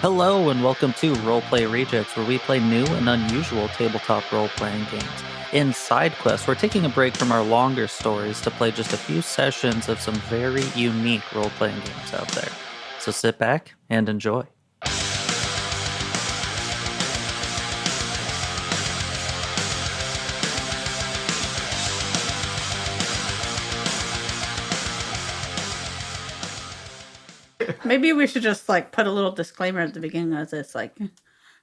Hello and welcome to Roleplay Rejects, where we play new and unusual tabletop role-playing games. In Side Quest, we're taking a break from our longer stories to play just a few sessions of some very unique role-playing games out there. So sit back and enjoy. Maybe we should just put a little disclaimer at the beginning of this,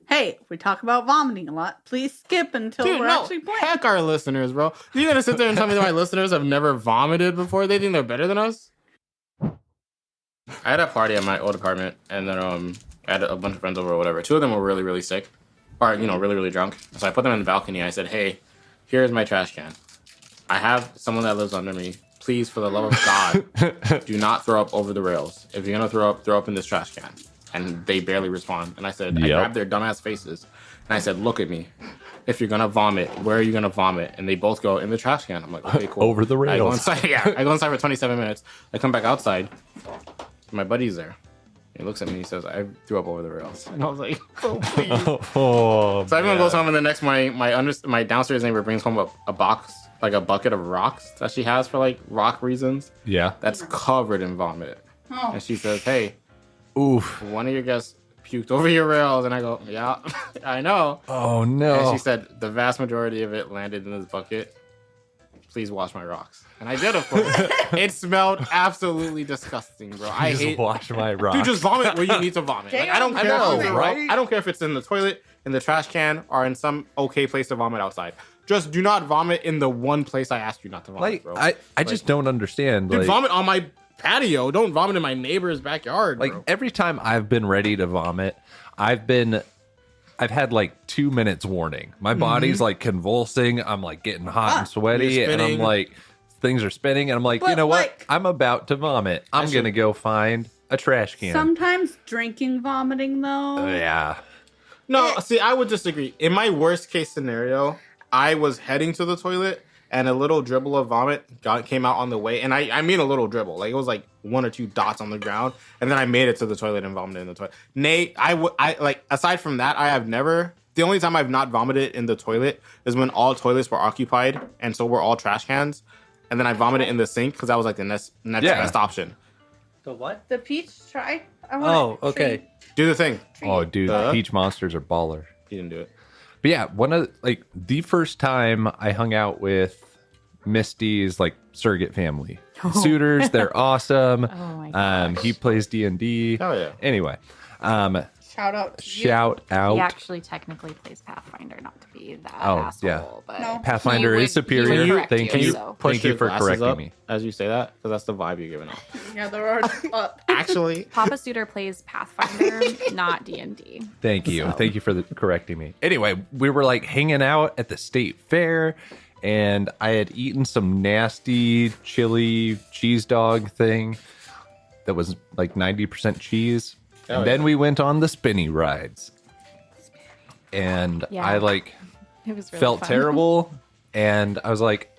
hey, we talk about vomiting a lot. Please skip until we're actually playing. Heck our listeners, bro. You're gonna sit there and tell me that my listeners have never vomited before? They think they're better than us? I had a party at my old apartment, and then I had a bunch of friends over or whatever. Two of them were really, really sick, or really, really drunk. So I put them in the balcony. I said, "Hey, here's my trash can. I have someone that lives under me. Please, for the love of God, do not throw up over the rails. If you're gonna throw up in this trash can." And they barely respond. And I said, I grabbed their dumbass faces, and I said, "Look at me. If you're gonna vomit, where are you gonna vomit?" And they both go, "In the trash can." I'm like, "Okay, cool." Over the rails. I go inside. I go inside for 27 minutes. I come back outside. My buddy's there. He looks at me. He says, "I threw up over the rails." And I was like, "Oh, please." So everyone goes home, and the next morning, my downstairs neighbor brings home a box, like a bucket of rocks that she has for rock reasons. Yeah. That's covered in vomit. Oh. And she says, "Hey, oof, one of your guests puked over your rails." And I go, "Yeah, I know." Oh no. And she said, "The vast majority of it landed in this bucket. Please wash my rocks." And I did, of course. It smelled absolutely disgusting, bro. I hate wash my rocks. Dude, just vomit where you need to vomit. I don't care. right? I don't care if it's in the toilet, in the trash can, or in some okay place to vomit outside. Just do not vomit in the one place I asked you not to vomit, bro. I just don't understand. Dude, vomit on my patio. Don't vomit in my neighbor's backyard, bro. Every time I've been ready to vomit, I've had 2 minutes warning. My body's convulsing. I'm getting hot and sweaty, and I'm things are spinning, and I'm like, you know what? I'm about to vomit. I'm gonna go find a trash can. Sometimes drinking vomiting, though. Yeah. No, see, I would disagree. In my worst case scenario, I was heading to the toilet, and a little dribble of vomit came out on the way. And I mean a little dribble. It was one or two dots on the ground. And then I made it to the toilet and vomited in the toilet. Nate, aside from that, I have never... The only time I've not vomited in the toilet is when all toilets were occupied, and so were all trash cans. And then I vomited in the sink because that was the next best option. The what? The peach try. Okay. Do the thing. Oh, dude, peach monsters are baller. He didn't do it. But yeah, one of the first time I hung out with Misty's surrogate family. Suitors, they're awesome. Oh my gosh. He plays D&D. Oh yeah. Anyway, Shout out to you. shout out. He actually technically plays Pathfinder, not to be that asshole. Yeah. But No. Pathfinder is superior. He would correct Thank you. you. So. Thank you for Glasses correcting up me. as you say that, because that's the vibe you're giving off. Yeah, they're already up. Actually, Papa Suitor plays Pathfinder, not D&D. Thank you. So. Thank you for correcting me. Anyway, we were hanging out at the state fair, and I had eaten some nasty chili cheese dog thing that was 90% cheese. Oh, And then yeah. we went on the spinny rides. And Yeah. I It was really felt fun. terrible, and I was like,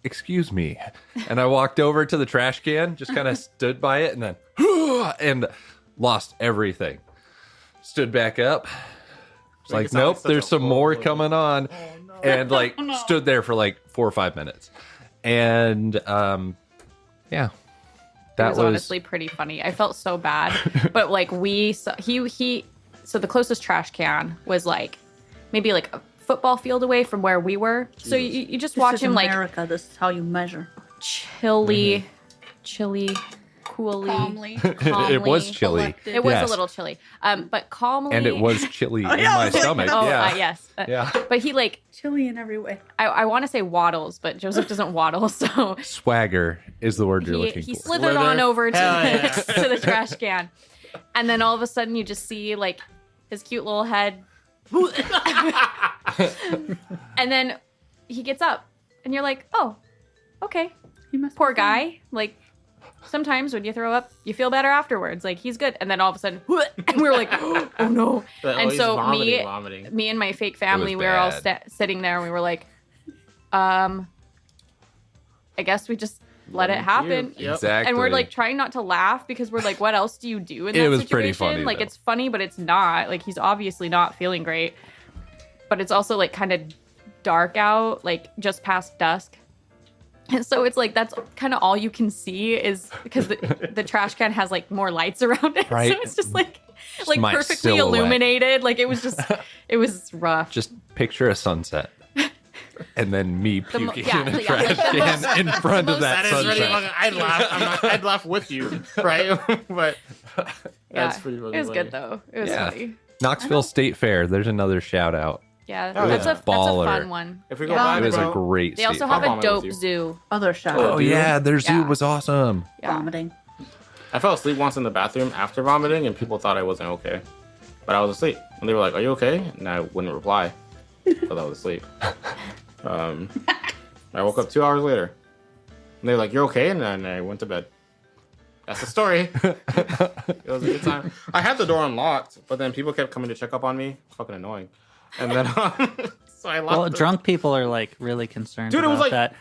"Excuse me," and I walked over to the trash can, just kind of stood by it, and then and lost everything. Stood back up, was Make it sound nope, such there's a some more cold- coming on, and stood there for 4 or 5 minutes, and yeah. It was honestly pretty funny. I felt so bad, but so the closest trash can was maybe a football field away from where we were. So you just watch him America. This is how you measure. chilly, coolly, Calmly. calmly. It was chilly. Collected. It was Yes. a little chilly, but calmly. And it was chilly in yeah, my I was like, stomach. Oh, yeah. yes. Yeah. But he Chilly in every way. I want to say waddles, but Joseph doesn't waddle, so Swagger is the word you're he looking for. slithered on over to, Hell yeah. to the trash can. And then all of a sudden you just see his cute little head. And then he gets up and you're like, "Oh, okay. He must Poor be fine. guy." Sometimes when you throw up, you feel better afterwards. He's good. And then all of a sudden, and we were like, "Oh no." And he's so vomiting. me and my fake family, It we was were all bad. sitting there and we were like, I guess we just let it happen. Yep. Exactly. And we're like trying not to laugh because we're like, what else do you do in that It was situation? pretty funny, Like though. it's funny, but it's not. Like he's obviously not feeling great. But it's also like kind of dark out, like just past dusk. And so it's like that's kind of all you can see is because the trash can has like more lights around it. Right. So it's just like my perfectly silhouette. illuminated. Like it was rough. Just picture a sunset. And then me puking yeah, in a yeah, trash like the most- can in front of that That is sunset. really fucking. I'd laugh. I'd laugh with you, right? But that's Yeah, pretty fucking it was funny. good though. It was Yeah. funny. Knoxville State Fair. There's another shout out. Yeah, Oh, that's yeah. a Baller. fun one. If we go Yeah. back, It was bro, a great They also state have I'll a vomit dope with you. zoo. Other shout fair. Oh out. yeah, their zoo Yeah. was awesome. Yeah. Vomiting. I fell asleep once in the bathroom after vomiting, and people thought I wasn't okay. But I was asleep. And they were like, "Are you okay?" And I wouldn't reply because I was asleep. I woke up 2 hours later. And they were like, "You're okay?" And then I went to bed. That's the story. It was a good time. I had the door unlocked, but then people kept coming to check up on me. Fucking annoying. And then, so I locked Well, it. drunk people are like really concerned Dude, it was about like- that.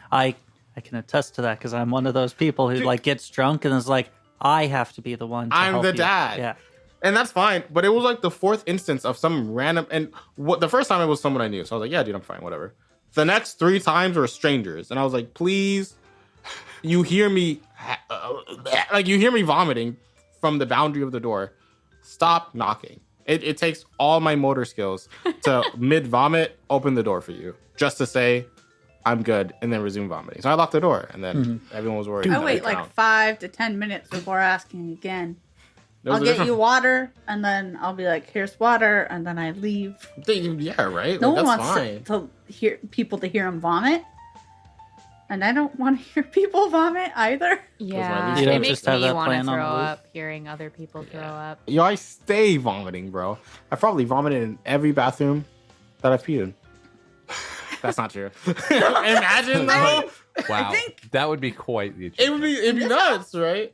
I can attest to that because I'm one of those people who like gets drunk and is like, I have to be the one. To I'm help the you. dad. Yeah. And that's fine, but it was like the fourth instance of some random. And what the first time it was someone I knew, so I was like, "Yeah, dude, I'm fine, whatever." The next 3 times were strangers, and I was like, "Please, you hear me, like you hear me vomiting from the boundary of the door. Stop knocking." It takes all my motor skills to mid vomit open the door for you, just to say I'm good, and then resume vomiting. So I locked the door, and then everyone was worried. I that wait I'd like drown. 5 to 10 minutes before asking again. There was I'll a get different- you water, and then I'll be like, "Here's water," and then I leave. Yeah, right. No Like, one that's wants fine. to hear people to hear him vomit, and I don't want to hear people vomit either. Yeah, least You don't it makes just have me that want to plan on throw the loop? up hearing other people throw up. Yo, I stay vomiting, bro. I probably vomited in every bathroom that I've peed in. That's not true. Imagine though. Wow, think- that would be quite the It'd be nuts, right?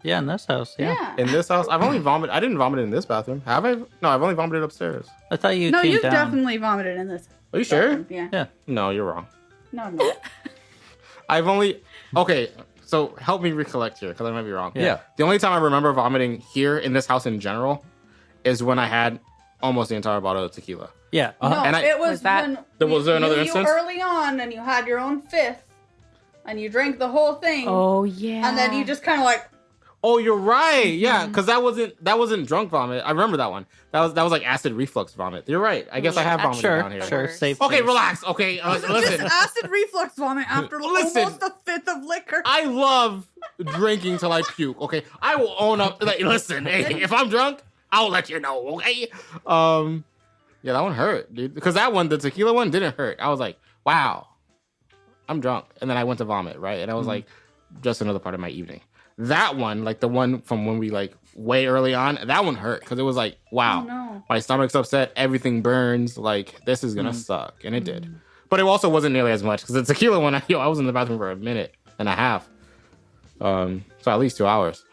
Yeah, in this house. Yeah. In this house, I've only vomited. I didn't vomit in this bathroom. Have I? No, I've only vomited upstairs. I thought you No, came you've down. definitely vomited in this. Are you sure? bathroom. Yeah. Yeah. No, you're wrong. No. I've only. Okay, so help me recollect here because I might be wrong. Yeah. The only time I remember vomiting here in this house in general is when I had almost the entire bottle of tequila. Yeah. No, And I- it was, Was that- when Was there another you instance? early on, and you had your own fifth, and you drank the whole thing, Oh yeah, and then you just kind of like, Oh, you're right. Yeah, because that wasn't drunk vomit. I remember that one. That was like acid reflux vomit. You're right. I guess I have vomited Sure. down here. Sure. Worse. Safe. Okay, space. relax. Okay, listen. just acid reflux vomit after Listen. almost a fifth of liquor. I love drinking till I puke. Okay, I will own up. Like, listen, hey, if I'm drunk, I'll let you know. Okay. Yeah, that one hurt, dude. Because that one, the tequila one, didn't hurt. I was like, wow, I'm drunk, and then I went to vomit, right? And I was like, just another part of my evening. That one, like the one from when we like way early on, that one hurt because it was like, wow, Oh, no. my stomach's upset, everything burns. Like this is gonna suck, and it did. But it also wasn't nearly as much because the tequila one, I was in the bathroom for a minute and a half. So at least 2 hours.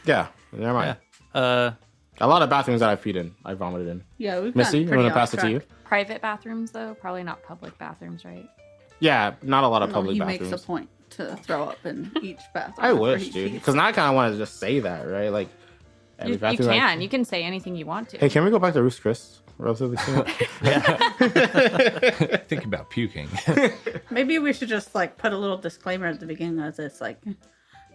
Yeah, never mind. A lot of bathrooms that I've peed in, I vomited in. Yeah, we've Missy, gotten you pretty want to off pass it to you? track. private bathrooms though, probably not public bathrooms, right? Yeah, not a lot of No, public he bathrooms. makes a point to throw up in each bathroom. I after wish, he dude, pees. because now I kind of want to just say that, right? Like, every You bathroom can. You can say anything you want to. Hey, can we go back to Roost Chris relatively soon? Think about puking. Maybe we should just like put a little disclaimer at the beginning of this, like,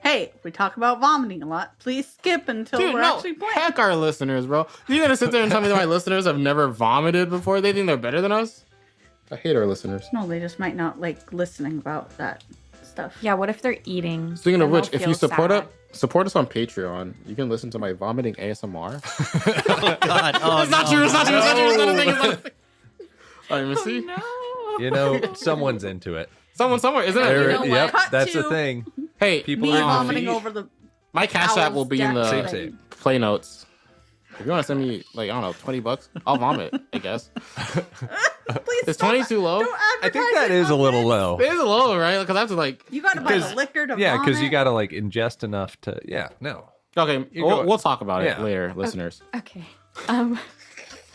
"Hey, we talk about vomiting a lot. Please skip until Dude, we're no, actually playing." heck our listeners, bro. You're gonna sit there and tell me that my listeners have never vomited before? They think they're better than us? I hate our listeners. No, they just might not like listening about that stuff. Yeah. What if they're eating? Speaking of Then which, they'll if you feel sad. support us on Patreon, you can listen to my vomiting ASMR. God. Oh, It's not true. It's not true. It's not true. It's not a thing. It's not a thing. All right, Missy. No. You know, someone's into it. Someone somewhere, isn't it? You know what? Yep, Cut that's the to- thing. Hey, People Me are on the vomiting feed. over the my Cash App will be in the Same, same. play notes. If you want to send me, like, I don't know, $20, I'll vomit, I guess. Please Is stop. 20 too low? Don't I think advertise that it is a on little this. low. It is low, right? Because I have to, like, You gotta buy the 'Cause- liquor to Yeah, because you vomit. got to like ingest enough to. Yeah, no. okay, You go- we'll talk about it Yeah. later, listeners. Okay.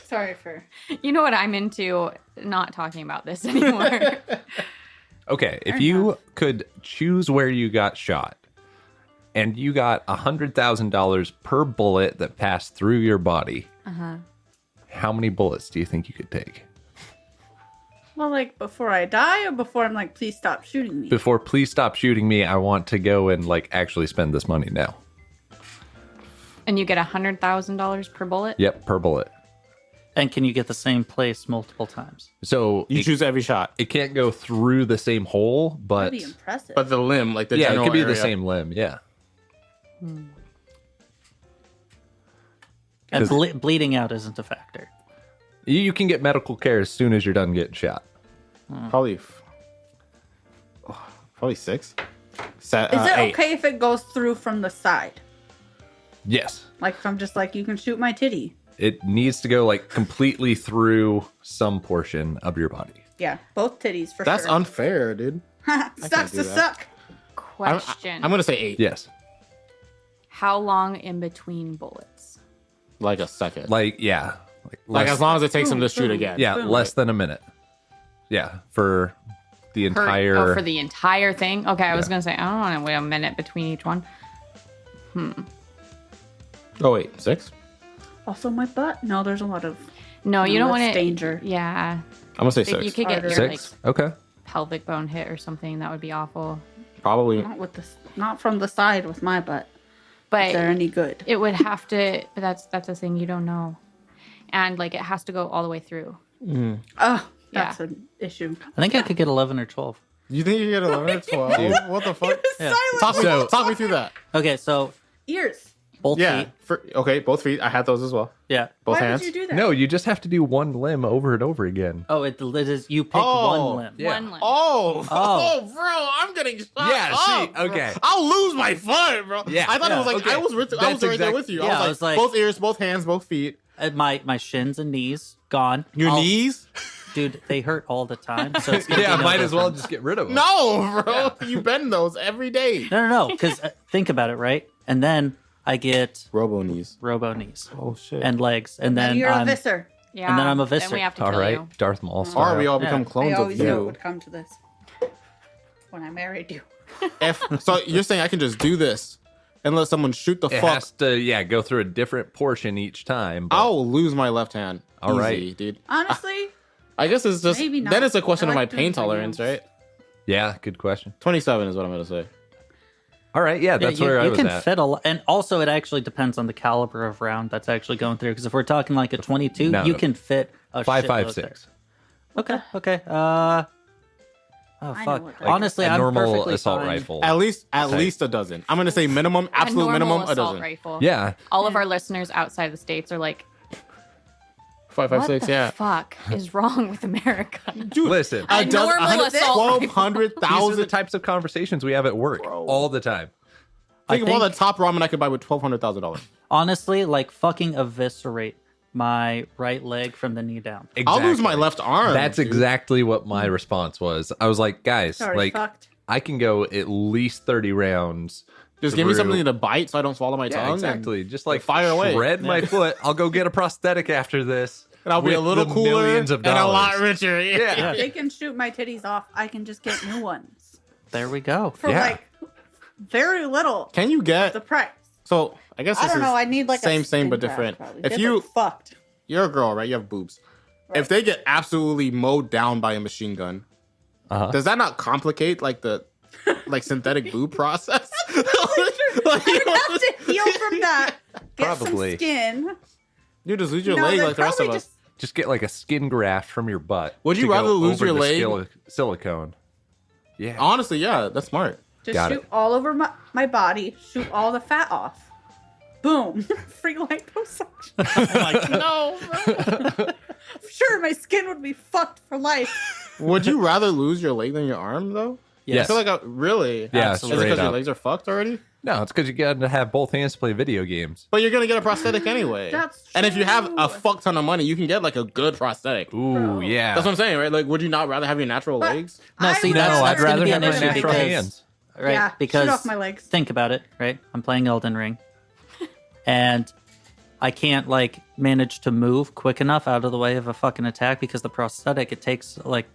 Sorry for. You know what I'm into? Not talking about this anymore. Okay, if Fair you enough. could choose where you got shot, and you got $100,000 per bullet that passed through your body, how many bullets do you think you could take? Well, like before I die or before I'm like, please stop shooting me? Before, please stop shooting me. I want to go and like actually spend this money now. And you get $100,000 per bullet? Yep, per bullet. And can you get the same place multiple times? So You choose every shot. it can't go through the same hole, but That'd be impressive. But the limb, like the yeah, it general could be the area. same limb. Yeah. And bleeding out isn't a factor. You can get medical care as soon as you're done getting shot. Probably 6. Is it 8. okay if it goes through from the side? Yes. Like if I'm just like, you can shoot my titty. It needs to go like completely through some portion of your body. Yeah, both titties for That's sure. unfair, dude. Sucks do to that. suck. Question. I'm gonna say 8. Yes. How long in between bullets? Like a second. Like, yeah. Like less- as long as it takes him to shoot boom. again. yeah, boom. less than a minute. Yeah, for the entire. For the entire thing? Okay, I was going to say, I don't want to wait a minute between each one. Oh wait, 6. Also my butt. No, there's a lot of No, you don't that's want to. danger. Yeah. I'm gonna say 6. You could get your like 6? Okay. pelvic bone hit or something. That would be awful. Probably. Not with this. Not from the side with my butt. But Is there any good? it would have to. But that's a thing you don't know, and like it has to go all the way through. Oh, that's an issue. I think I could get 11 or 12. You think you get 11 or 12? What the fuck? Yeah. Talk me through that. Okay, so Ears. both Yeah. feet. Okay, both feet. I had those as well. Yeah. Both Why hands. would you do that? No, you just have to do one limb over and over again. Oh, it is. You pick Oh. one limb. Yeah. One limb. Oh, bro, I'm getting shot. Yeah, see, up, bro. okay. I'll lose my fun, bro. Yeah. I thought it was like okay. I was right That's there exact- with you. Yeah, I was like both ears, both hands, both feet. My shins and knees gone. Your I'll- knees? dude, they hurt all the time. So it's gonna Yeah, be no might as well different. just get rid of them. No, bro. You bend those every day. No. Because think about it, right? And then I get Robo knees. robo knees Oh shit. and legs, and Then then you're a I'm viscer. Yeah. And then I'm a Then viscer. we have to All kill right, you. Darth Maul or style. we all Yeah. become I clones of always knew it you. would come to this when I married you. So you're saying I can just do this and let someone shoot the It fuck? has to, go through a different portion each time. but- I'll lose my left hand. All Easy, right. dude. Honestly, I guess it's just Maybe not. then it's a question I of my like doing pain my tolerance, nails. right? Yeah, good question. 27 is what I'm gonna say. All right, yeah, that's you, where I you was can at. fit a lot, and also it actually depends on the caliber of round that's actually going through. Because if we're talking like a 22, No, you no. can fit a 5.56. shitload there. Okay. Oh I know fuck. what that is. Honestly, a I'm normal perfectly assault fine. rifle. At least Type. a dozen. I'm gonna say minimum, absolute a normal minimum, a assault dozen. rifle. Yeah, All of our listeners outside the states are like, 5, what 6, the yeah. fuck is wrong with America? listen, A normal assault rifle. 1,200,000. these are the types of conversations we have at work all the time. Think of all the think- top ramen I could buy with $1,200,000. Honestly, like fucking eviscerate my right leg from the knee down. I'll lose Exactly. my left arm. That's dude. exactly what my response was. I was like, guys, sorry, like, fucked. I can go at least 30 rounds. Just give me through- something to bite so I don't swallow my Yeah, tongue. exactly. Just like fire away. shred my foot. I'll go get a prosthetic after this. And I'll be a with little the cooler millions of and a lot dollars. richer. Yeah. If they can shoot my titties off, I can just get new ones There we go. for Yeah. like very little Can you get the price. so? I guess I this don't know. is I need like same, a same, but skin graft, different. probably. If They you look fucked, you're a girl, right? You have boobs. If they get absolutely mowed down by a machine gun, Uh-huh. does that not complicate like the like synthetic boob process? Like, I would have to heal from that. Get Probably. some skin. you just lose your No, leg they'd like the rest of probably us. Just get like a skin graft from your butt. Would you to go rather lose over your the leg? silicone. Yeah. Honestly, yeah, that's smart. Just Got shoot it. all over my body. Shoot all the fat off. Boom. Free liposuction. No. Sure, my skin would be fucked for life. Would you rather lose your leg than your arm though? I Yes. feel like really. Yeah, Is it Absolutely. straight because your up. legs are fucked already? No, it's because you got to have both hands to play video games. But you're gonna get a prosthetic anyway. That's And if you have a true. fuck ton of money, you can get like a good prosthetic. Ooh, Bro. yeah. That's what I'm saying, right? Like, would you not rather have your natural But- legs? No, I see, would that's, no, that's I'd going to rather be have an my issue natural because, hands. right? Yeah, because shoot off my legs. think about it, right? I'm playing Elden Ring, and I can't like manage to move quick enough out of the way of a fucking attack because the prosthetic it takes like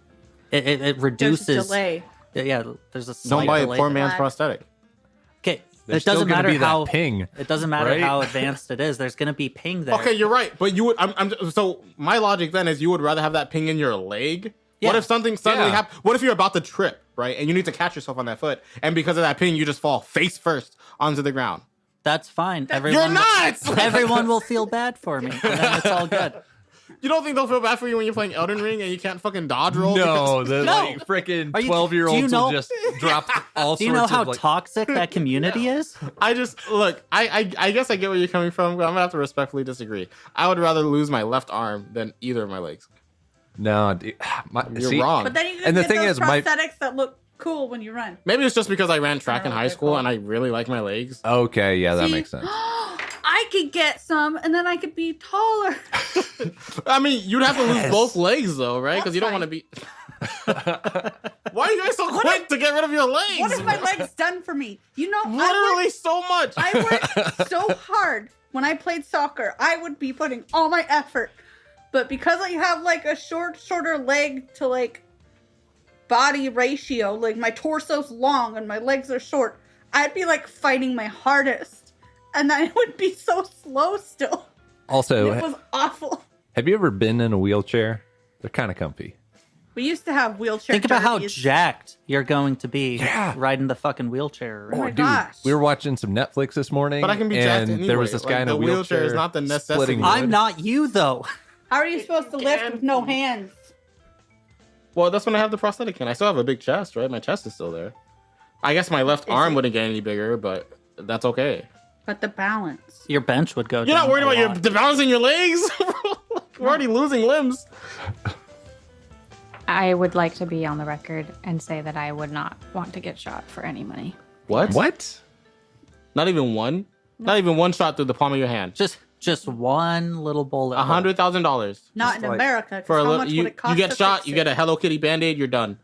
it There's a reduces delay. Yeah, there's a Don't slight buy a delay poor there. man's Black. prosthetic. Okay, There's it doesn't still gonna matter be that how ping. It doesn't matter right? how advanced it is. There's going to be ping there. Okay, you're right, but you would. So my logic then is you would rather have that ping in your leg. Yeah. What if something suddenly Yeah. happens? What if you're about to trip, right, and you need to catch yourself on that foot, and because of that ping, you just fall face first onto the ground? That's fine. You're Everyone, nuts. everyone will feel bad for me, and then it's all good. You don't think they'll feel bad for you when you're playing Elden Ring and you can't fucking dodge roll? No, because- the No. like freaking Are you- 12-year-olds do you know- will just drop all Do you know sorts how of like. toxic that community is? I just look. I guess I get where you're coming from, but I'm gonna have to respectfully disagree. I would rather lose my left arm than either of my legs. No, dude, You're wrong. But then you can And the get thing those is, my- prosthetics that look cool when you run. Maybe it's just because I ran track in know what high they're school called. and I really like my legs. Okay, yeah, that See? makes sense. I could get some, and then I could be taller. I mean, you'd have to lose Yes. both legs though, right? Because you don't That's want to be. Why are you guys so quick to get rid of your legs? What have my legs done for me? You know, Literally so much. I worked so hard when I played soccer. I would be putting all my effort, but because I have like a shorter leg to like body ratio, like my torso's long and my legs are short, I'd be like fighting my hardest, and I would be so slow still. Also, It was awful. have you ever been in a wheelchair? They're kind of comfy. We used to have wheelchair. Think about how derbies. jacked you're going to be Yeah. riding the fucking wheelchair. Oh my around. gosh. We were watching some Netflix this morning, But I can be jacked and anyway. there was this guy Like, in a the wheelchair wheelchair. is not the necessity. splitting I'm I'm wood. not you though. How are you supposed to lift with no hands? Well, that's when I have the prosthetic in. I still have a big chest, right? My chest is still there. I guess my left arm it? wouldn't get any bigger, but that's okay. But the balance. Your bench would go You're down not worried a about your lot. balancing your legs? We're already losing limbs. I would like to be on the record and say that I would not want to get shot for any money. What? What? Not even one? Not even one shot through the palm of your hand. Just one little bullet. hole. $100,000. Not in like- America. 'cause For a how little, much you, would it cost you get to shot, fix you it? get a Hello Kitty Band-Aid, you're done.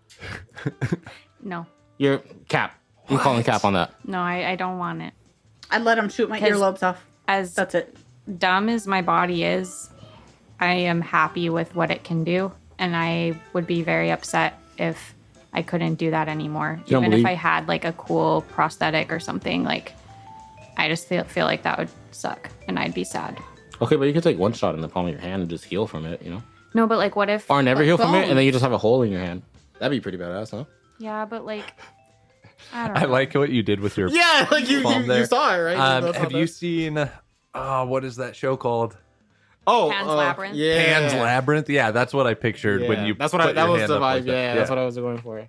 No, You're cap. I'm calling cap on that. no, I don't want it. I'd let him shoot my 'Cause- earlobes off. As That's it. dumb as my body is, I am happy with what it can do, and I would be very upset if I couldn't do that anymore. You don't Even if believe- I had like a cool prosthetic or something, like I just feel like that would suck, and I'd be sad. Okay, but you could take one shot in the palm of your hand and just heal from it, you know? No, but like, what if? Or never heal from it, and then bones. you just have a hole in your hand. That'd be pretty badass, huh? Yeah, but like, I don't know. I like what you did with your. Yeah, like Palm there. you saw it, right? That's have how you that- seen? What is that show called? Oh, Pan's Labyrinth? Yeah. Pan's Labyrinth. Yeah, that's what I pictured when Yeah. you. That's what put that your was hand the up vibe. like that. Yeah, that's what I was going for.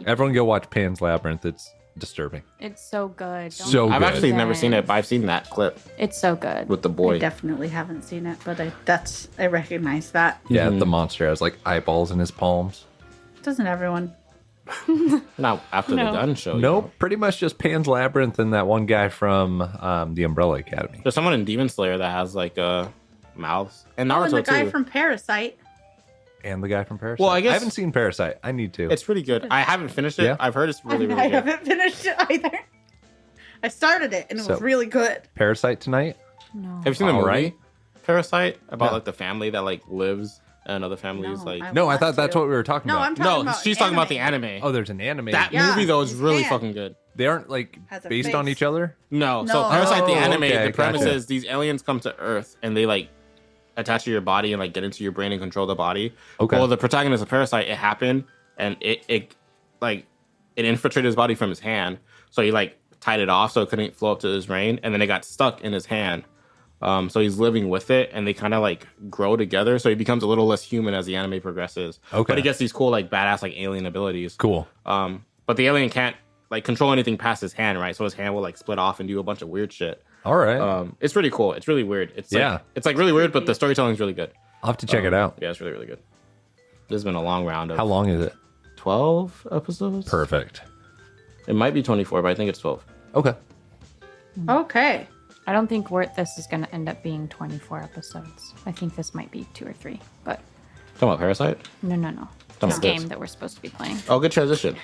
Everyone go watch Pan's Labyrinth. It's disturbing. It's so good. Don't So I've good. actually never seen it, Yes. but I've seen that clip It's so good. with the I boy. definitely haven't seen it, but I recognize that. Yeah, Mhm. the monster has like eyeballs in his palms. Doesn't everyone? Not after No. the gun show. you Nope, know. pretty much just Pan's Labyrinth and that one guy from the Umbrella Academy. There's someone in Demon Slayer that has like mouths, and Oh, Naruto and the guy too. from Parasite. And the guy from Parasite. Well, I guess- haven't seen Parasite. I need to. It's pretty good. I haven't finished it. Yeah? I've heard it's really, I really good. haven't finished it either. I started it and it So- was really good. Parasite tonight. No. Have you seen the movie Alright. Parasite about Yeah. like the family that like lives and other families No, like? No, I want thought that's to. what we were talking No, about. I'm talking No, about she's talking about the anime. Oh, there's an anime. That Yeah, movie though is his really hand. fucking good. They aren't like Has a based on face. each other. No, No. so Parasite the Oh, anime, okay, the premise gotcha. is these aliens come to Earth and they like attach to your body and like get into your brain and control the body. Okay. Well, the protagonist of Parasite, it happened and it infiltrated his body from his hand, so he like tied it off so it couldn't flow up to his brain, and then it got stuck in his hand. So he's living with it, and they kind of like grow together. So he becomes a little less human as the anime progresses. Okay. But he gets these cool like badass like alien abilities. Cool. But the alien can't like control anything past his hand, right? So his hand will like split off and do a bunch of weird shit. All right. It's pretty cool. It's really weird. It's Yeah. like, it's like really weird, but the storytelling is really good. I'll have to check it out. Yeah, it's really really good. This has been a long round of How long is it? 12 episodes. Perfect. It might be 24, but I think it's 12. Okay. Okay. I don't think this is going to end up being 24 episodes. I think this might be 2 or 3. But Talking about Parasite. no. Talking This about this. game that we're supposed to be playing. Oh, good transition.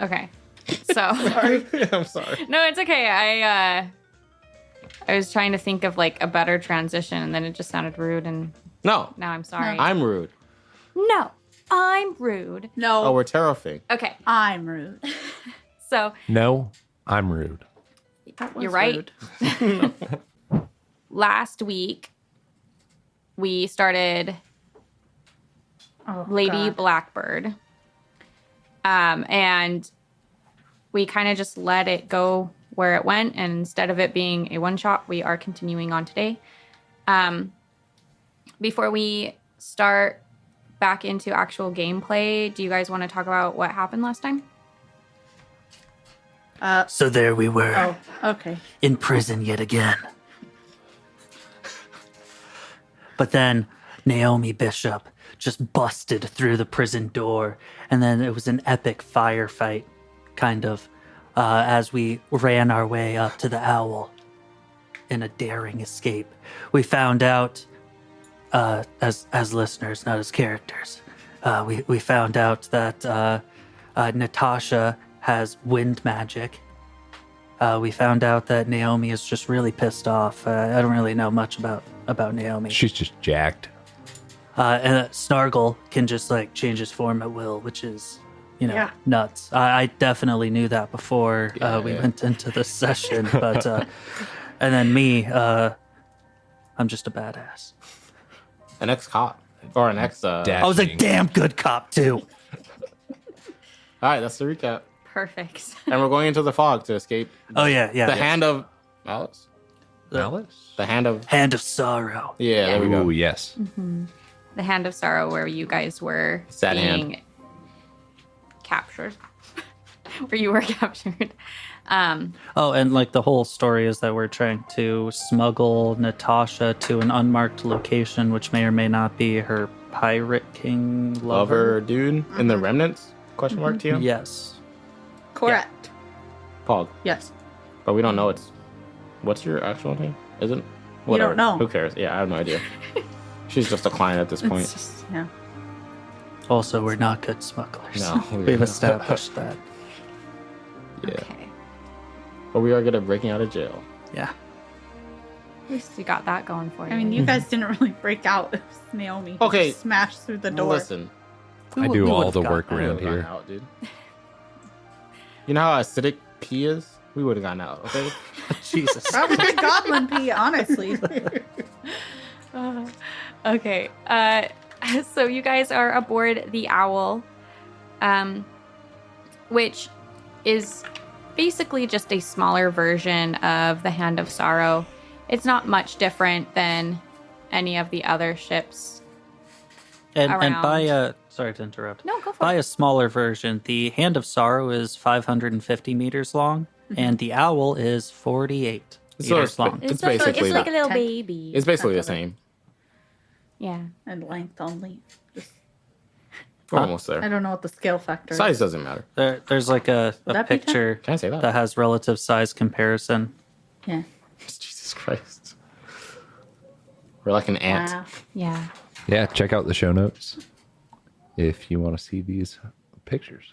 Okay. So I'm sorry. no, it's okay. I was trying to think of like a better transition, and then it just sounded rude, and No, now I'm sorry. I'm rude. No. I'm rude. No. Oh, we're terrifying. Okay, I'm rude. so No, I'm rude. That was you're right. rude. Last week, we started Oh, Lady God. Blackbird. And we kind of just let it go where it went. And instead of it being a one-shot, we are continuing on today. Before we start back into actual gameplay, do you guys want to talk about what happened last time? So there we were, Oh, okay. in prison yet again. But then Naomi Bishop just busted through the prison door, and then it was an epic firefight, kind of, as we ran our way up to the owl in a daring escape. We found out, as listeners, not as characters, we found out that Natasha has wind magic. We found out that Naomi is just really pissed off. I don't really know much about Naomi. She's just jacked. And Snargle can just like change his form at will, which is, Yeah. nuts. I definitely knew that before we Yeah. went into the session, but and then me, I'm just a badass. An ex-cop. Or an ex... Dash. I was a damn good cop too. All right, that's the recap. Perfect. And we're going into the fog to escape Oh yeah. the hand of... Alice? Alice? The hand of... Hand of sorrow. Yeah, there we go. Ooh, yes. The Hand of Sorrow, where you guys were Sad being hand. captured. Where you were captured. Oh, and like the whole story is that we're trying to smuggle Natasha to an unmarked location, which may or may not be her pirate king Lover dude in the remnants? Question mark to you? Yes. Correct. Pog. Yes. But we don't know it's... What's your actual name? Isn't... You Whatever. don't know. Who cares? Yeah, I have no idea. She's just a client at this point. It's just, yeah. Also, we're not good smugglers. No, We've established that. Yeah. Okay. But we are good at breaking out of jail. Yeah. At least you got that going for you. I mean, you guys didn't really break out. It was Naomi. who Okay. just smashed through the door. Listen. I do all would've the got work that. We around would've gotten here. out, dude. You know how acidic pee is? We would have gotten out, okay? Jesus. Probably goblin pee, honestly. Okay. So you guys are aboard the Owl, which is basically just a smaller version of the Hand of Sorrow. It's not much different than any of the other ships. And Around. by a sorry to interrupt. No, go for By it. a smaller version, the Hand of Sorrow is 550 meters long, and the Owl is 48 So meters long. It's basically it's like a little that. baby. It's basically the same. Yeah. And length only. Just, We're almost I there. don't know what the scale factor Size is. doesn't matter. There's like a that be picture Can I say that? that has relative size comparison. Yeah. Jesus Christ. We're like an ant. Wow. Yeah. Yeah, check out the show notes if you want to see these pictures.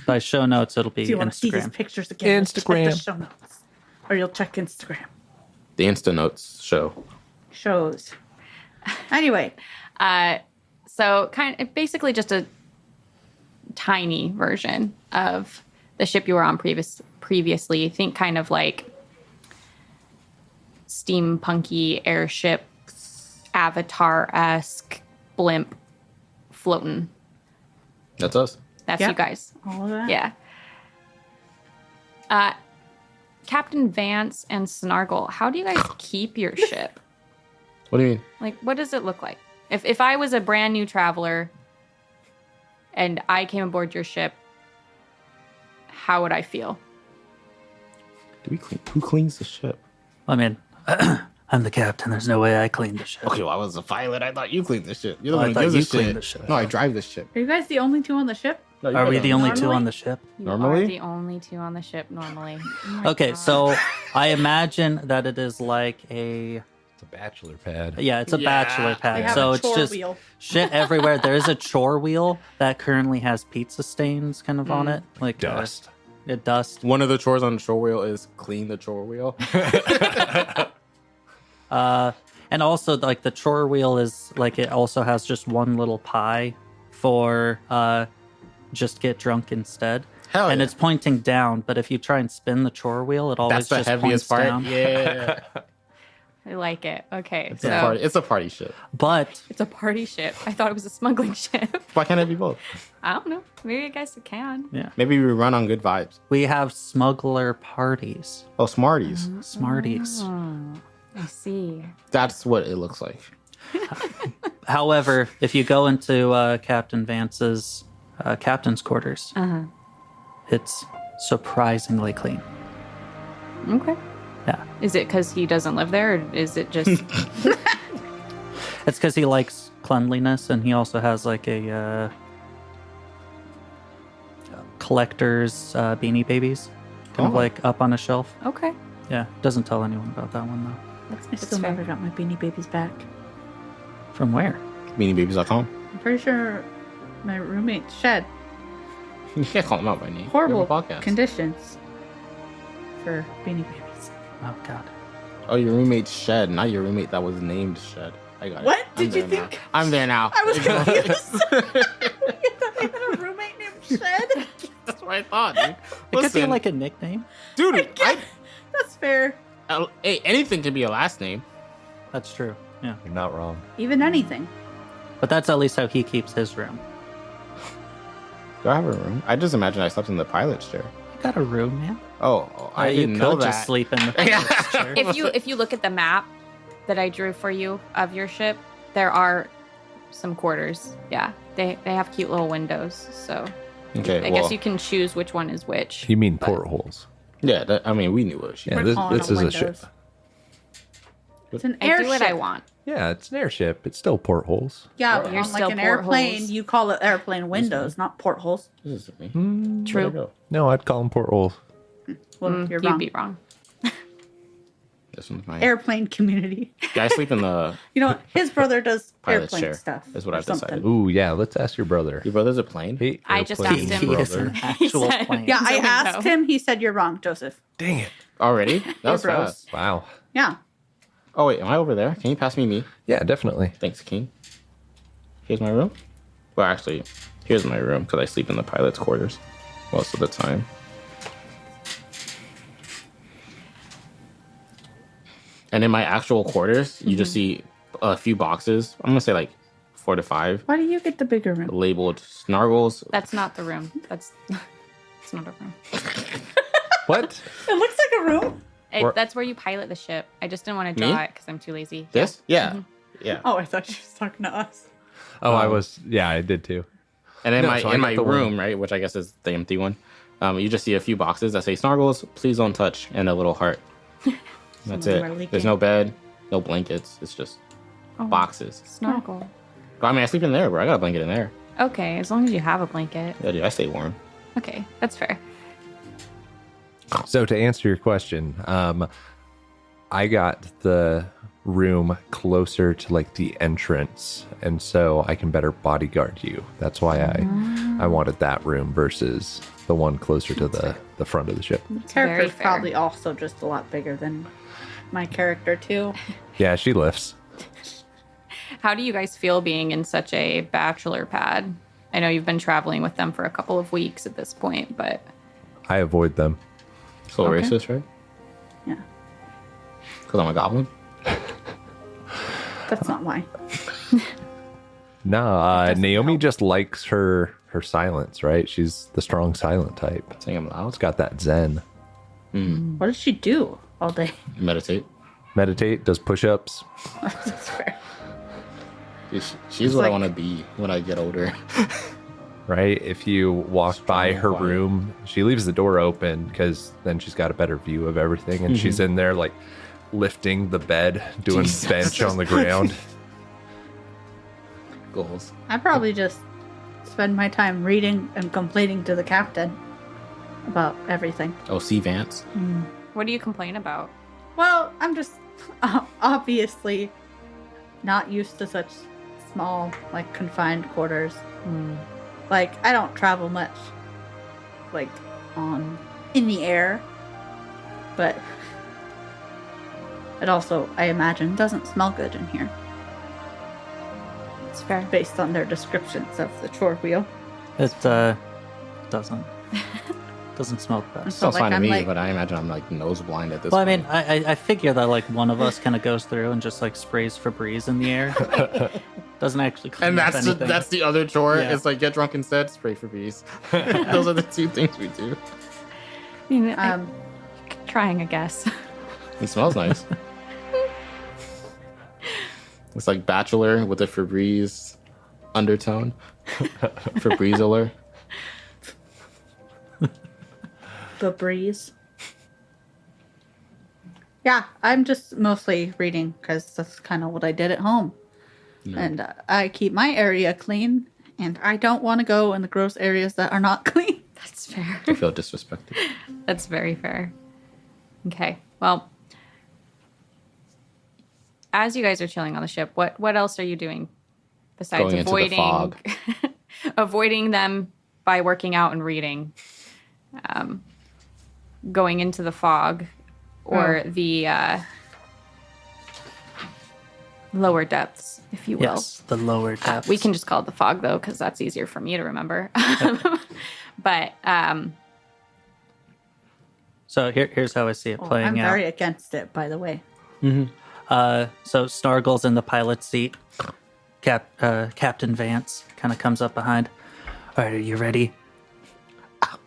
By show notes, it'll be Do you want to see these Instagram. pictures again? Check the Instagram. show notes. Or you'll check Instagram. The Insta Notes show. Shows. Anyway. So basically just a tiny version of the ship you were on previously. Think kind of like steampunky airship, Avatar-esque blimp floating. That's us. That's Yeah. you guys. All of that. Yeah. Captain Vance and Snargle, how do you guys keep your ship? What do you mean? Like, what does it look like? If I was a brand new traveler and I came aboard your ship, how would I feel? Do we clean? Who cleans the ship? I mean, I'm the captain. There's no way I clean the ship. Okay, well, I was a pilot. I thought you cleaned the ship. You're the Oh, I one who thought gives you the ship. cleaned the ship. No, I drive the ship. Are you guys the only two on the ship? No, you Are we gotta- the only two Normally? on the ship? You Normally? are the only two on the ship normally. Oh my Okay, God. so I imagine that it is like a It's a bachelor pad. yeah, it's a Yeah. bachelor They pad. have So a it's chore just wheel. shit everywhere. There is a chore wheel that currently has pizza stains kind of on it, like Dust. dust. One of the chores on the chore wheel is clean the chore wheel. And also like the chore wheel is like it also has just one little pie for just get drunk instead. Hell And yeah. it's pointing down, but if you try and spin the chore wheel, it always That's the just heaviest points part. down. Yeah. I like it. Okay, It's so a party. It's a party ship. But it's a party ship. I thought it was a smuggling ship. Why can't it be both? I don't know. Maybe I guess it can. Maybe we run on good vibes. we have smuggler parties. Oh, Smarties. Smarties. Oh, I see. That's what it looks like. However, if you go into Captain Vance's captain's quarters, it's surprisingly clean. Okay. Yeah. Is it because he doesn't live there, or is it just? It's because he likes cleanliness, and he also has like a collector's Beanie Babies, kind of Oh. like up on a shelf. Okay. Yeah, doesn't tell anyone about that one though. That's, I that's still fair. never got my Beanie Babies back. From where? BeanieBabies.com. I'm pretty sure my roommate shed You can't call them out by name. horrible We have a podcast. conditions for Beanie Babies. Oh God. Oh, your roommate Shed, not your roommate that was named Shed. I got What? it. I'm Did you there now. think- I'm there now. I was confused. I thought I had a roommate named Shed. That's what I thought, dude. It could be Listen, like a nickname. dude, That's fair. hey, anything can be a last name. That's true. Yeah. You're not wrong. Even anything. But that's at least how he keeps his room. Do I have a room? I just imagine I slept in the pilot's chair. You got a room, man. Oh, I you didn't could know that. just sleep in the Yeah. pilot's chair. If you look at the map that I drew for you of your ship, there are some quarters. Yeah, they have cute little windows. So Okay, I guess you can choose which one is which. You mean but- portholes? Yeah, I mean, we knew what she. Yeah, We're calling this it is a windows. ship. It's an I airship. do what I want. Yeah, it's an airship. It's still portholes. Yeah, You're on still like an airplane, portholes. you call it airplane windows, not portholes. This is me. Mm, True. Where'd it go? no, I'd call them portholes. Well, you're You'd wrong. be wrong. This one's mine. Airplane community. Yeah, I sleep in the You know what? His brother does pilot's airplane chair. stuff. Is what or I've something. decided. Ooh, yeah. Let's ask your brother. Your brother's a plane. Hey, I just airplane asked him. He is brother. an He actual said- plane. Yeah, I So we asked know. him. He said you're wrong, Joseph. Dang it! Already? That was bros. fast. Wow. Yeah. Oh wait, am I over there? Can you pass me? Yeah, definitely. Thanks, King. Here's my room. Well, actually, here's my room because I sleep in the pilot's quarters most of the time. And in my actual quarters, you just see a few boxes. I'm gonna say like 4 to 5 Why do you get the bigger room? labeled Snargles. That's not the room. That's it's not a room. What? It looks like a room. Or- That's where you pilot the ship. I just didn't want to Me? draw it because I'm too lazy. This? Yeah, yeah. Oh, I thought she was talking to us. Oh, I was. Yeah, I did too. And in No, my so I in got my the one. room, right, which I guess is the empty one, you just see a few boxes that say Snargles, please don't touch, and a little heart. That's Some of them are it. leaking. There's no bed, no blankets. It's just Oh. boxes. Snargle. But I mean, I sleep in there, bro. I got a blanket in there. Okay, as long as you have a blanket. Yeah, dude, I stay warm. Okay, that's fair. So to answer your question, I got the room closer to like the entrance, and so I can better bodyguard you. That's why I wanted that room versus the one closer to the front of the ship. very Character's fair. probably also just a lot bigger than my character too. Yeah, she lifts. How do you guys feel being in such a bachelor pad? I know you've been traveling with them for a couple of weeks at this point, but I avoid them. So Okay. racist, right? Yeah, Because I'm a goblin. that's not why. Nah, doesn't Naomi help. just likes her silence, right? She's the strong silent type. Saying I'm loud. It's got that zen. What does she do all day? Meditate. Meditate, does push-ups. That's fair. She's what I like- want to be when I get older. Right? If you walk by Strong her quiet. room, she leaves the door open because then she's got a better view of everything. And she's in there like lifting the bed, doing Jesus. bench on the ground. Goals. I probably just spend my time reading and complaining to the captain about everything. Oh, see Vance. what do you complain about? Well, I'm just obviously not used to such small, like confined quarters. Like I don't travel much, like in the air, but it also, I imagine, doesn't smell good in here. It's fair. based on their descriptions of the chore wheel. It doesn't smell the best. So, Sounds fine to I'm me, like- but I imagine I'm like nose blind at this Well, I point. mean, I figure that like one of us kind of goes through and just like sprays Febreze in the air. Doesn't actually clean And up that's anything. that's the other chore. Yeah. It's like get drunk instead, spray for bees. Those are the two things we do. You know, trying, I guess. It smells nice. It's like Bachelor with a Febreze undertone. Febreze-aler. The breeze. Yeah, I'm just mostly reading because that's kind of what I did at home. No. And I keep my area clean, and I don't want to go in the gross areas that are not clean. That's fair. I feel disrespected. That's very fair. Okay. Well, as you guys are chilling on the ship, what else are you doing besides Going into the avoiding fog. avoiding them by working out and reading? Going into the fog or the lower depths, if you will. Yes, the lower depths. We can just call it the fog though, because that's easier for me to remember. But So here's how I see it playing I'm out. very against it, by the way. So Snargle's in the pilot seat. Captain Vance kind of comes up behind. All right, are you ready?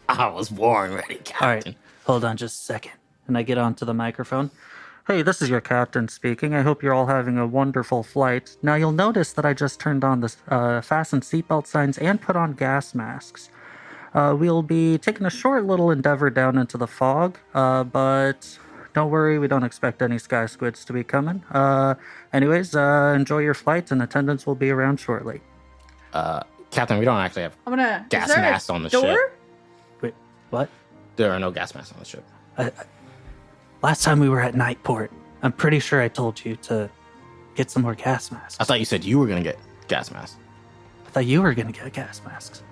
I was born ready, Captain. All right, hold on just a second. And I get onto the microphone. Hey, this is your captain speaking. I hope you're all having a wonderful flight. Now, you'll notice that I just turned on the fasten seatbelt signs and put on gas masks. We'll be taking a short little endeavor down into the fog, but don't worry, we don't expect any Sky Squids to be coming. Anyways, enjoy your flight, and attendants will be around shortly. Captain, we don't actually have I'm gonna. gas is there a masks on the door? ship. Wait, what? There are no gas masks on the ship. Last time we were at Nightport, I'm pretty sure I told you to get some more gas masks. I thought you said you were gonna get gas masks. I thought you were going to get gas masks.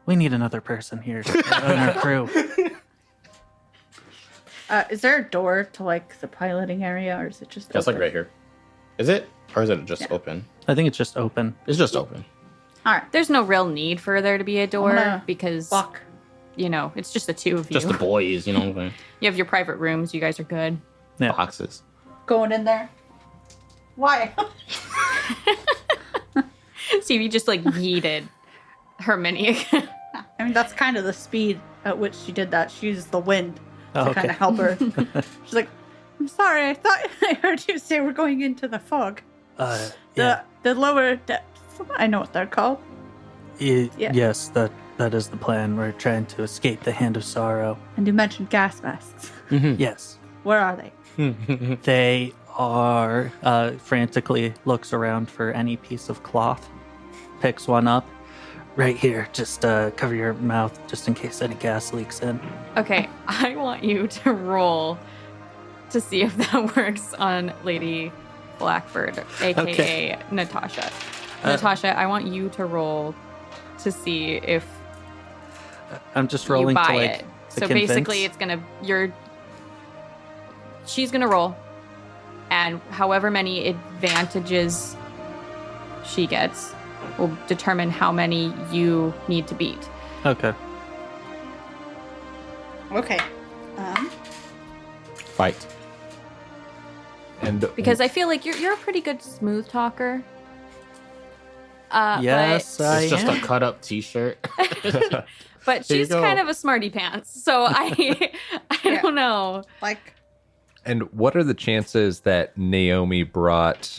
We need another person here on our crew. Is there a door to like the piloting area, or is it just? That's like open? right here. Is it? Or is it just open? I think it's just open. It's just open. All right. there's no real need for there to be a door gonna because, Fuck. you know, it's just the two of you. Just the boys, you know what I'm saying? You have your private rooms. You guys are good. Yeah. Boxes. Going in there. Why? Stevie just like yeeted her mini. I mean, that's kind of the speed at which she did that. She used the wind to Oh, okay. kind of help her. She's like, I'm sorry, I thought I heard you say we're going into the fog. Yeah. The lower depths. I know what they're called. Yeah. Yes, that is the plan. We're trying to escape the hand of sorrow. And you mentioned gas masks. Yes. Where are they? They are frantically looks around for any piece of cloth, picks one up. Right here, just cover your mouth just in case any gas leaks in. Okay, I want you to roll to see if that works on Lady Blackbird, aka Okay. Natasha. Natasha, I want you to roll to see if I'm just you rolling buy to like it. to So convince. basically, it's gonna she's gonna roll, and however many advantages she gets will determine how many you need to beat. Okay. Okay. Fight. And Because I feel like you're a pretty good smooth talker. Yes, I It's just am. a cut up t shirt. But Here you she's go. kind of a smarty pants, so I don't know. Like, And what are the chances that Naomi brought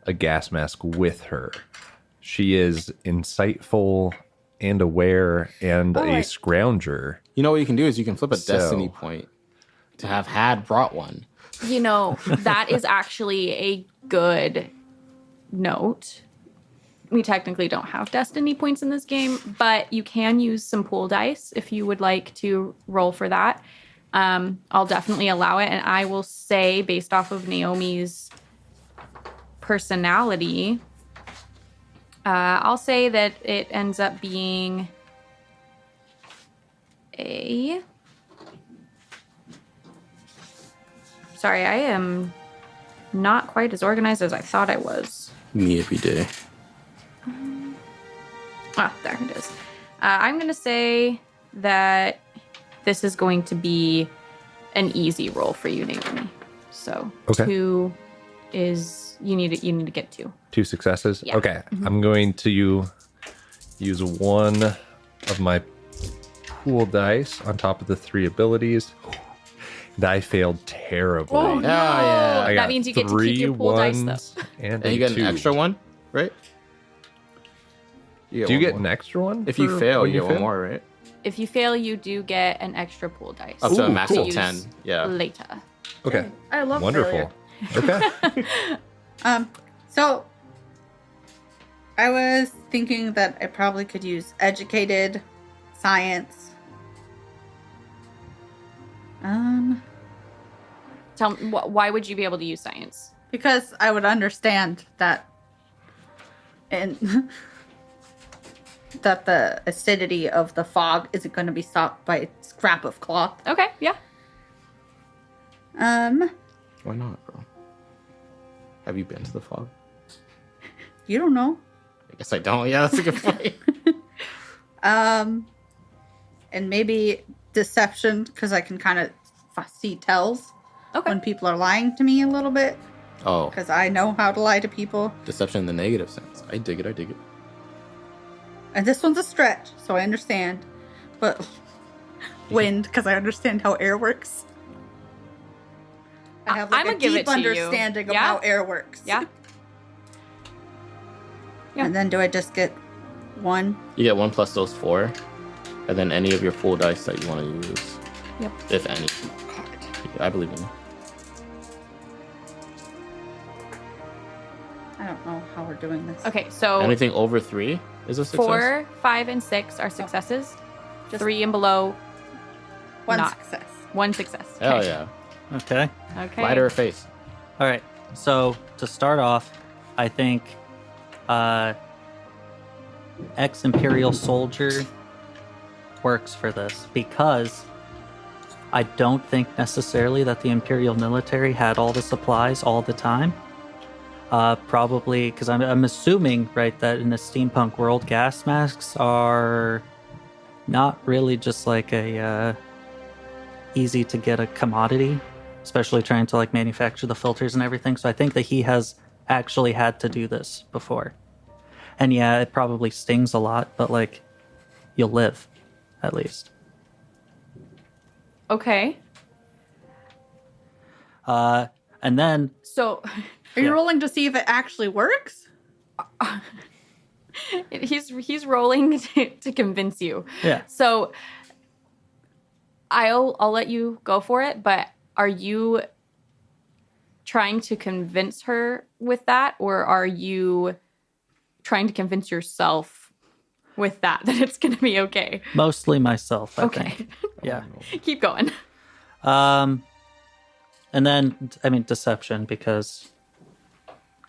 a gas mask with her? She is insightful and aware and a right. scrounger. You know what you can do is you can flip a So- destiny point to have had brought one. You know, that is actually a good note. We technically don't have destiny points in this game, but you can use some pool dice if you would like to roll for that. I'll definitely allow it. And I will say, based off of Naomi's personality, I'll say that it ends up being a... Sorry, I am not quite as organized as I thought I was. Me every day. Ah, there it is. I'm going to say that this is going to be an easy roll for you, Naomi. So Okay. 2 is you need to get 2. 2 successes. Yeah. Okay, I'm going to use one of my pool dice on top of the 3 abilities. And I failed terribly. Oh, no. yeah. I That got mean you get to 3 keep your pool dice, ones though. and And you a get 2. an extra one, right? Do you one get more. an extra one? If you for fail, when you get one fail? more, right? If you fail, you do get an extra pool dice. Up to a Ooh, max cool. of 10. Yeah. Later. Okay. I love Wonderful. failure. Okay. So I was thinking that I probably could use educated, science. Tell me, why would you be able to use science? Because I would understand that and that the acidity of the fog isn't going to be stopped by a scrap of cloth. Okay, yeah. Why not, bro? Have you been to the fog? You don't know. I guess I don't. Yeah, that's a good point. And maybe deception, because I can kind of see tells Okay. when people are lying to me a little bit, Oh, because I know how to lie to people. deception in the negative sense. I dig it. And this one's a stretch, so I understand. But wind, because I understand how air works. I have like I'ma a give deep it to you. understanding of Yeah? how air works. Yeah. Yeah. And then do I just get one? You get 1 plus those 4, and then any of your full dice that you want to use. Yep. If any. I believe in you. I don't know how we're doing this. Okay, so Anything over 3 is a success. 4, 5, and 6 are successes. Just 3 and below, one not. success. 1 success. Hell Okay. yeah. Okay. Okay. Light her face. All right. So to start off, I think ex-Imperial soldier works for this because I don't think necessarily that the Imperial military had all the supplies all the time. Probably because I'm assuming, right, that in a steampunk world, gas masks are not really just like a easy to get a commodity, especially trying to like manufacture the filters and everything. So I think that he has actually had to do this before. And yeah, it probably stings a lot, but like you'll live at least. Okay. And then So Are you Yeah. rolling to see if it actually works? he's rolling to convince you. yeah, So I'll let you go for it, but are you trying to convince her with that, or are you trying to convince yourself with that it's going to be okay? mostly myself, I Okay. think. Yeah. Keep going. And then, I mean, deception, because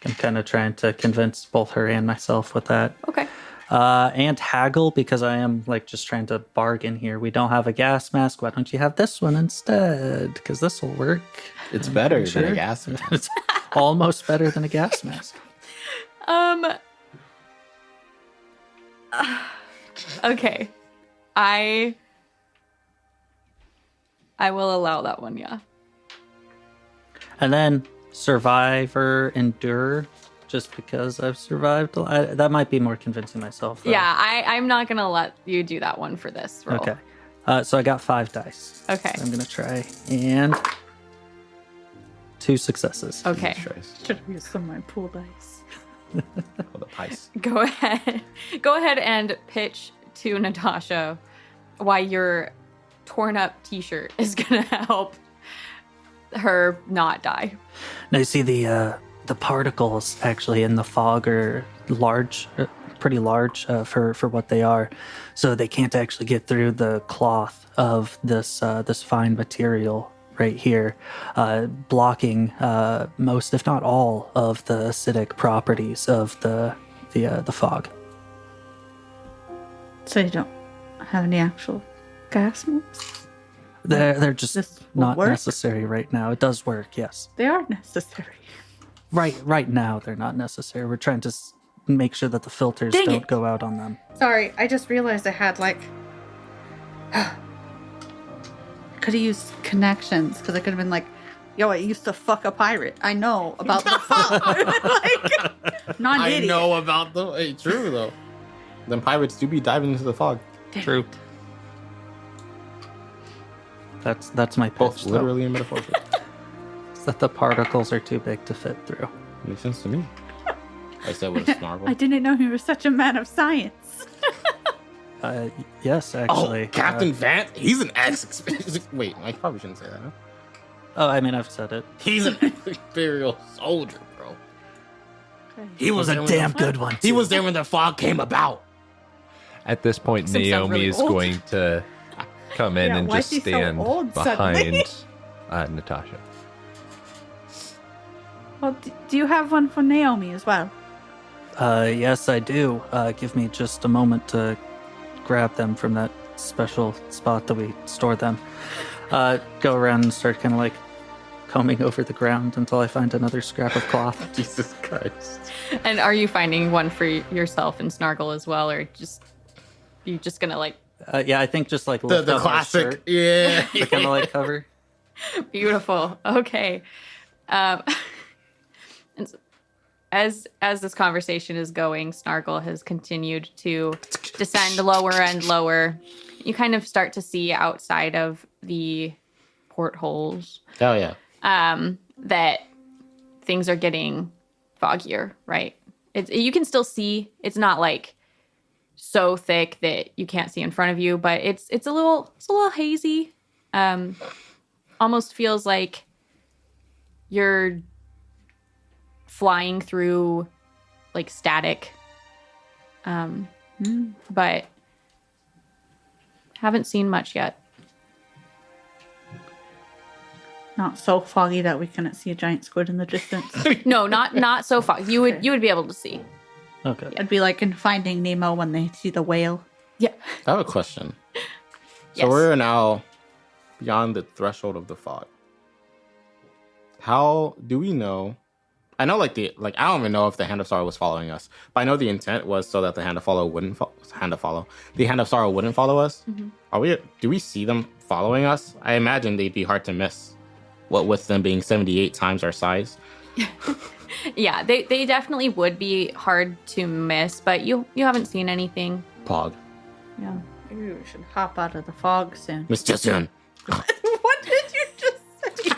I'm kind of trying to convince both her and myself with that. Okay. And haggle, because I am like just trying to bargain here. We don't have a gas mask. Why don't you have this one instead? Because this will work. It's better Sure. than a gas mask. It's almost better than a gas mask. Okay. I will allow that one, yeah. And then survivor, endure, just because I've survived. That might be more convincing myself. Though. Yeah, I'm not going to let you do that one for this roll. Okay. So I got 5 dice. Okay. So I'm going to try. And 2 successes. Okay. Should have used some of my pool dice. Oh, the ice. Go ahead. Go ahead and pitch to Natasha why your torn up t-shirt is going to help her not die. Now you see the particles actually in the fog are large, pretty large for what they are, so they can't actually get through the cloth of this fine material right here, blocking most, if not all, of the acidic properties of the fog. So you don't have any actual gas masks? They're just This will not work? necessary right now. It does work, yes. They are necessary. Right now, they're not necessary. We're trying to make sure that the filters Dang don't it. go out on them. Sorry, I just realized I had like. Could have used connections because I could have been like, yo, I used to fuck a pirate. I know about the fog. Like, not an I idiot. know about the. Hey, true though. Then pirates do be diving into the fog. True. That's my pitch. Both though. literally and metaphorically. It's that the particles are too big to fit through. Makes sense to me. I said with a snargle. I didn't know he was such a man of science. Yes, actually. Oh, Captain Vant? He's an ex. Wait, I probably shouldn't say that. Huh? Oh, I mean, I've said it. He's an Imperial soldier, bro. He was a damn good one. He was there when the fog came about. At this point, Makes him sound Naomi really is old. going to come in Yeah, and why just is he so stand old suddenly? behind Natasha. Well, do you have one for Naomi as well? Yes, I do. Give me just a moment to grab them from that special spot that we store them. Go around and start kind of like combing over the ground until I find another scrap of cloth. Jesus Christ. And are you finding one for yourself and Snargle as well, or you just gonna like Yeah, I think just like lift The up my classic. shirt Yeah. to kind of like cover. beautiful? Okay. And as this conversation is going, Snargle has continued to descend lower and lower. You kind of start to see outside of the portholes Hell yeah. that things are getting foggier, right? You can still see. It's not like so thick that you can't see in front of you, but it's a little hazy. Almost feels like you're flying through like static. But haven't seen much yet. Not so foggy that we couldn't see a giant squid in the distance. No, not so far. You would be able to see. Okay. It'd be like in Finding Nemo when they see the whale. Yeah. I have a question. So Yes. we're now beyond the threshold of the fog. How do we know? I know, I don't even know if the Hand of Sorrow was following us, but I know the intent was so that the Hand of Sorrow wouldn't follow us. Mm-hmm. Do we see them following us? I imagine they'd be hard to miss. What with them being 78 times our size. Yeah, they definitely would be hard to miss, but you haven't seen anything. Pog. Yeah. Maybe we should hop out of the fog soon. Mr. Soon. What did you just say?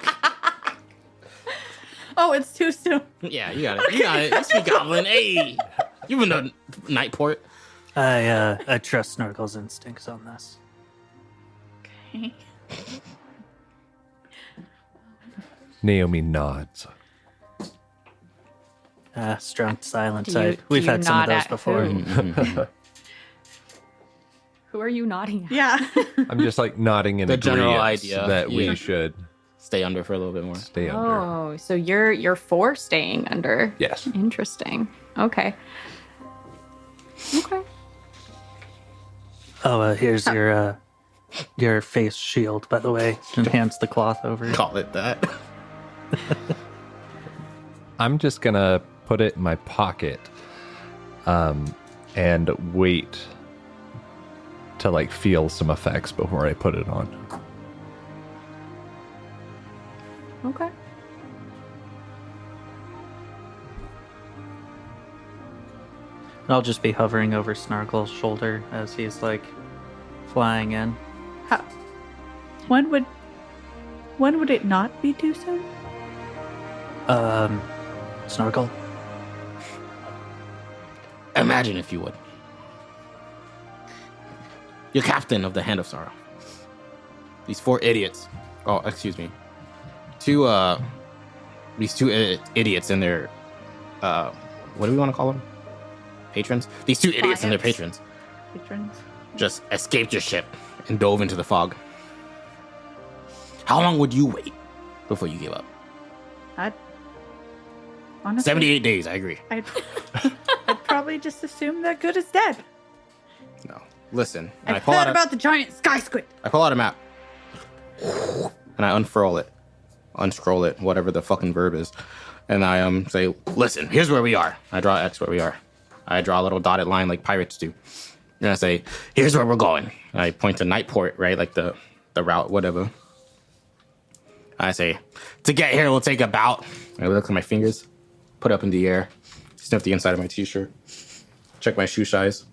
Oh, it's too soon. Yeah, you got it. You got it. You speak Goblin. Hey, you've been to Nightport. I trust Snargle's instincts on this. Okay. Naomi nods. Strong silence. Do We've you had some of nod those at before. who? Who are you nodding at? Yeah. I'm just like nodding in The general agreeance idea, that yeah. we should Stay under for a little bit more. stay under. Oh, so you're for staying under. Yes. Interesting. Okay. Okay. Oh, here's your face shield, by the way, and hands the cloth over. Call it that. I'm just gonna put it in my pocket, and wait to like feel some effects before I put it on. Okay. And I'll just be hovering over Snargle's shoulder as he's like flying in. When would it not be too soon? Snargle. Imagine if you would. You're captain of the Hand of Sorrow. These four idiots. Oh, excuse me. These two idiots and their, what do we want to call them? Patrons? These two idiots and their Clients. patrons Patrons? just escaped your ship and dove into the fog. How long would you wait before you give up? Honestly, 78 days, I agree. I'd probably just assume that good is dead. No. Listen. And I've heard about the giant Sky Squid. I pull out a map. And I unscroll it, whatever the fucking verb is. And I say, listen, here's where we are. I draw X where we are. I draw a little dotted line like pirates do. And I say, here's where we're going. And I point to Nightport, right? Like the route, whatever. I say, to get here, we'll take about. I look at my fingers, put up in the air, sniff the inside of my t-shirt, check my shoe size.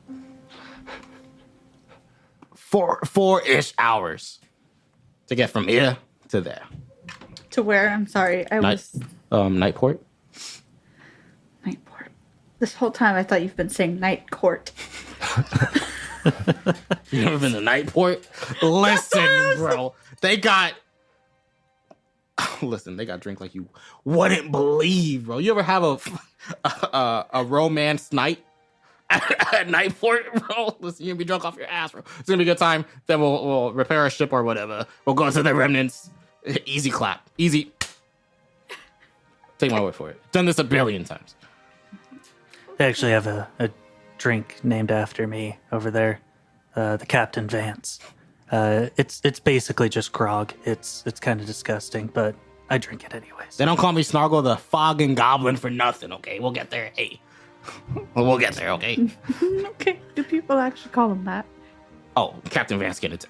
4-ish hours to get from here to there. To where? I'm sorry. Nightport. Nightport. This whole time I thought you've been saying night court. You never been to Nightport? Listen, bro. They got drink like you wouldn't believe, bro. You ever have a romance night at Nightport, bro? Listen, you're gonna be drunk off your ass, bro. It's gonna be a good time. Then we'll repair a ship or whatever. We'll go into the remnants. Easy clap. Easy. Take my word for it. Done this a billion times. They actually have a drink named after me over there, the Captain Vance. It's basically just grog. It's kind of disgusting, but I drink it anyways. They don't call me Snargle the Fogging Goblin for nothing, okay? We'll get there. Hey. We'll get there, okay? Okay. Do people actually call him that? Oh, Captain Vance, get it.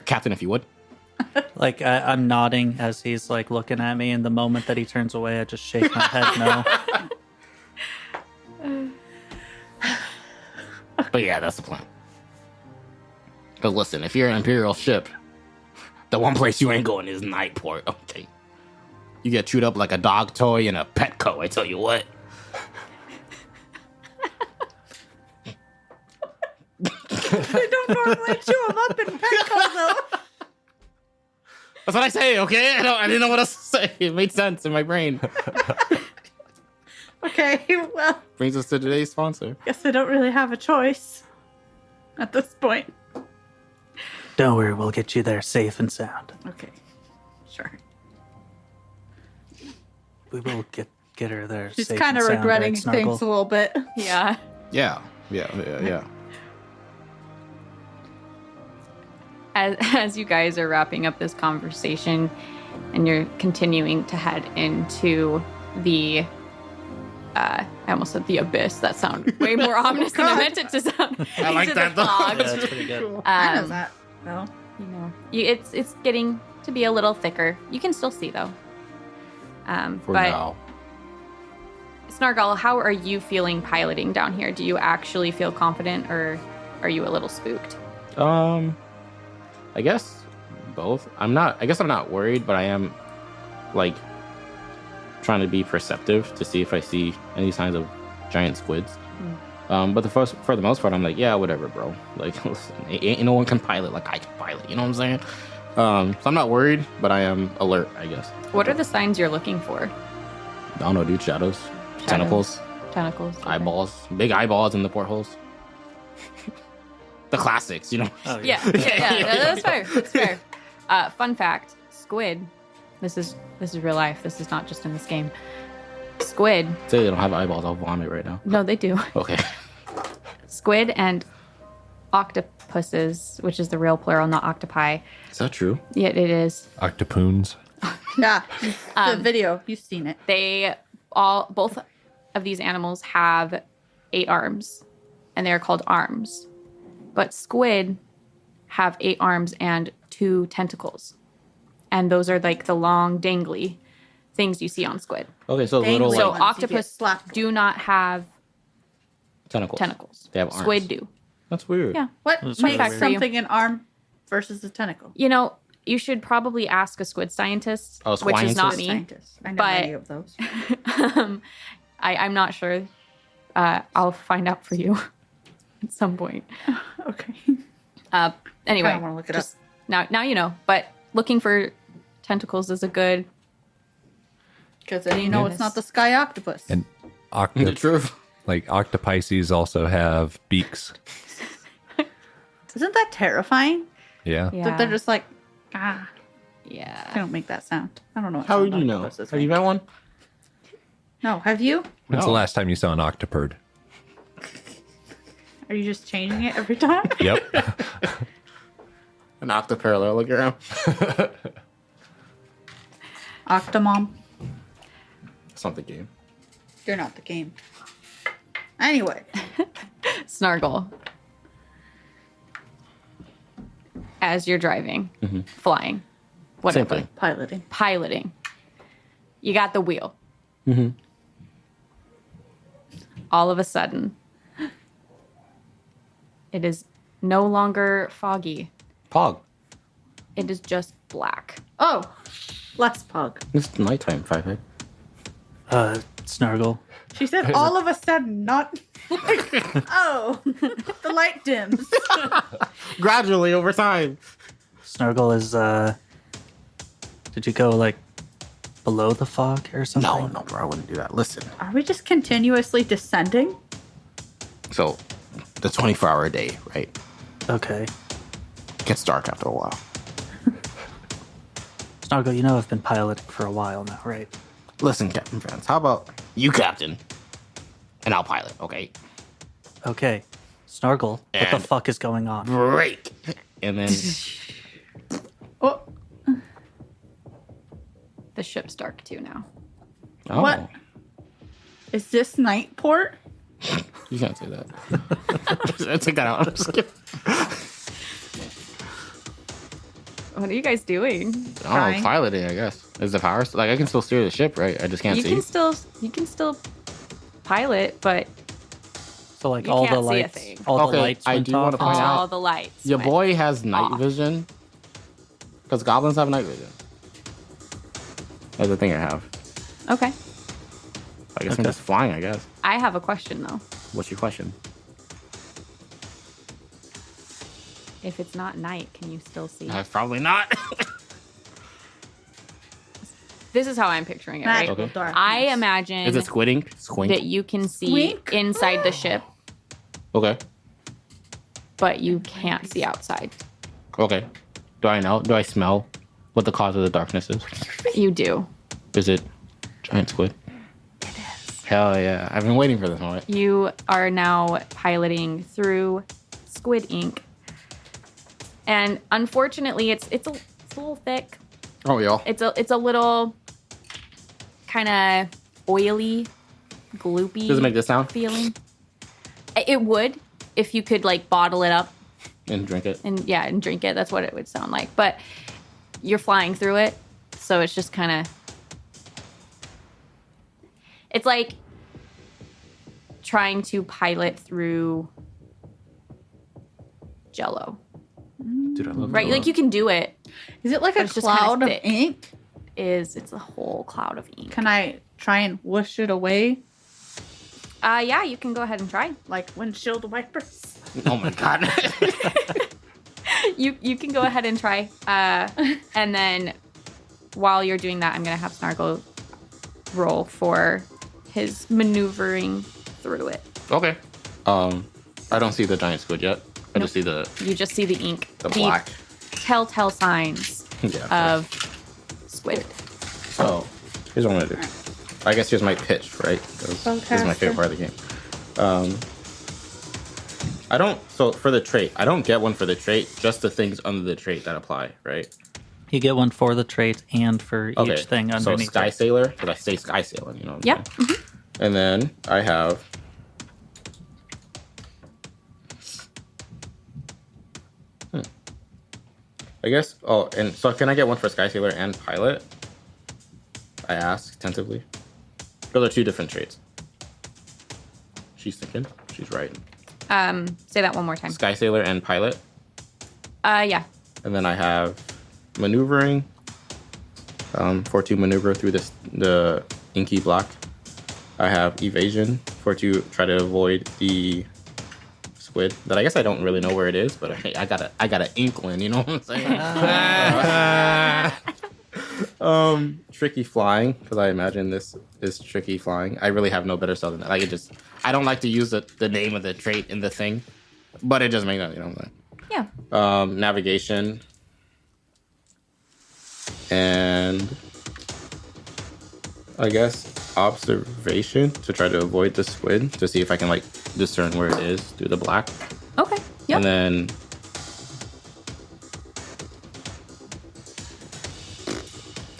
Captain, if you would. Like, I'm nodding as he's, like, looking at me, and the moment that he turns away, I just shake my head no. But yeah, that's the plan. Because listen, if you're an Imperial ship, the one place you ain't going is Nightport, okay? You get chewed up like a dog toy in a Petco, I tell you what. They don't normally chew him up in Petco, though. That's what I say, okay? I didn't know what else to say. It made sense in my brain. Okay, well, Brings us to today's sponsor. guess I don't really have a choice at this point. Don't worry, we'll get you there safe and sound. Okay, sure. We will get her there She's safe kind and of sound, regretting right, Snargle? things a little bit. Yeah. Yeah. As you guys are wrapping up this conversation and you're continuing to head into the I almost said the abyss. That sounded way more ominous than I meant it to sound. I like Into that, the though. fog. Yeah, that's pretty good. I know that. No. You know, it's getting to be a little thicker. You can still see though. For but now. Snargle, how are you feeling piloting down here? Do you actually feel confident, or are you a little spooked? I guess both. I guess I'm not worried, but I am like trying to be perceptive to see if I see any signs of giant squids. But for the most part, I'm like, yeah, whatever, bro. Like, listen, ain't no one can pilot like I can pilot. You know what I'm saying? So I'm not worried, but I am alert, I guess. What are the signs you're looking for? I don't know, dude. Shadows. Tentacles. Tentacles. Okay. Eyeballs. Big eyeballs in the portholes. The classics, you know? Oh, Yeah, that's fair. That's fair. Fun fact: squid. This is real life. This is not just in this game. Squid. Say they don't have eyeballs. I'll vomit right now. No, they do. Okay. Squid and octopuses, which is the real plural, not octopi. Is that true? Yeah, it is. Octopoons. Yeah, the video. You've seen it. Both of these animals have 8 arms, and they're called arms. But squid have 8 arms and 2 tentacles. And those are like the long, dangly things you see on squid. Okay, so Dang, little so So like, ones you get octopus slapped do not have tentacles. They have arms. Squid do. That's weird. Yeah. What That's makes really weird. something an arm versus a tentacle? You know, you should probably ask a squid scientist, Oh, which is not scientist? me. Scientists. I know But- many of those. I'm not sure. I'll find out for you at some point. Okay. Anyway, I wanna look it up. just now you know. But looking for tentacles is a good. Because then you know it's not the sky octopus. And The truth. like octopices also have beaks. Isn't that terrifying? Yeah. Yeah. That they're just like, they yeah. don't make that sound. I don't know what How sound would you know? octopuses Have you make. met one? No, have you? When's No. the last time you saw an octopird? Are you just changing it every time? Yep. An octoparallelogram. Octomom. It's not the game. You're not the game. Anyway. Snargle. As you're driving, flying, whatever. Same thing. Piloting. Piloting. You got the wheel. Mm-hmm. All of a sudden, it is no longer foggy. Pog. It is just black. Oh, less pug. It's nighttime, 5 Snargle. She said all of a sudden, not like, oh, the light dims. Gradually over time. Snargle is, did you go, like, below the fog or something? No, bro, I wouldn't do that. Listen. Are we just continuously descending? So, the 24-hour day, right? Okay. It gets dark after a while. Snargle, you know I've been piloting for a while now, right? Listen, Captain France, how about you, Captain? And I'll pilot, okay? Okay. Snargle, what the And- fuck is going on? Break! And then... Oh, The ship's dark too now. Oh, what? Is this night port? You can't say that. I take that out. I'm just kidding. What are you guys doing? I don't know, Trying. piloting, I guess. Is the power... Like, I can still steer the ship, right? I just can't You see. can still pilot, but So, like, You all the can't see a lights, thing. all the Okay, lights I went do wanna off? point out- all the lights. Your went boy has night off. vision. Because goblins have night vision. That's the thing I have. Okay. I guess I'm Okay. just flying, I guess. I have a question though. What's your question? If it's not night, can you still see? Probably not. This is how I'm picturing it, right? Magical Okay. darkness. I imagine Is it squidding? Squink? that you can see Squink? inside the ship, Okay. but you can't see outside. Okay. Do I know? Do I smell what the cause of the darkness is? You do. Is it giant squid? It is. Hell yeah. I've been waiting for this moment. You are now piloting through squid ink. And unfortunately, it's a little thick. Oh, yeah. It's a little kind of oily, gloopy. Does it make this sound? feeling? It would if you could like bottle it up And drink it. and drink it. That's what it would sound like. But you're flying through it, so it's just kind of. It's like trying to pilot through Jello, Dude, I love right? Like you can do it. Is it like But a it's just kinda cloud of thick. ink? It's a whole cloud of ink. Can I try and whoosh it away Yeah, you can go ahead and try. like windshield wipers? Oh, my God. You can go ahead and try. And then while you're doing that, I'm gonna have Snargle roll for his maneuvering through it. Okay. I don't see the giant squid yet. I just see the You just see the ink, black. telltale signs Yeah. of squid. So, here's what I'm gonna do. I guess here's my pitch, right? 'Cause this is my favorite part of the game. I don't. So for the trait, I don't get one for the trait. Just the things under the trait that apply, right? You get one for the trait and for each thing So underneath Sky it. Sailor, because I say Sky Sailing, you know. What I'm Yep. saying? And then I have. I guess. Oh, and so can I get one for Sky Sailor and Pilot? I ask tentatively. Those are two different traits. She's thinking. She's right. Say that one more time. Sky Sailor and Pilot. Yeah. And then I have maneuvering. For to maneuver through the inky block. I have evasion for to try to avoid the squid. That I guess I don't really know where it is, but I got an inkling. You know what I'm saying? Tricky flying, because I imagine this is tricky flying. I really have no better spell than that. I don't like to use the name of the trait in the thing, but it just makes sense. You know what I'm saying? Yeah. Navigation, and I guess observation to try to avoid the squid to see if I can like discern where it is through the black. Okay. Yep. And then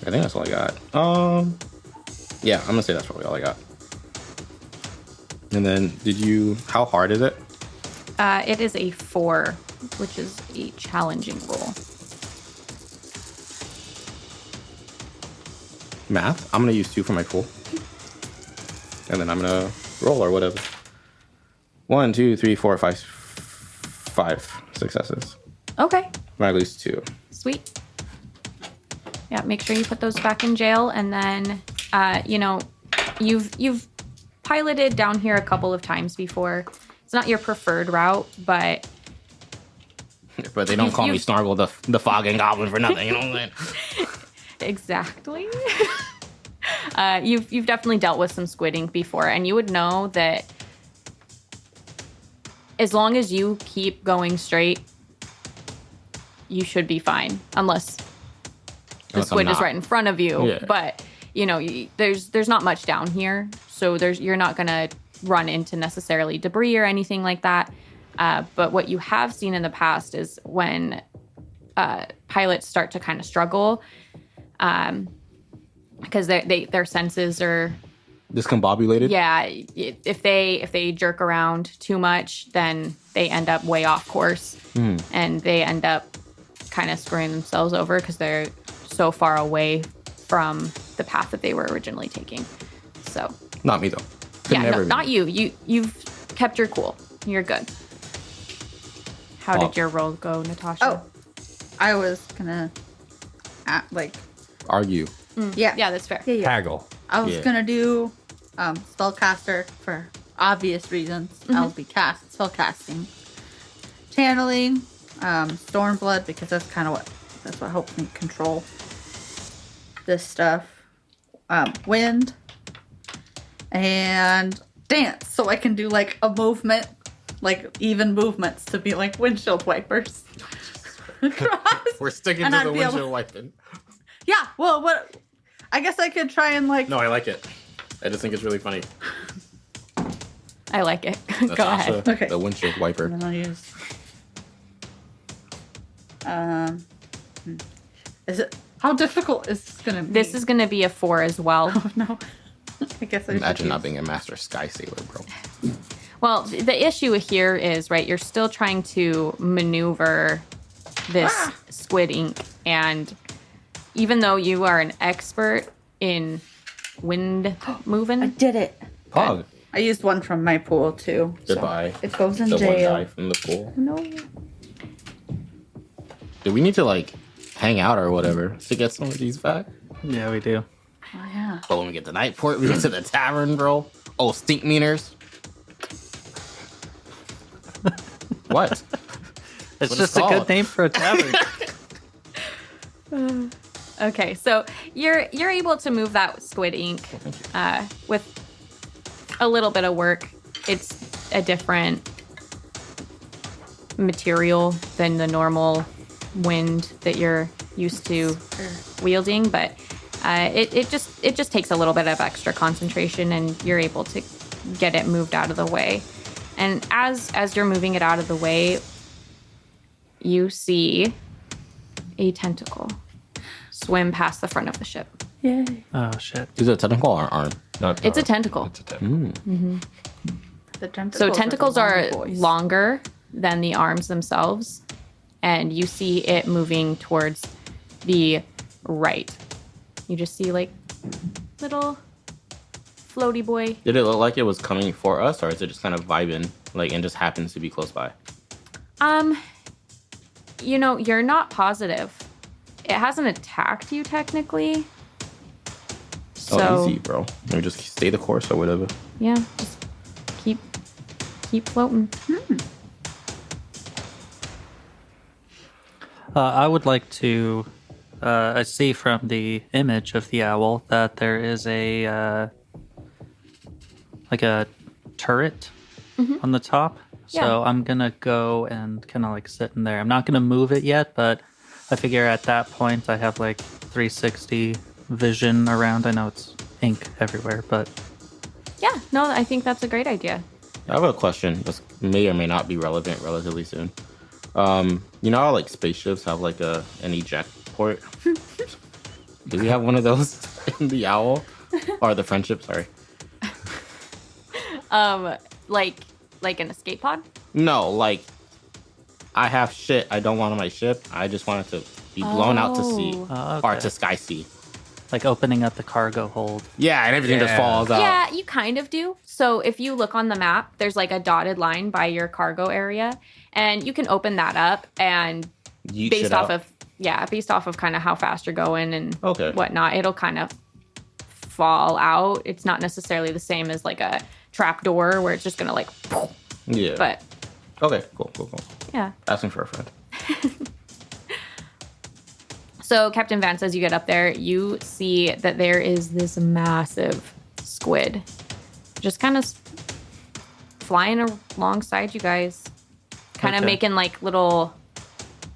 I think that's all I got. Yeah, I'm gonna say that's probably all I got. And then, how hard is it? It is a 4, which is a challenging roll. Math? I'm gonna use 2 for my pool. And then I'm gonna roll or whatever. 1, 2, 3, 4, 5. 5 successes. Okay. I lose 2. Sweet. Yeah, make sure you put those back in jail, and then, you've piloted down here a couple of times before. It's not your preferred route, but But they don't call me Snargle the Fogging Goblin for nothing. You know what I'm saying? exactly. You've definitely dealt with some squid ink before, and you would know that as long as you keep going straight, you should be fine, unless the squid is right in front of you. Yeah. But there's not much down here, so you're not gonna run into necessarily debris or anything like that. But what you have seen in the past is when pilots start to kind of struggle, because their senses are Discombobulated? Yeah, if they jerk around too much, then they end up way off course, and they end up kind of screwing themselves over because they're so far away from the path that they were originally taking. So Not me though. not you. You've kept your cool. You're good. How did your roll go, Natasha? Oh, I was gonna, Argue. yeah, that's fair. Yeah. Haggle. I was Yeah. gonna do spellcaster for obvious reasons. I'll be spellcasting, channeling, stormblood because that's what helps me control this stuff. Wind and dance, so I can do like a movement, like even movements to be like windshield wipers. Across. We're sticking And to I'd the be able- windshield wiping. Yeah. Well, what? I guess I could try and like. No, I like it. I just think it's really funny. I like it. Go Natasha, ahead. Okay. The windshield wiper. And then I'll use. Is it? How difficult is this gonna be? This is going to be a 4 as well. Oh no. I guess I should Imagine not use- being a master sky sailor, bro. Well, the issue here is, right, you're still trying to maneuver this squid ink, and even though you are an expert in wind moving, I did it. Pog. I used one from my pool too. so Goodbye. it goes in The one jail. guy from the pool. no. Do we need to like hang out or whatever to get some of these back? Yeah, we do. Oh yeah. But when we get to Nightport, we get to the tavern, bro. Oh, stink meaners. What? It's what it's just a good called. name for a tavern. Okay, so you're able to move that squid ink with a little bit of work. It's a different material than the normal wind that you're used to wielding, but it just takes a little bit of extra concentration, and you're able to get it moved out of the way. And as you're moving it out of the way, you see a tentacle swim past the front of the ship. Yay. Oh shit. Is it a tentacle or arm? Not It's a arm. tentacle. It's a tentacle. The tentacles. So tentacles are the long boys. longer than the arms themselves, and you see it moving towards the right. You just see like little floaty boy. Did it look like it was coming for us, or is it just kind of vibing, like, and just happens to be close by? You're not positive. It hasn't attacked you technically. So Oh, easy, bro. Maybe just stay the course or whatever. yeah, just keep floating. I would like to. I see from the image of the owl that there is a like a turret on the top. So Yeah. I'm gonna go and kind of like sit in there. I'm not gonna move it yet, but I figure at that point I have like 360 vision around. I know it's ink everywhere, but Yeah, no, I think that's a great idea. I have a question. This may or may not be relevant relatively soon. You know how like spaceships have like an eject port? Do we have one of those in the owl? Or the friendship, sorry. Like an escape pod? No, like, I have shit I don't want on my ship. I just want it to be blown out to sea. Oh, Or okay. to Sky Sea. Like opening up the cargo hold. Yeah, and everything just falls out. Yeah, you kind of do. So if you look on the map, there's like a dotted line by your cargo area, and you can open that up and Yeet based shit off out. based off of kind of how fast you're going and Okay. whatnot, it'll kind of fall out. It's not necessarily the same as like a trap door where it's just gonna like, Yeah. but Okay, cool. yeah. Asking for a friend. So Captain Vance, as you get up there, you see that there is this massive squid just kind of flying alongside you guys, kind of Okay. making like little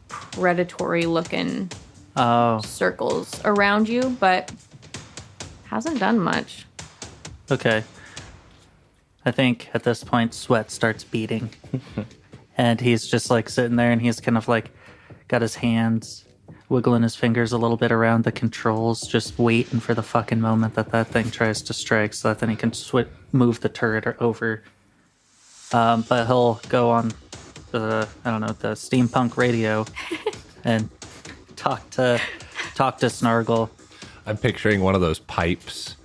predatory looking Oh, circles around you, but hasn't done much. okay. I think at this point, sweat starts beating. And he's just like sitting there and he's kind of like got his hands wiggling his fingers a little bit around the controls, just waiting for the fucking moment that thing tries to strike so that then he can move the turret over. But he'll go on the steampunk radio and talk to Snargle. I'm picturing one of those pipes,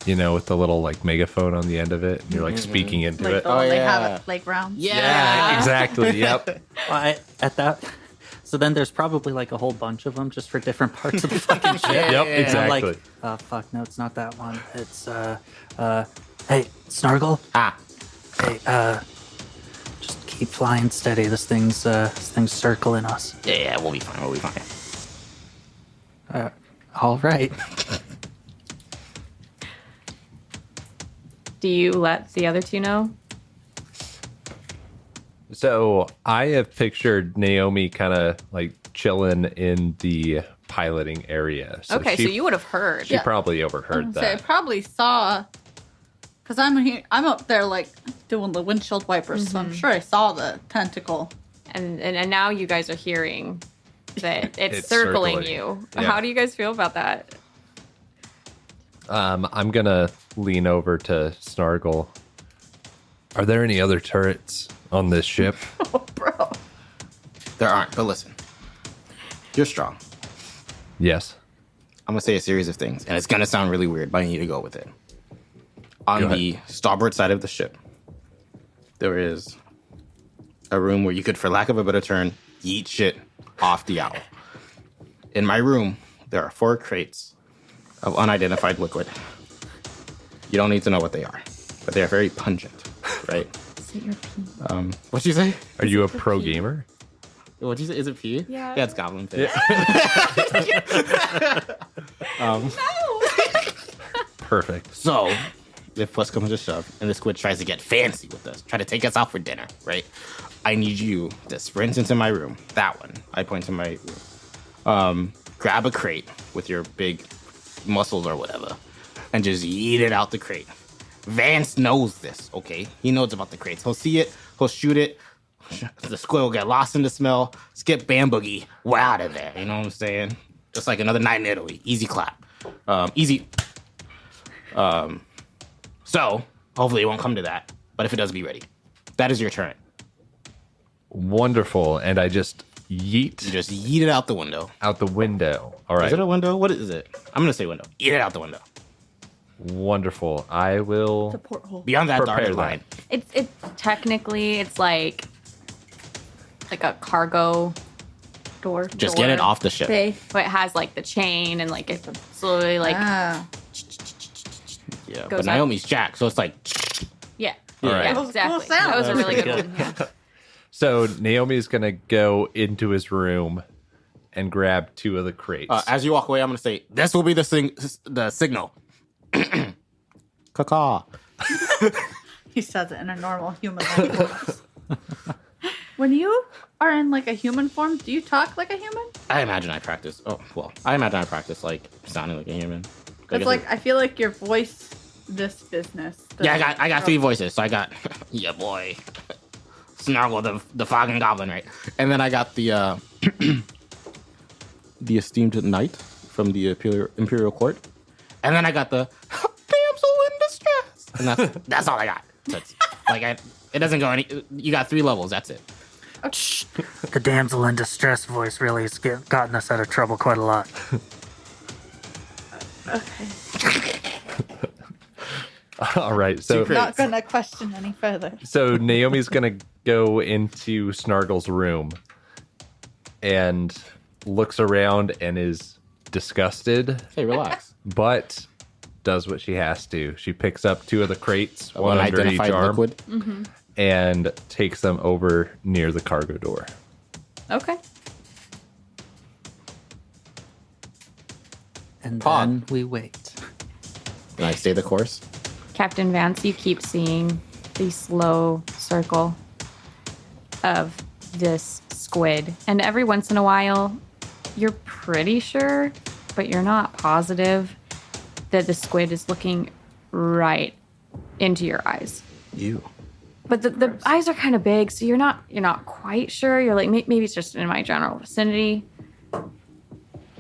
with the little like megaphone on the end of it, and you're like speaking into Like it. the one they have yeah. at playgrounds. Yeah, exactly. Yep. So then there's probably like a whole bunch of them just for different parts of the fucking ship. Yep, And I'm exactly. like, oh fuck, no, it's not that one. It's hey, Snargle. Ah. Hey, just keep flying steady. This thing's circling us. Yeah, we'll be fine. All right. Do you let the other two know? So I have pictured Naomi kind of like chilling in the piloting area. So Okay, so you would have heard. She probably overheard I that. probably saw, because I'm up there like doing the windshield wipers, so I'm sure I saw the tentacle. And now you guys are hearing that it's, It's circling circling. you. Yeah. How do you guys feel about that? I'm gonna lean over to Snargle. Are there any other turrets on this ship? Oh, bro. There aren't, but listen. You're strong. Yes. I'm gonna say a series of things, and it's gonna sound really weird, but I need to go with it. On Go the starboard side of the ship, there is a room where you could, for lack of a better term, yeet shit off the owl. In my room, there are 4 crates of unidentified liquid. You don't need to know what they are, but they are very pungent, right? What'd you say? Are you a pro gamer? What'd you say? Is it pee? Yeah. Yeah, it's goblin pee. Perfect. So, if push comes to shove and the squid tries to get fancy with us, try to take us out for dinner, right? I need you to sprint into my room. That one. I point to my room. Grab a crate with your big muscles or whatever, and just yeet it out the crate. Vance knows this, okay? He knows about the crates. He'll see it, he'll shoot it. The squid will get lost in the smell. Skip Bam Boogie. We're out of there. You know what I'm saying? Just like another night in Italy. Easy clap. Easy. So, hopefully it won't come to that. But if it does, be ready. That is your turn. Wonderful. And I just yeet You just yeet it out the window. out the window. All right. Is it a window? What is it? I'm going to say window. Eat it out the window. Wonderful. I will. The porthole. Beyond that Prepare dotted that. line. It's technically it's like a cargo door. Just get it off the ship. Bay. But it has like the chain and like it's slowly like Ah. Yeah, goes but up. Naomi's Jack, so it's like, yeah. All right. Yeah, That was a exactly. cool sound. That was a really That's good pretty one. Yeah. So Naomi's going to go into his room and grab 2 of the crates. as you walk away, I'm going to say, this will be the signal. Caw. He says it in a normal human language. When you are in like a human form, do you talk like a human? I imagine I practice. Like sounding like a human. It's like I feel like your voice, this business. Yeah, I got 3 voices. So I got yeah, boy, Snargle, the fucking goblin, right? And then I got the the esteemed knight from the Imperial Court, and then I got the And that's all I got. That's, it doesn't go any. You got 3 levels. That's it. The damsel in distress voice really has gotten us out of trouble quite a lot. Okay. All right, so Secret. Not gonna question any further. so Naomi's gonna go into Snargle's room and looks around and is disgusted, Hey, relax. but does what she has to. She picks up 2 of the crates, one under each Unidentified arm, liquid. and takes them over near the cargo door. Okay. And Pod. then we wait. Can I stay the course? Captain Vance, you keep seeing the slow circle of this squid. And every once in a while, you're pretty sure, but you're not positive that the squid is looking right into your eyes. You. But the eyes are kind of big, so you're not quite sure. You're like, maybe it's just in my general vicinity.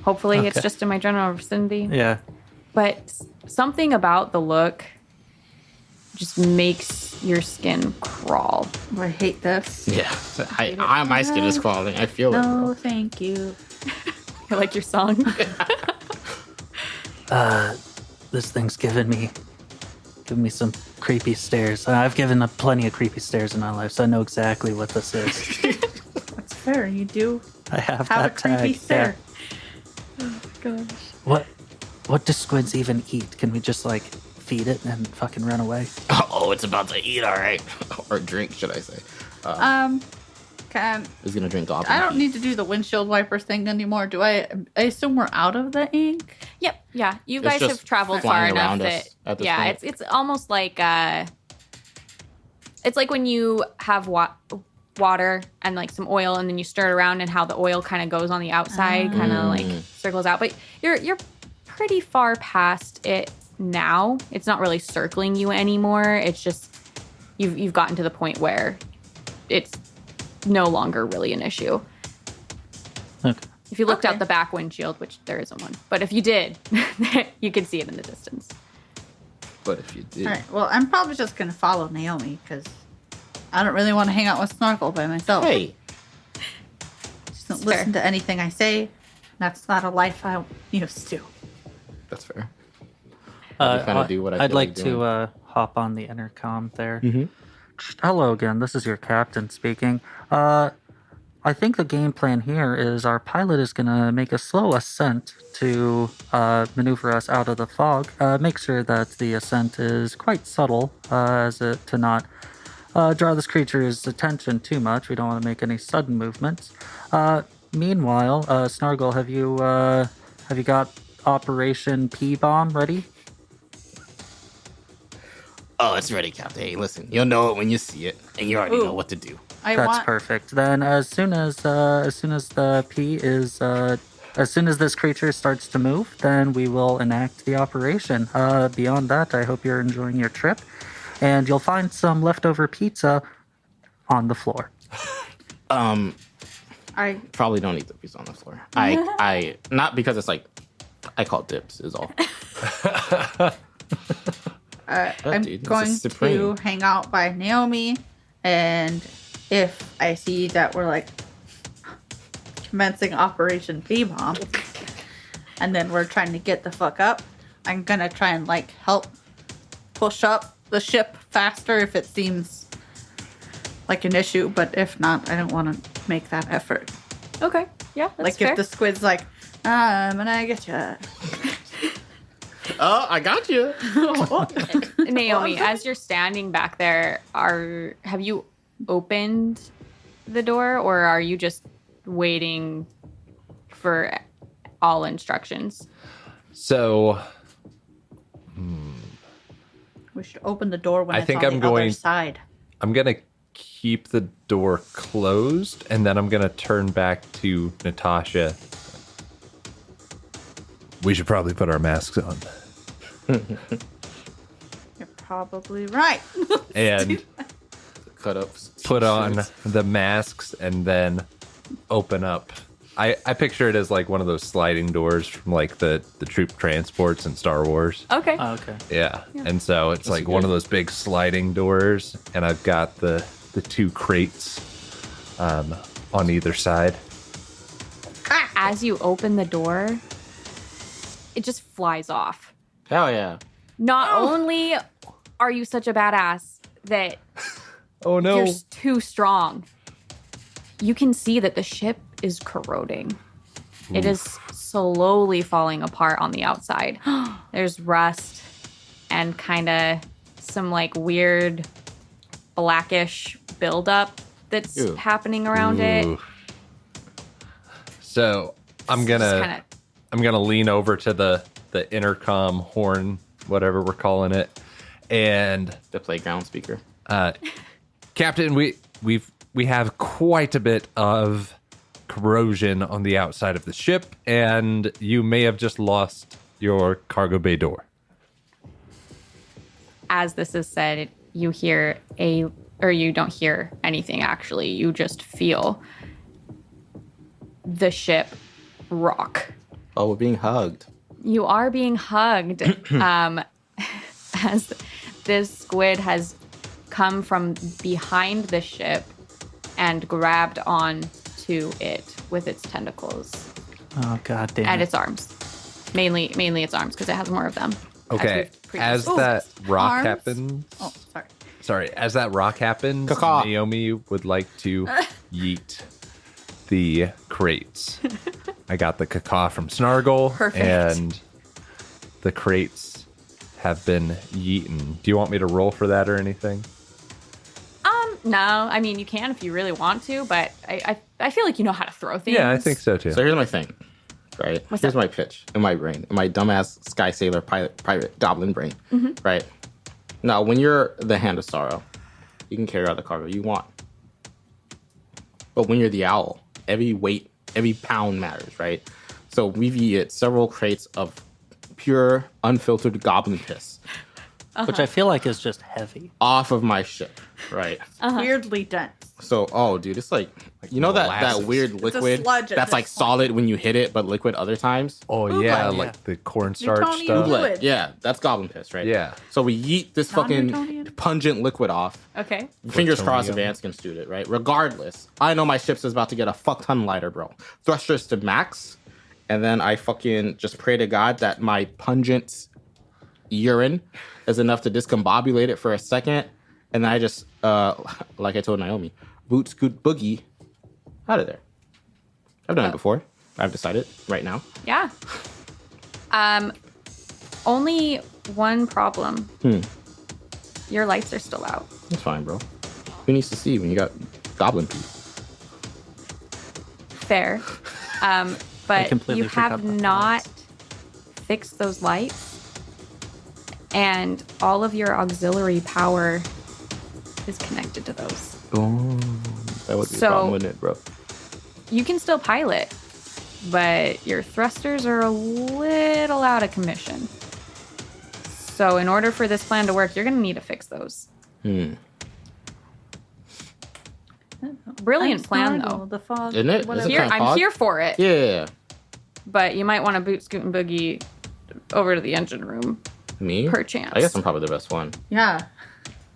Hopefully it's Okay. just in my general vicinity. Yeah. But something about the look just makes your skin crawl. I hate this. Yeah. My skin is crawling. I feel it, No, bro. thank you. I like your song. This thing's giving me some creepy stares. I've given plenty of creepy stares in my life, so I know exactly what this is. That's fair. You do I have have a that creepy tag. stare. Gosh. What do squids even eat? Can we just like feed it and fucking run away? Oh, it's about to eat, all right. Or drink, should I say. Can It's going to drink off. I don't need to do the windshield wiper thing anymore. Do I? I assume we're out of the ink. Yep. Yeah. You It's guys just have traveled far flying enough around that us at this yeah, point. it's almost like it's like when you have water and like some oil, and then you stir it around, and how the oil kind of goes on the outside, kind of like circles out. But you're pretty far past it now. It's not really circling you anymore. It's just you've gotten to the point where it's no longer really an issue. Okay. If you looked Okay. out the back windshield, which there isn't one, but if you did, you could see it in the distance. But if you did. All right. Well, I'm probably just gonna follow Naomi because I don't really want to hang out with Snargle by myself. Hey. Just don't It's listen fair. to anything I say. That's not a life I used to. That's fair. kinda do what I I'd feel like like to doing. hop on the intercom there. Mhm. Hello again. This is your captain speaking. I think the game plan here is our pilot is going to make a slow ascent to maneuver us out of the fog. Make sure that the ascent is quite subtle, to not draw this creature's attention too much. We don't want to make any sudden movements. Meanwhile, Snargle, have you got Operation P Bomb ready? Oh, it's ready, Captain. Hey, listen. You'll know it when you see it, and you already Ooh. know what to do. That's perfect. Then as soon as the P is as soon as this creature starts to move, then we will enact the operation. Beyond that, I hope you're enjoying your trip, and you'll find some leftover pizza on the floor. I Probably don't eat the pizza on the floor. I not because it's like I call it dips is all. I'm dude, this going is to supreme. hang out by Naomi, and if I see that we're like commencing Operation P Bomb, and then we're trying to get the fuck up, I'm gonna try and like help push up the ship faster if it seems like an issue. But if not, I don't want to make that effort. Okay. Yeah, that's Like fair. if the squid's like, I'm gonna get you. Oh, I got you. Naomi, as you're standing back there, have you opened the door, or are you just waiting for all instructions? So We should open the door when I it's think on I'm the other going- side. I'm gonna keep the door closed, and then I'm gonna turn back to Natasha. We should probably put our masks on You're probably right. and Cut up. put on t-shirts. the masks, and then open up I picture it as like one of those sliding doors from like the troop transports in Star Wars. Okay. Oh, okay. Yeah. And so it's like good. one of those big sliding doors, and I've got the 2 crates on either side. As you open the door, it just flies off. Hell yeah. Not only are you such a badass that Oh no. you're too strong, you can see that the ship is corroding. It is slowly falling apart on the outside. There's rust and kind of some like weird blackish buildup that's Ew. happening around it. Ooh. So I'm gonna lean over to the intercom horn, whatever we're calling it, and The playground speaker. Captain, we have quite a bit of corrosion on the outside of the ship, and you may have just lost your cargo bay door. As this is said, you hear you don't hear anything actually. You just feel the ship rock. Oh, we're being hugged. You are being hugged as this squid has come from behind the ship and grabbed on to it with its tentacles Oh, god damn. and it. its arms. Mainly its arms because it has more of them. Okay, as Ooh, that rock arms? happens, Oh, sorry. sorry, as that rock happens, Caw-caw. Naomi would like to yeet the crates. I got the caca from Snargle, Perfect. and the crates have been yeeten. Do you want me to roll for that or anything? No, I mean you can if you really want to, but I feel like you know how to throw things. Yeah, I think so too. So here's my thing, right? What's Here's up? my pitch in my brain, in my dumbass Sky Sailor pirate goblin brain, right? Now, when you're the Hand of Sorrow, you can carry out the cargo you want. But when you're the owl, every weight, every pound matters, right? So we've eaten several crates of pure, unfiltered goblin piss Which I feel like is just heavy. off of my ship, right? Weirdly dense. So, oh, dude, it's like you know that molasses. weird a liquid sludge at that's this like point. solid when you hit it, but liquid other times. Oh Oobleck, yeah, yeah. like the cornstarch Newtonian stuff. fluid. Yeah, that's goblin piss, right? Yeah. So we yeet this fucking Non-Newtonian? pungent liquid off. Okay. Fingers crossed, Plutonium. Advance can shoot it, right? Regardless, I know my ship's about to get a fuck ton lighter, bro. Thrusters to max, and then I fucking just pray to God that my pungent urine is enough to discombobulate it for a second, and then I just, like I told Naomi, boot scoot boogie out of there. I've done it before. I've decided right now. Yeah. Only one problem. Your lights are still out. It's fine, bro. Who needs to see when you got goblin pee? Fair. But completely you forgot have about the not fixed those lights. And all of your auxiliary power is connected to those. Oh, that would be So- a problem, wouldn't it, bro? You can still pilot, but your thrusters are a little out of commission. So in order for this plan to work, you're going to need to fix those. Brilliant I'm plan, Snargle, though. The fog. Isn't it? Whatever. Is it I'm Fog? here for it. Yeah. But you might want to boot Scoot and Boogie over to the engine room, Me? perchance. I guess I'm probably the best one. Yeah.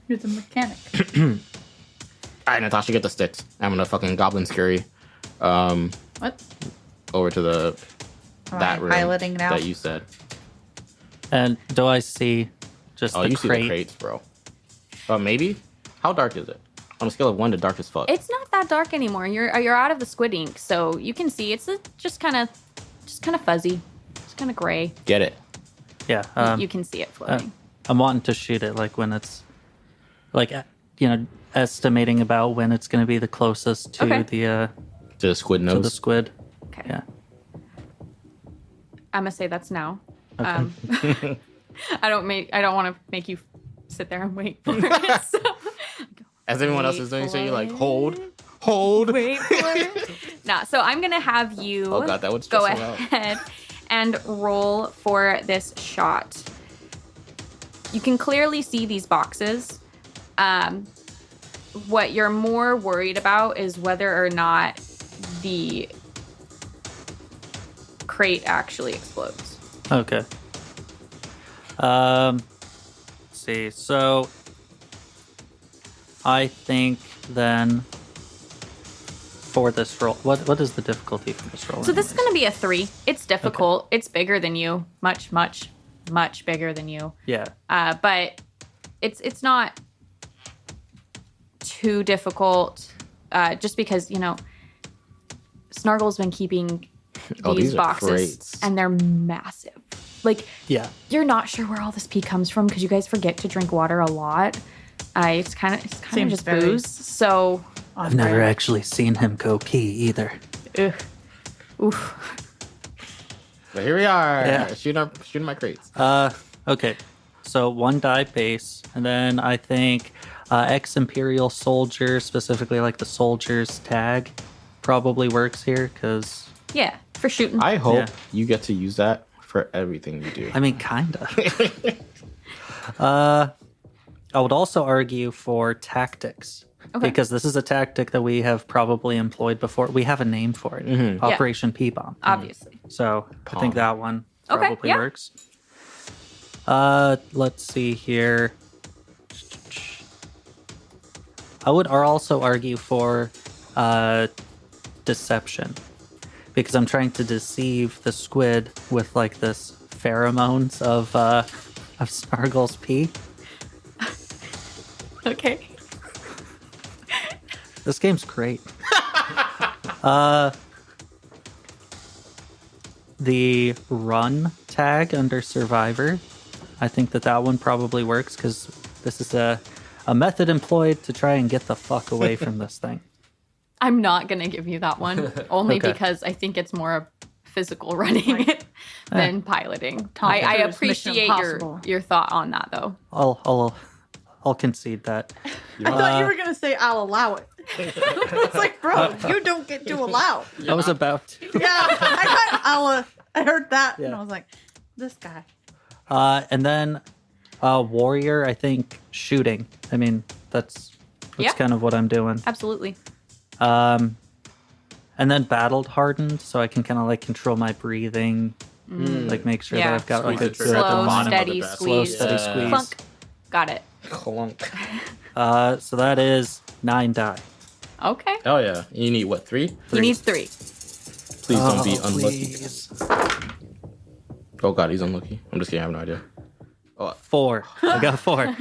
You're the mechanic. All right, Natasha, get the sticks. I'm gonna fucking goblin scurry What? over to the Am that I room piloting now? that you said. And do I see just Oh, the you see crate? the crates, bro. Maybe. How dark is it? On a scale of 1 to dark as fuck. It's not that dark anymore. You're out of the squid ink, so you can see it's just kind of fuzzy, just kind of gray. Get it. Yeah. You can see it floating. I'm wanting to shoot it like when it's like estimating about when it's going to be the closest to Okay. the To the squid to the nose. squid. Okay. Yeah. I'm gonna say that's now. Okay. I don't want to make you sit there and wait for it. So. As everyone else is doing, so you're like, hold. Wait for it. Nah, so I'm gonna have you Oh god, that would go stress me out. ahead and roll for this shot. You can clearly see these boxes. What you're more worried about is whether or not the crate actually explodes. Okay. Let's see. So I think then for this roll, what is the difficulty for this roll? So this is going to be a 3. It's difficult. Okay. It's bigger than you. Much, much, much bigger than you. Yeah. But it's not too difficult. Just because, Snargle's been keeping these boxes crates. and they're massive. Like, Yeah. you're not sure where all this pee comes from because you guys forget to drink water a lot. It's kind of just very- booze. So I've never actually seen him go pee either. ugh. Oof. But here we are, Yeah. shooting my crates. Okay. So 1 die base, and then I think ex-Imperial soldier, specifically like the soldier's tag, probably works here because Yeah, for shooting. I hope Yeah. you get to use that for everything you do. I mean, kinda. I would also argue for tactics. Okay. Because this is a tactic that we have probably employed before. We have a name for it. Operation P-Bomb. Obviously. So I think that one Okay, probably yeah. works. Let's see here. I would also argue for deception. Because I'm trying to deceive the squid with like this pheromones of Snargle's pee. Okay. This game's great. The run tag under Survivor, I think that one probably works because this is a method employed to try and get the fuck away from this thing. I'm not going to give you that one, only Okay. because I think it's more of physical running than piloting. I Cruise, Mission appreciate Impossible. your thought on that, though. I'll concede that. I thought you were gonna say I'll allow it. It's like, bro, you don't get to allow. I was about to. Yeah, I heard that, and Yeah. I was like, this guy. And then warrior, I think shooting. I mean, that's Yeah. kind of what I'm doing. Absolutely. And then battled hardened, so I can kind of like control my breathing, like make sure Yeah. that I've got like a Squeeze it good at the Slow, bottom of the steady basket. slow, squeeze. steady squeeze. Clunk. Got it. Clunk. So that is 9 die. Okay. Oh yeah. You need what, 3? He needs 3. Please don't be unlucky. Please. Oh god, he's unlucky. I'm just kidding, I have no idea. 4. I got 4.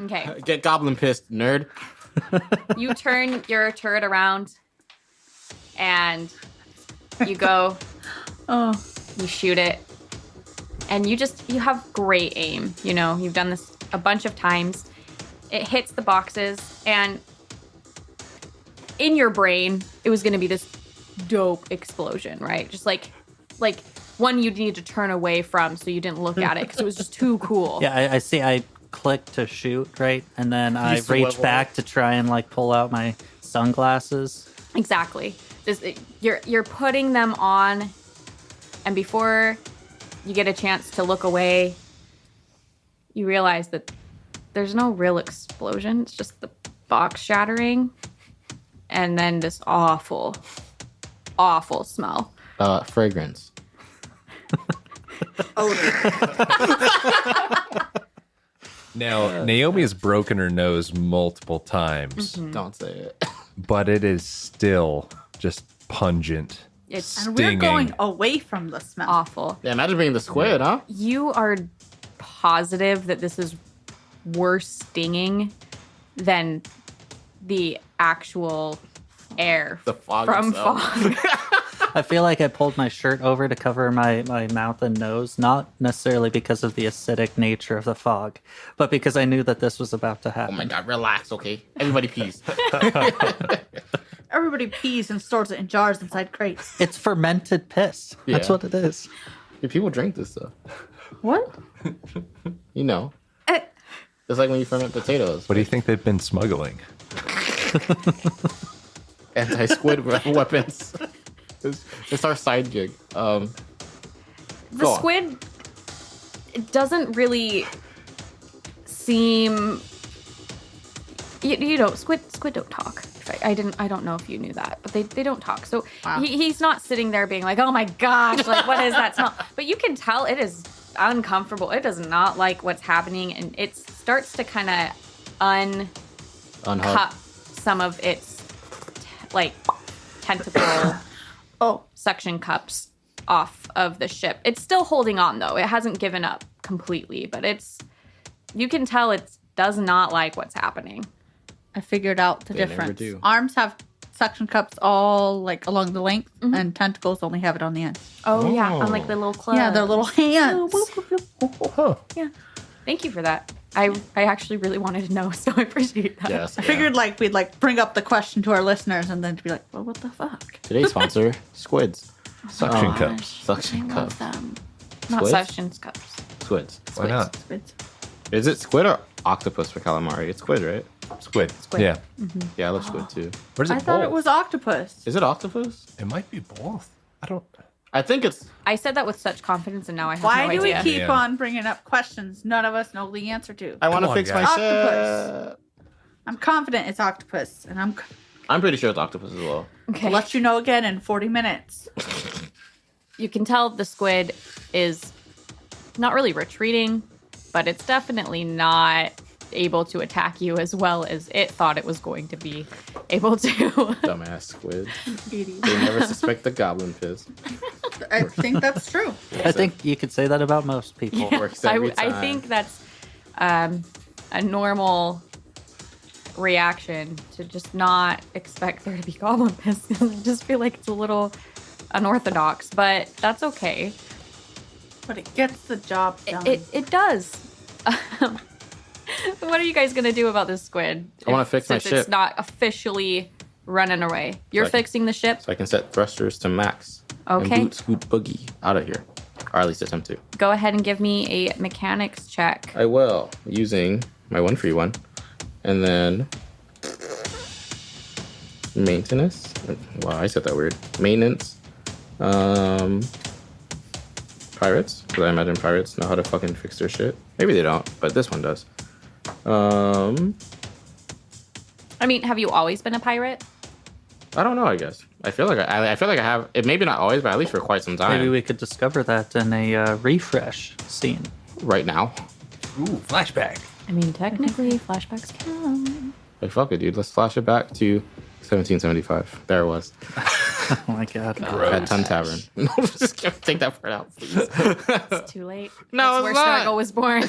Okay. Get goblin pissed, nerd. You turn your turret around and you go, Oh, you shoot it, and you have great aim. You've done this a bunch of times. It hits the boxes, and in your brain, it was going to be this dope explosion, right? Just like one you'd need to turn away from so you didn't look at it because it was just too cool. Yeah, I see. I click to shoot, right? And then I reach swivel. back to try and like pull out my sunglasses. Exactly. You're putting them on, and before you get a chance to look away, you realize that there's no real explosion. It's just the box shattering, and then this awful, awful smell. Fragrance. Now, Naomi has broken her nose multiple times, Don't say it. but it is still just pungent, It's and stinging. we're going away from the smell. awful. Yeah, imagine being the squid, huh? You are positive that this is worse stinging than the actual air The fog from itself. fog. I feel like I pulled my shirt over to cover my mouth and nose, not necessarily because of the acidic nature of the fog, but because I knew that this was about to Oh happen. my god, relax, okay? Everybody pees. Everybody pees and stores it in jars inside crates. It's fermented piss. That's Yeah. what it is. Yeah, people drink this stuff. What? You know. Eh. It's like when you ferment potatoes. What do you think they've been smuggling? Anti-squid weapons. It's our side gig. The Go on. squid it doesn't really seem. Squid don't talk. I don't know if you knew that, but they don't talk. So Wow. he's not sitting there being like, oh my gosh, like what is that smell? But you can tell it is uncomfortable. It does not like what's happening, and it starts to kind of uncup some of its like tentacle suction cups off of the ship. It's still holding on though. It hasn't given up completely, but you can tell it does not like what's happening. I figured out the They never difference. do. Arms have suction cups all like along the length, and tentacles only have it on the end. Oh yeah, on like the little club. Yeah, their little hands. Yeah. Thank you for that. I actually really wanted to know, so I appreciate that. Yes. I figured like we'd like bring up the question to our listeners and then to be like, well, what the fuck? Today's sponsor, Squids. Suction cups. Suction I cups. love them. Not Squids? suction cups. Squids. Why not? Is it squid or octopus for calamari? It's squid, right? Squid. Squid. Yeah. Yeah, I love squid too. Where's it? I thought it both? was octopus. Is it octopus? It might be both. I don't. I think it's. I said that with such confidence, and now I have Why no do we idea. keep Yeah. on bringing up questions none of us know the answer to? I want to on, fix my guys. Octopus. ship. I'm confident it's octopus, and I'm pretty sure it's octopus as well. Okay. I'll let you know again in 40 minutes. You can tell the squid is not really retreating, but it's definitely not able to attack you as well as it thought it was going to be able to. Dumbass squid. They never suspect the goblin piss. I think that's true. I think you could say that about most people. Yeah, Works every I time. think that's a normal reaction to just not expect there to be goblin piss. I just feel like it's a little unorthodox, but that's okay. But it gets the job done. It does. What are you guys gonna do about this squid? I wanna fix my since it's ship. not officially running away. You're So I can- fixing the ship. So I can set thrusters to max. Okay. And boot scoot boogie out of here. Or at least attempt to. Go ahead and give me a mechanics check. I will. Using my 1-for-1. And then. Maintenance. Wow, I said that weird. Maintenance. Pirates. Because I imagine pirates know how to fucking fix their shit. Maybe they don't, but this one does. I mean, have you always been a pirate? I don't know. I guess I feel like I feel like I have. It maybe not always, but at least for quite some time. Maybe we could discover that in a refresh scene. right now. Ooh, flashback. I mean, technically, flashbacks count. Like fuck it, dude. Let's flash it back to 1775. There it was. Oh my god. At Tun Tavern. No, just take that part out, please. It's too late. No, That's where it's not. Snargle was born.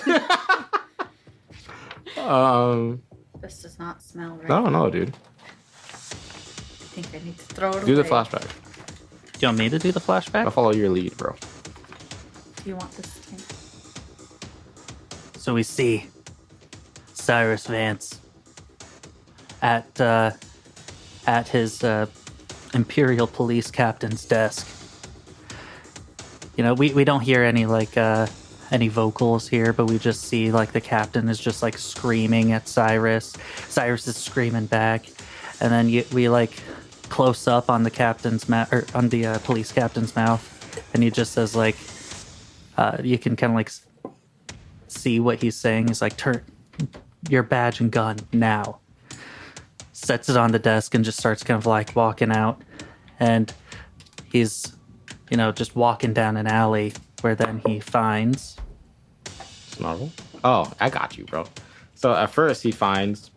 This does not smell right. I don't know, dude. I think I need to throw it Do the away. flashback. You want me to do the I'll flashback? follow your lead, bro. Do you want this thing? So we see Cyrus Vance at his Imperial Police captain's desk. You know, we don't hear any any vocals here, but we just see like the captain is just like screaming at Cyrus. Cyrus is screaming back, and then we like close up on the captain's mouth, or on the police captain's mouth, and he just says like, you can kind of like see what he's saying. He's like, "Turn your badge and gun now." Sets it on the desk and just starts kind of like walking out, and he's, you know, just walking down an alley where then he finds Snargle. Oh, I got you, bro. So at first he finds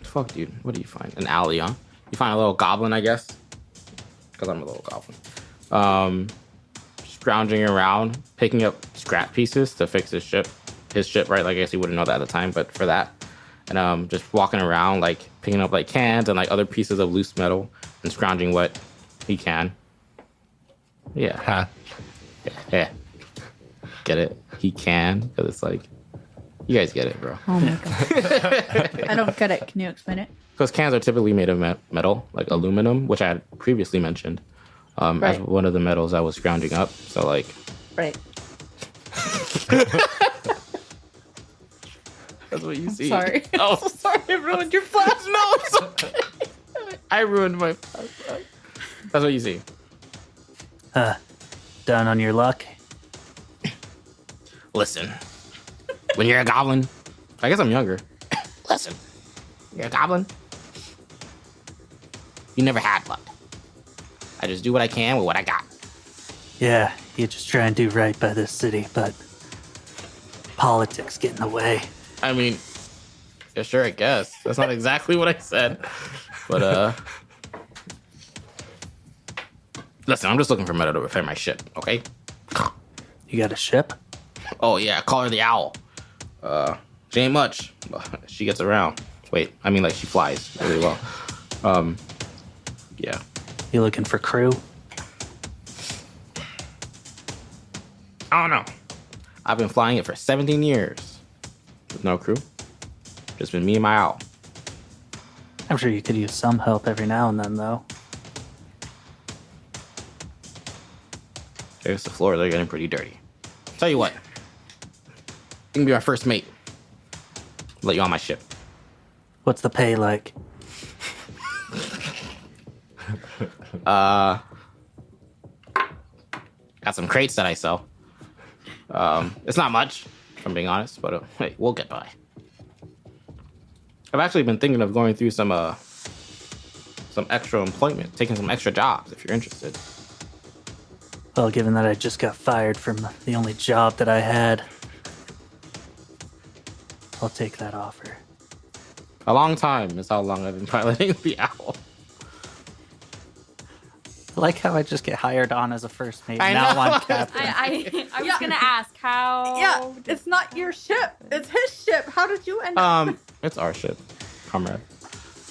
fuck, dude. What do you find? An alley, huh? You find a little goblin, I guess. Because I'm a little goblin. Scrounging around, picking up scrap pieces to fix his ship. His ship, right? Like, I guess he wouldn't know that at the time, but for that. And just walking around, like, picking up, like, cans and, like, other pieces of loose metal and scrounging what he can. Yeah. Ha. Yeah. Get it? He can. Because it's like, you guys get it, bro. Oh my god. I don't get it. Can you explain it? Because cans are typically made of metal, like aluminum, which I had previously mentioned as Right. one of the metals I was scrounging up. So, like, Right. that's what you see. Sorry. Oh, So sorry I ruined your flash. no, it's okay. I ruined my flashback. That's what you see. down on your luck. Listen, when you're a goblin, I guess I'm younger. Listen, you're a goblin. You never had blood. I just do what I can with what I got. Yeah, you just try and do right by this city, but politics get in the way. I mean, yeah, sure, I guess. That's not exactly what I said. But, listen, I'm just looking for metal to repair my ship, okay? You got a ship? Oh, yeah, call her the Owl. She ain't much, but she gets around. Wait, I mean, like, she flies really well. Yeah. You looking for crew? I don't know. I've been flying it for 17 years. With no crew. Just been me and my owl. I'm sure you could use some help every now and then, though. There's the floor. They're getting pretty dirty. Tell you what. You can be my first mate. Let you on my ship. What's the pay like? Got some crates that I sell. It's not much, if I'm being honest, but hey, we'll get by. I've actually been thinking of going through some extra employment, taking some extra jobs if you're interested. Well, given that I just got fired from the only job that I had, I'll take that offer. A long time is how long I've been piloting the Owl. I like how I just get hired on as a first mate. I Now know. I'm captain. I was gonna ask how. Yeah, it's not your ship. It's his ship. How did you end up? It's our ship, comrade.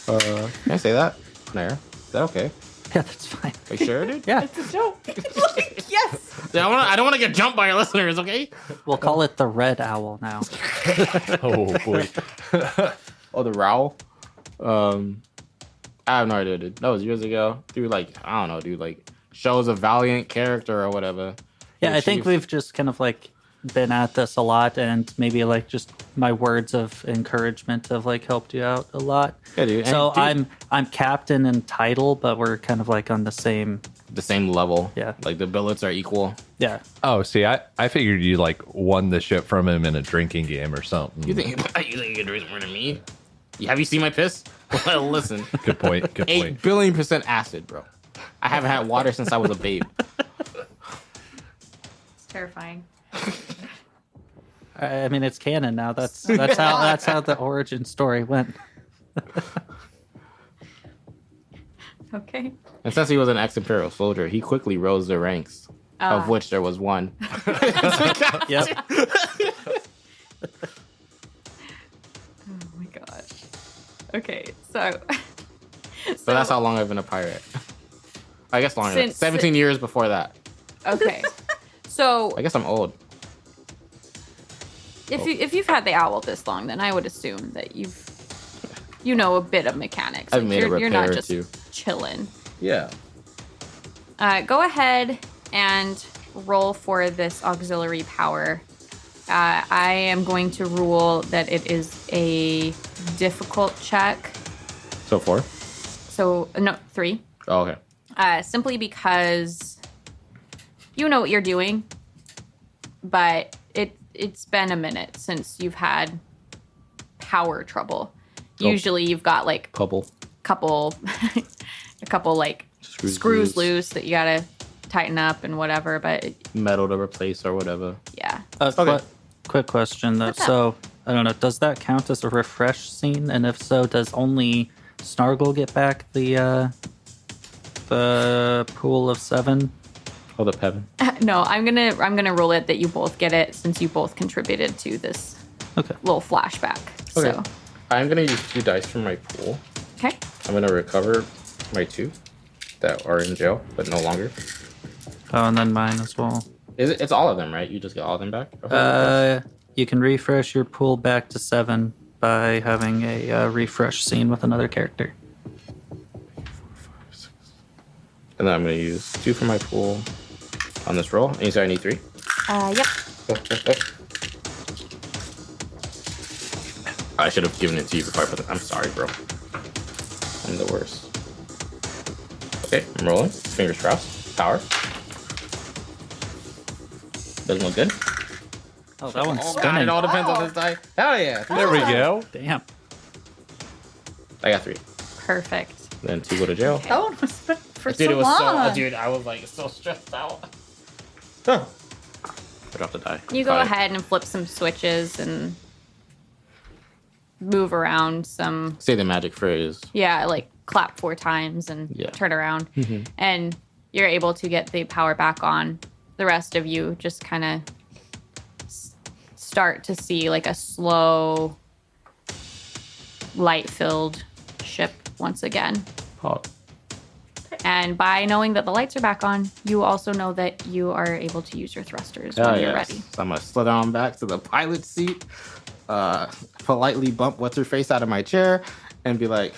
Can I say that on air? Is that okay? Yeah, that's fine. Are you sure, dude? Yeah, It's a joke. Like, yes. Yeah, I don't want to get jumped by our listeners, okay? we'll call it the Red Owl now. Oh boy. Oh, the Rowl. I have no idea, dude. That was years ago. Through like, I don't know, dude, like shows a valiant character or whatever. Yeah, Your I think chief- we've just kind of like been at this a lot, and maybe like just my words of encouragement have like helped you out a lot. Yeah, dude. So And, dude, I'm captain in title, but we're kind of like on the same. the same level. Yeah. Like the billets are equal. Yeah, Oh, see, I figured you like won the ship from him in a drinking game or something. You think you can do more than me? Have you seen my piss? Well, listen. Good point. Good 8 point. billion % acid, bro. I haven't had water since I was a babe. It's terrifying. I mean it's canon now. That's how the origin story went. Okay. And since he was an ex-Imperial soldier, he quickly rose the ranks, of which there was one. Yep. Oh my gosh. Okay, so. So that's how long I've been a pirate. I guess longer. Since- 17 years before that. Okay. So I guess I'm old. if you've had the owl this long, then I would assume that you know a bit of mechanics. I've made a you're not repair or just two. chilling. Yeah. Go ahead and roll for this auxiliary power. I am going to rule that it is a difficult check. So 4? So, no, 3. Oh, okay. Simply because you know what you're doing, but it's been a minute since you've had power trouble. Oh. Usually you've got like Couple. a couple like screws loose that you gotta tighten up and whatever, but Metal to replace or whatever. yeah. Okay. Quick question though. What's up? So I don't know. Does that count as a refresh scene? And if so, does only Snargle get back the pool of 7? Hold up, Heaven. No, I'm gonna roll it that you both get it since you both contributed to this Okay. little flashback. Okay. So I'm going to use 2 dice from my pool. okay. I'm going to recover my 2 that are in jail, but no longer. Oh, and then mine as well. It's all of them, right? You just get all of them back? You can refresh your pool back to 7 by having a refresh scene with another character. And then I'm going to use 2 from my pool on this roll. And you said I need 3? Yep. I should have given it to you before I put it. I'm sorry, bro. I'm the worst. Okay, I'm rolling. Fingers crossed. Power. Doesn't look good. Oh, that one's Oh, God, spinning. it all depends on this die. Hell yeah. There we go. Damn. I got 3. Perfect. Then 2 go to jail. That one was spent for Dude, so it was long. so. Dude, I was like so stressed out. I dropped the die. You go 5. ahead and flip some switches and move around some. Say the magic phrase. Yeah, like clap 4 times and Yeah. turn around. And you're able to get the power back on. The rest of you just kind of start to see like a slow, light-filled ship once again. Pog. And by knowing that the lights are back on, you also know that you are able to use your thrusters when you're ready. So I'm gonna slither on back to the pilot seat, politely bump what's her face out of my chair, and be like,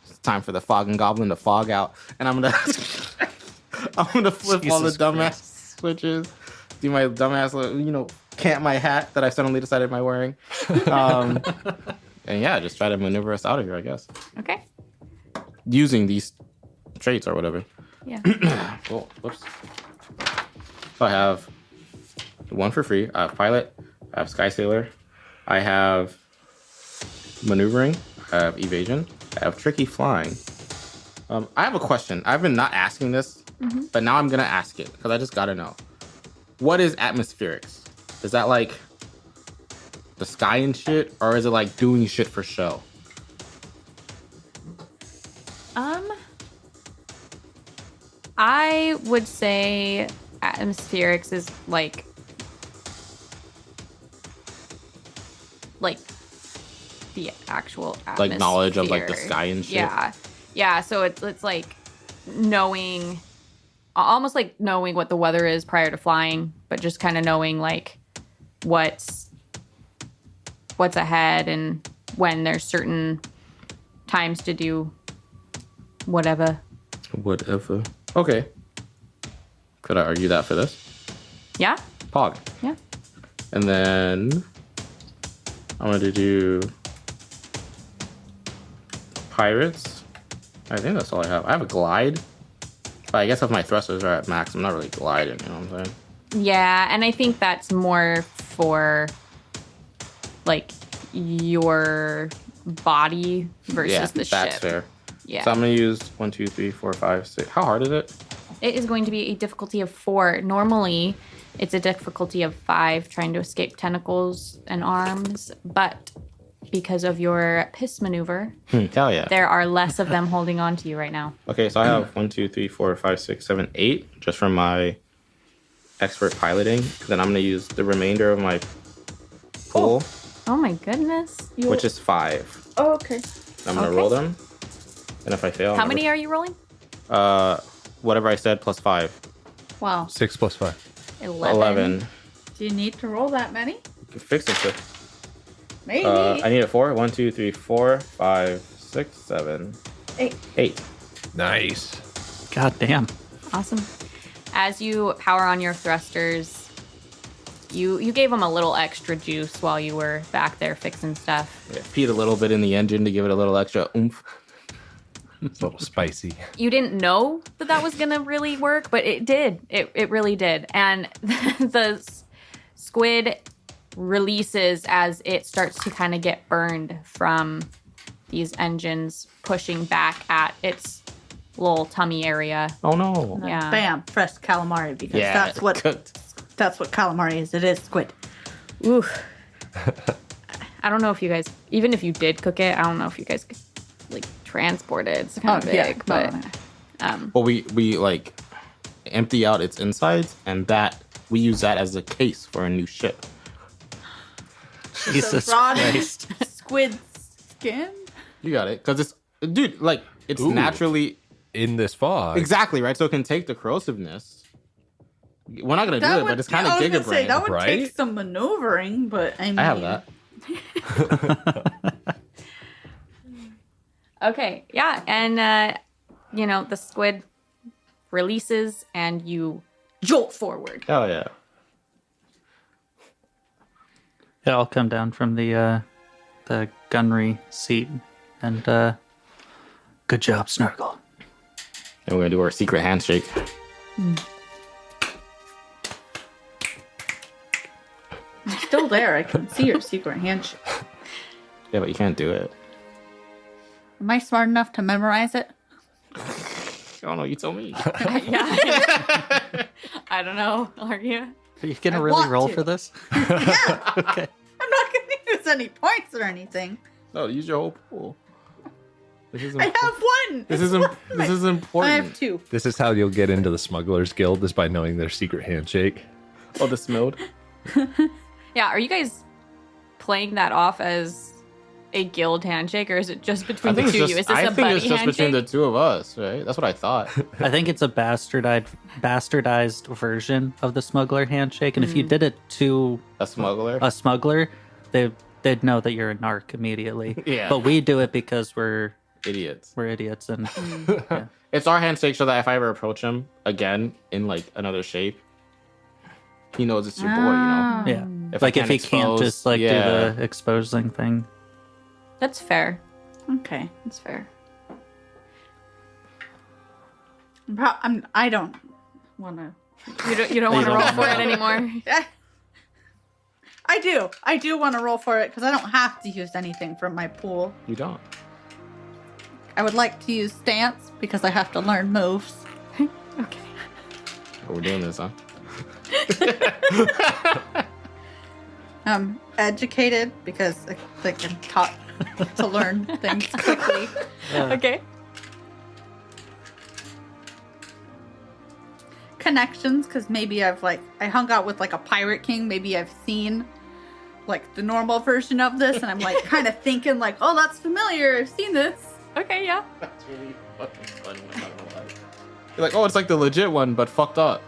"It's time for the fog and goblin to fog out." And I'm gonna, I'm gonna flip all the Jesus dumbass switches, do my dumbass, camp my hat that I suddenly decided am I wearing, and yeah, just try to maneuver us out of here, I guess, Okay. using these traits or whatever. Yeah. Cool. Whoops. So I have 1 for free. I have pilot. I have Sky Sailor. I have maneuvering. I have evasion. I have tricky flying. I have a question. I've been not asking this, but now I'm gonna ask it because I just gotta know. What is atmospherics? Is that like the sky and shit, or is it like doing shit for show? I would say atmospherics is like the actual atmosphere. Like knowledge of like the sky and shit. Yeah. So it's like knowing, almost like knowing what the weather is prior to flying, but just kind of knowing like what's ahead and when there's certain times to do whatever. Whatever. Okay. Could I argue that for this? Yeah. Pog. Yeah. And then I'm going to do pirates. I think that's all I have. I have a glide. But I guess if my thrusters are at max, I'm not really gliding, you know what I'm saying? Yeah, and I think that's more for like your body versus the ship. That's fair. Yeah. So I'm going to use 1, 2, 3, 4, 5, 6. How hard is it? It is going to be a difficulty of 4. Normally, it's a difficulty of 5 trying to escape tentacles and arms, but because of your piss maneuver, Hell yeah. there are less of them holding on to you right now. Okay, so I have 1, 2, 3, 4, 5, 6, 7, 8 just from my expert piloting. Then I'm going to use the remainder of my pull, Oh my goodness. which is 5. Oh, okay. I'm going to Okay. roll them. And if I fail, How many are you rolling? whatever I said plus 5. Wow. 6 plus 5. 11. Do you need to roll that many? You can fix it. Quick. Maybe. I need a 4. 1, 2, 3, 4, 5, 6, 7, 8. 8. Nice. God damn. Awesome. As you power on your thrusters, you gave them a little extra juice while you were back there fixing stuff. Yeah, peed a little bit in the engine to give it a little extra oomph. It's a little spicy. You didn't know that was going to really work, but it did. It really did. And the squid releases as it starts to kind of get burned from these engines pushing back at its little tummy area. Oh no. Yeah. Bam. Fresh calamari because Yeah, that's what cooked. calamari is. It is squid. Ooh. I don't know if you guys, even if you did cook it, I don't know if you guys could like transport it. It's kind of big, yeah. but Well, we like empty out its insides, and that we use that as a case for a new ship. Jesus rotted Christ. squid skin. You got it, because it's dude, like it's Ooh. naturally In this fog. exactly right. So it can take the corrosiveness. We're not gonna do it, but it's kind of giga brain. That would right? take some maneuvering, but I mean, I have that. okay. Yeah. And, the squid releases and you jolt forward. Hell yeah. Yeah, I'll come down from the gunnery seat and good job, Snargle. And we're gonna do our secret handshake. still there. I can see your secret handshake. Yeah, but you can't do it. Am I smart enough to memorize it? I don't know. You tell me. Yeah. I don't know. Are you? Are you gonna I really want roll to. for this? Yeah. Okay. I'm not going to use any points or anything. No, use your whole pool. This is I have one. This It's is one. this is important. I have two. This is how you'll get into the Smugglers Guild, is by knowing their secret handshake. Oh, the smelled. Yeah. Are you guys playing that off as a guild handshake, or is it just between the two of you? Is this I a think buddy it's just handshake? between the two of us, right? That's what I thought. I think it's a bastardized version of the smuggler handshake, and if you did it to A smuggler. a smuggler, they'd know that you're a narc immediately. Yeah. But we do it because we're Idiots. idiots, and It's our handshake so that if I ever approach him again in like another shape, he knows it's your boy, you know? yeah. If I Like if can't he can't expose- just like yeah. do the exposing thing. That's fair. Okay. That's fair. I don't want to. You don't want to don't roll for wanna- it anymore. I do want to roll for it because I don't have to use anything from my pool. You don't. I would like to use stance because I have to learn moves. Okay. But we're doing this, huh? Educated because I can taught to learn things quickly. Okay. Connections because maybe I hung out with like a pirate king. Maybe I've seen like the normal version of this, and I'm like kind of thinking like, oh, that's familiar. I've seen this. Okay. Yeah. That's really fucking funny. I'm not gonna lie. You're like, oh, it's like the legit one, but fucked up.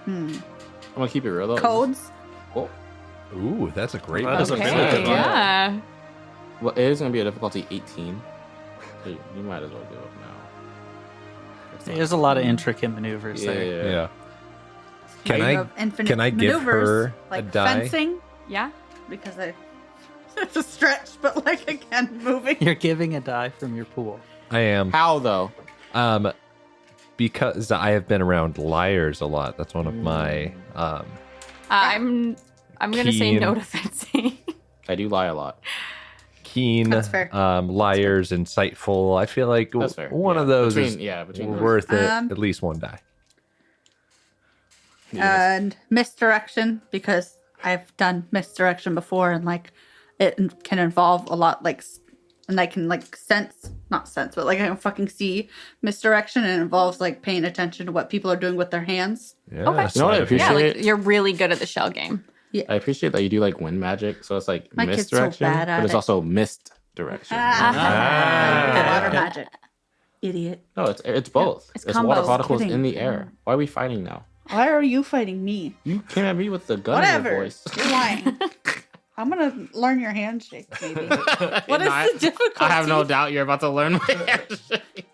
I'm gonna keep it real though. Codes. Oh, Ooh, that's a great That is a one. really Okay. good one. Yeah. well, it is gonna be a difficulty 18. So you might as well give up now. It's not- There's a lot of intricate maneuvers Yeah, there. yeah. Yeah. Can You I have infinite can I give maneuvers, her a like die? fencing Yeah. because it's a stretch, but like again moving. You're giving a die from your pool. I am. How though? Because I have been around liars a lot. That's one of my I'm gonna say Keen. no to fencing. I do lie a lot. keen That's fair. liars, insightful. I feel like That's fair. one Yeah. of those Between- is yeah, between those. worth it. Um, At least one die. And misdirection because I've done misdirection before, and like it can involve a lot and I can like not sense, but like I can fucking see misdirection, and it involves like paying attention to what people are doing with their hands. Yeah, Okay. You know what I appreciate? Yeah, like you're really good at the shell game. I appreciate that you do like wind magic, so it's like My kid's so misdirection, bad at but it's it. also missed direction. Water magic. Idiot. No, it's both. It's It's water combos. particles Kidding. in the air. Why are we fighting now? Why are you fighting me? You came at me with the gun in Whatever. your voice. You're lying. I'm gonna learn your handshake, maybe. What is No, the difficulty? I have no doubt you're about to learn my handshake.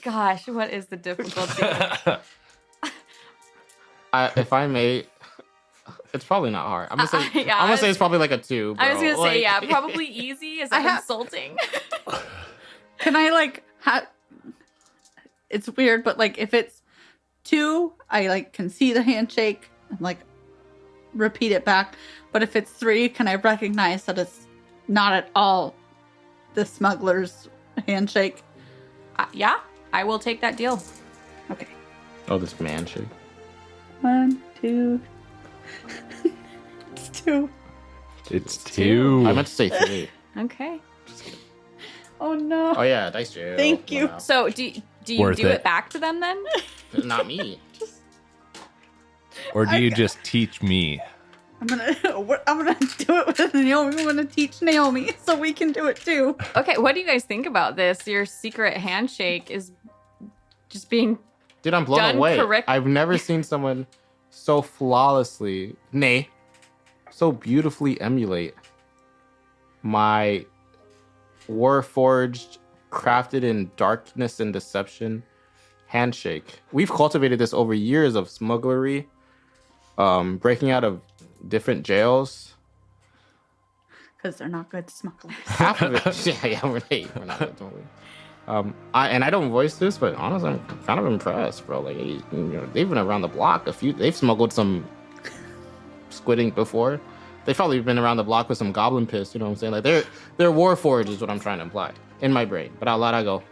Gosh, what is the difficulty? If I may, it's probably not hard. I'm gonna say, yeah, I'm gonna say it's probably like a 2. Bro. I was gonna say, Like- yeah, probably easy. Is I that have- insulting? Can I like it's weird, but like if it's 2, I like can see the handshake and like repeat it back. But if it's 3, can I recognize that it's not at all the smuggler's handshake? Yeah, I will take that deal. Okay. Oh, this man shake. 1, 2. It's 2. It's two. I meant to say 3. Okay. Oh no. Oh yeah, dice jail. Thank you. Wow. So do you Worth do it. it back to them then? Not me. Or do you just teach me? I'm gonna do it with Naomi. I'm gonna teach Naomi so we can do it too. Okay, what do you guys think about this? Your secret handshake is just being Dude, I'm blown Done away. correct- I've never seen someone so flawlessly, nay, so beautifully emulate my Warforged, crafted in darkness and deception handshake. We've cultivated this over years of smugglery, breaking out of different jails. Because they're not good smugglers. Half of it, yeah, we're not, don't we? I don't voice this, but honestly, I'm kind of impressed, bro. Like, they've been around the block. They've smuggled some squid ink before. They've probably been around the block with some goblin piss. You know what I'm saying? Like they're warforged is what I'm trying to imply in my brain. But out loud, I go,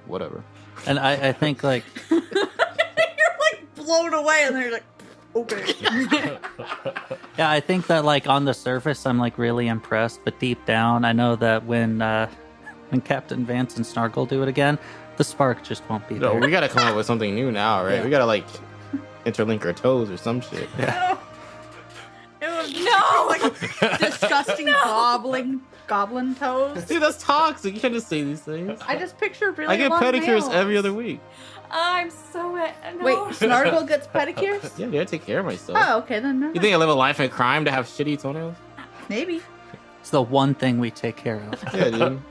whatever. And I think like You're like blown away, and they're like, okay. yeah, I think that like on the surface I'm like really impressed, but deep down I know that when Captain Vance and Snargle do it again, the spark just won't be No, there. we gotta come up with something new now, right? Yeah. We gotta like interlink our toes or some shit. Yeah. It was No! like disgusting goblin toes. See, that's toxic. You can't just say these things. I just picture really I get long pedicures nails. every other week. I'm so no. Wait, Snargle gets pedicures? Yeah, I take care of myself. Oh, okay, then never You think I live a life in crime to have shitty toenails? maybe. It's the one thing we take care of. Yeah, dude.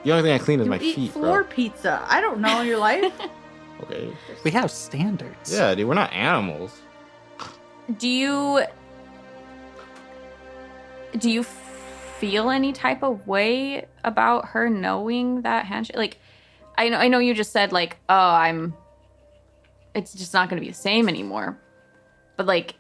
The only thing I clean is You my eat feet, floor bro. pizza. I don't know your life. Okay. We have standards. Yeah, dude, we're not animals. Do you feel any type of way about her knowing that handshake? Like, I know you just said like, oh, it's just not going to be the same anymore. But like,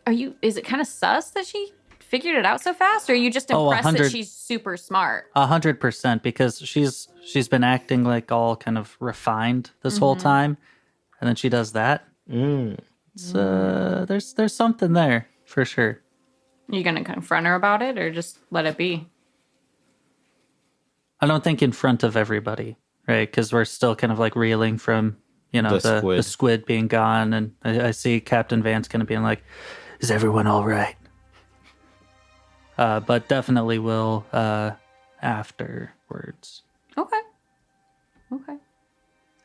is it kind of sus that she figured it out so fast, or are you just impressed that 100 she's super smart? 100%, because she's been acting like all kind of refined this whole time, and then she does that. It's there's something there for sure. Are you going to confront her about it, or just let it be? I don't think in front of everybody, right? Because we're still kind of like reeling from the squid being gone, and I see Captain Vance kind of being like, "Is everyone all right?" But definitely will afterwards. Okay. Oh God,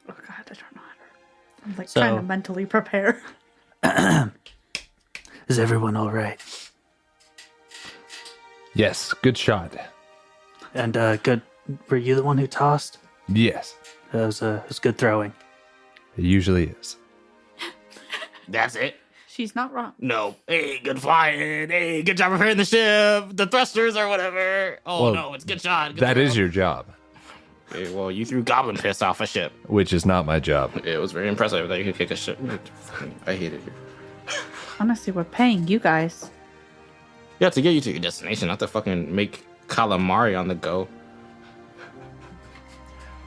I don't know how to. I'm like So- trying to mentally prepare. Is everyone all right? Yes, good shot. And good. Were you the one who tossed? Yes, It was good throwing. it usually is. That's it. She's not wrong. No. Hey, good flying. Hey, good job repairing the ship. The thrusters or whatever. Oh, Well, no, it's good shot. Good That throw. is your job, Okay, well, you threw goblin piss off a ship. which is not my job. It was very impressive that you could kick a ship. I hate it here. Honestly, we're paying you guys. Yeah, to get you to your destination, not to fucking make calamari on the go.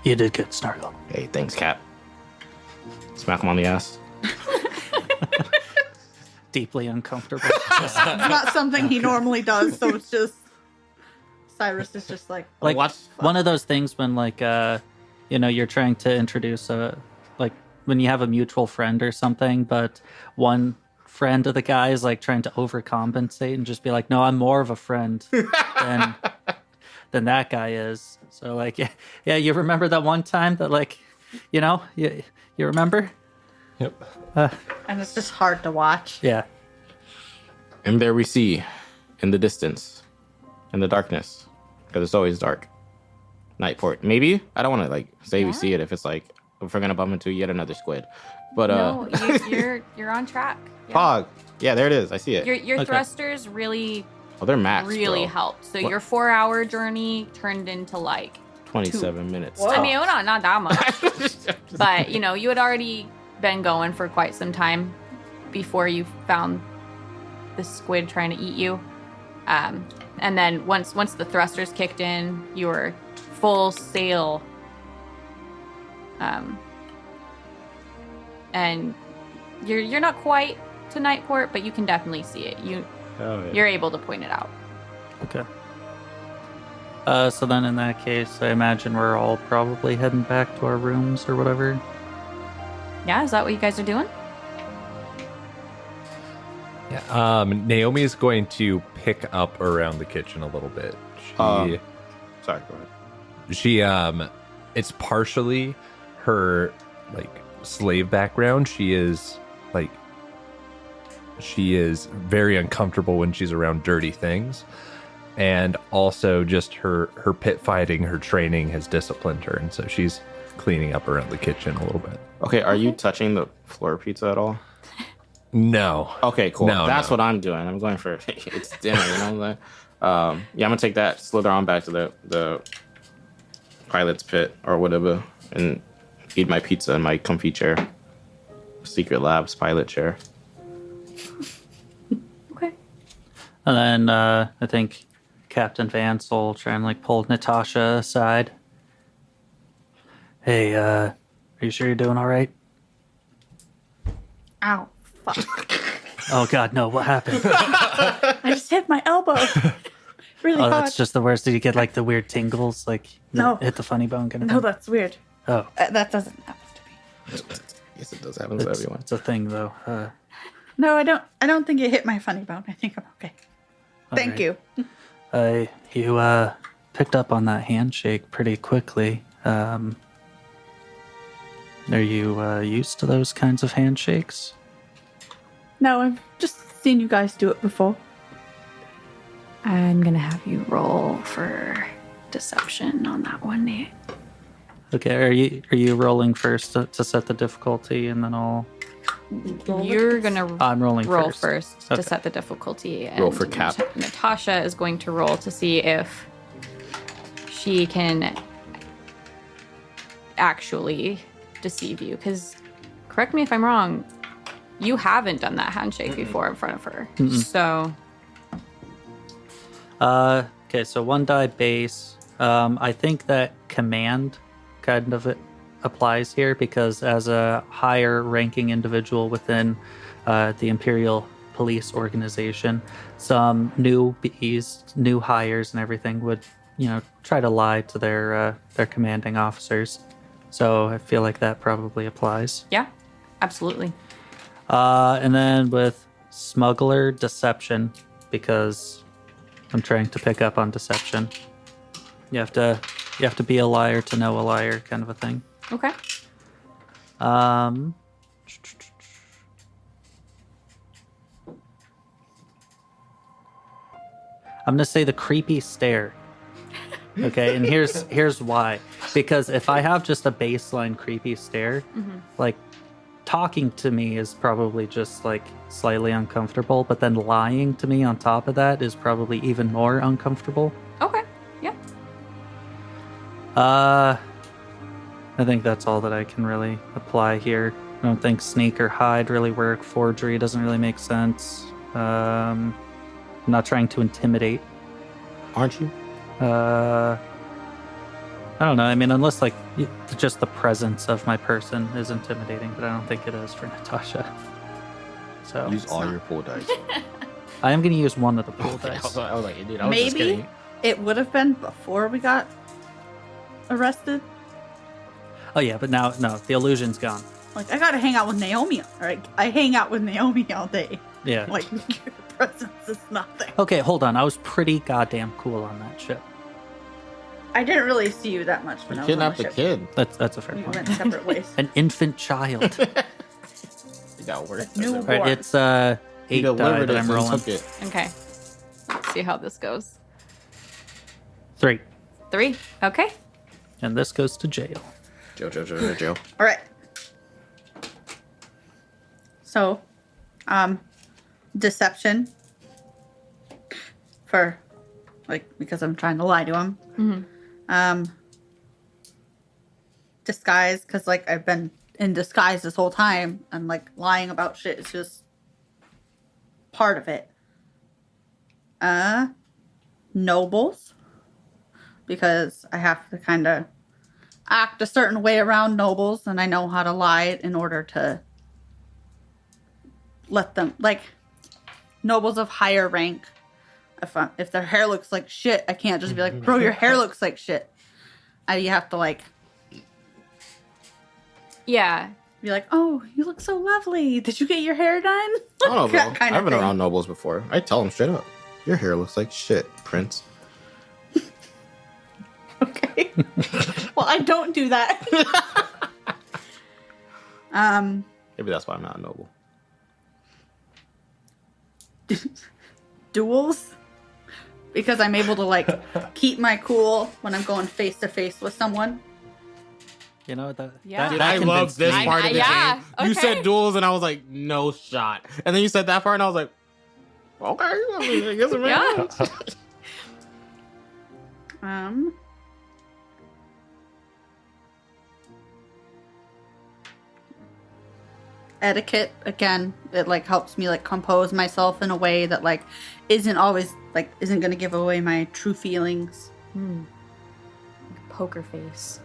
You did good, Snargle. Hey, thanks, Cap. Smack him on the ass. Deeply uncomfortable. It's not something he normally does, so it's just Cyrus is just like Like Watch. one of those things when like you're trying to introduce like when you have a mutual friend or something, but one friend of the guy is like trying to overcompensate and just be like, no, I'm more of a friend than that guy is. So like yeah, you remember that one time that like you remember? Yep. and it's just hard to watch. Yeah. And there we see, in the distance, in the darkness, because it's always dark, Nightport. Maybe? I don't want to say we see it if it's like, if we're going to bump into yet another squid. But, No, you're on track. Yeah. Fog. Yeah, there it is. I see it. Your Okay. thrusters really Oh, they're max, really bro. helped. So What? your 4-hour journey turned into like 27 minutes. Whoa. I mean, not that much. But you had already been going for quite some time before you found the squid trying to eat you. And then once the thrusters kicked in, you were full sail. And you're not quite to Nightport, but you can definitely see it. You're able to point it out. Okay. So then in that case, I imagine we're all probably heading back to our rooms or whatever. Yeah, is that what you guys are doing? Yeah. Naomi is going to pick up around the kitchen a little bit. Sorry, go ahead. She it's partially her slave background. She is very uncomfortable when she's around dirty things, and also just her pit fighting, her training has disciplined her, and so she's cleaning up around the kitchen a little bit. Okay, are you touching the floor pizza at all? No. Okay, cool. No, That's no. what I'm doing. I'm going for it's dinner, you know. Yeah, I'm gonna take that, slither on back to the pilot's pit or whatever and eat my pizza in my comfy chair. Secret Labs pilot chair. Okay. And then I think Captain Vance will try and like pull Natasha aside. Hey, are you sure you're doing all right? Ow, fuck. Oh God, no! What happened? I just hit my elbow. Really Oh, hard. that's just the worst. Did you get like the weird tingles, like No. hit the funny bone kind of No, thing? that's weird. Oh, That doesn't happen to me. Yes, it does happen to everyone. it's a thing though. No, I don't think it hit my funny bone. I think I'm okay. Thank right. you. You picked up on that handshake pretty quickly. Are you used to those kinds of handshakes? No, I've just seen you guys do it before. I'm gonna have you roll for deception on that one, Nate. Okay, are you rolling first to set the difficulty, and then I'll. You're gonna I'm rolling roll first. to Okay. set the difficulty. And Roll for Cap. Natasha is going to roll to see if she can actually deceive you. Because, correct me if I'm wrong, you haven't done that handshake before in front of her. So, Okay, so 1 die base. I think that command kind of applies here because as a higher ranking individual within the Imperial Police Organization, some newbies, new hires, and everything would, try to lie to their commanding officers. So I feel like that probably applies. yeah, absolutely. And then with smuggler deception, because I'm trying to pick up on deception. You have to be a liar to know a liar, kind of a thing. Okay. I'm gonna say the creepy stare. Okay, and here's why. Because if I have just a baseline creepy stare, like talking to me is probably just like slightly uncomfortable, but then lying to me on top of that is probably even more uncomfortable. Okay. Yeah. I think that's all that I can really apply here. I don't think sneak or hide really work. Forgery doesn't really make sense. I'm not trying to intimidate. Aren't you? I don't know. I mean, unless like just the presence of my person is intimidating, but I don't think it is for Natasha. So Use all your pool dice. I am going to use one of the pool Okay, dice. I was like, dude, I was just Maybe kidding. it would have been before we got arrested. Oh yeah, but now no, the illusion's gone. Like, I gotta hang out with Naomi. All right, I hang out with Naomi all day. Yeah. Like, your presence is nothing. Okay, hold on. I was pretty goddamn cool on that ship. I didn't really see you that much when You I was on kidnapped the the ship. kid. That's a fair We point. went separate ways. An infant child. You got worse. New All right, Born. it's He 8 die delivered that it I'm and rolling. took it. Okay. Let's see how this goes. 3, 3. Okay. and this goes to jail. Joe. All right. So, deception for, like, because I'm trying to lie to him. Disguise, because, like, I've been in disguise this whole time, and, like, lying about shit is just part of it. Nobles, because I have to kind of act a certain way around nobles, and I know how to lie in order to let them, like, nobles of higher rank. If their hair looks like shit, I can't just be like, bro, your hair looks like shit. You have to, like, Yeah. be like, oh, you look so lovely. Did you get your hair done? I don't know, bro. That kind of I've been thing. around nobles before. I tell them straight up, your hair looks like shit, Prince. Okay. Well, I don't do that. Maybe that's why I'm not a noble. Duels, because I'm able to, like, keep my cool when I'm going face to face with someone. You know that. Yeah. that, Dude, that I love convinced this me. part of the yeah, game. You okay. said duels, and I was like, no shot. And then you said that part, and I was like, okay, I mean, I guess it makes Yeah. sense. etiquette. Again, it like helps me like compose myself in a way that like isn't always like isn't gonna give away my true feelings. Poker face.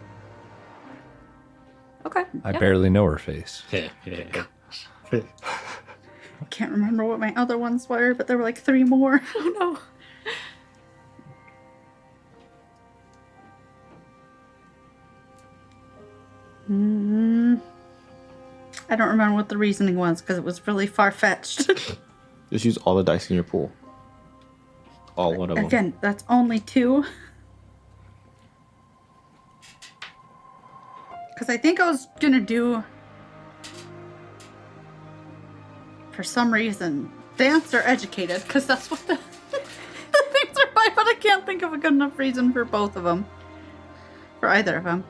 Okay. I yeah. barely know her face. I can't remember what my other ones were, but there were like 3 more. Oh no. I don't remember what the reasoning was because it was really far-fetched. Just use all the dice in your pool. All one of them. Again, that's only 2. Because I think I was gonna do, for some reason, dance or educated, because that's what the things are by, but I can't think of a good enough reason for both of them. For either of them.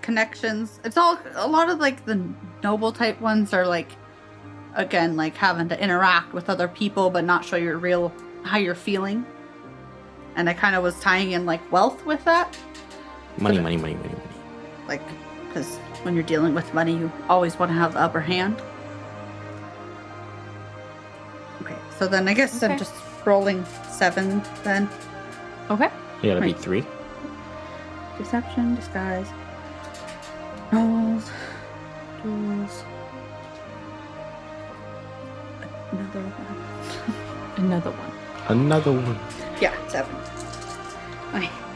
Connections. It's all, a lot of like the noble type ones are like, again, like having to interact with other people but not show your real, how you're feeling. And I kind of was tying in like wealth with that. Money. Like, because when you're dealing with money, you always want to have the upper hand. Okay, so then I guess I'm just rolling 7 then. Okay. You gotta Right. beat 3. Deception, disguise, rolls, duels. Another one. Another one. Yeah, 7.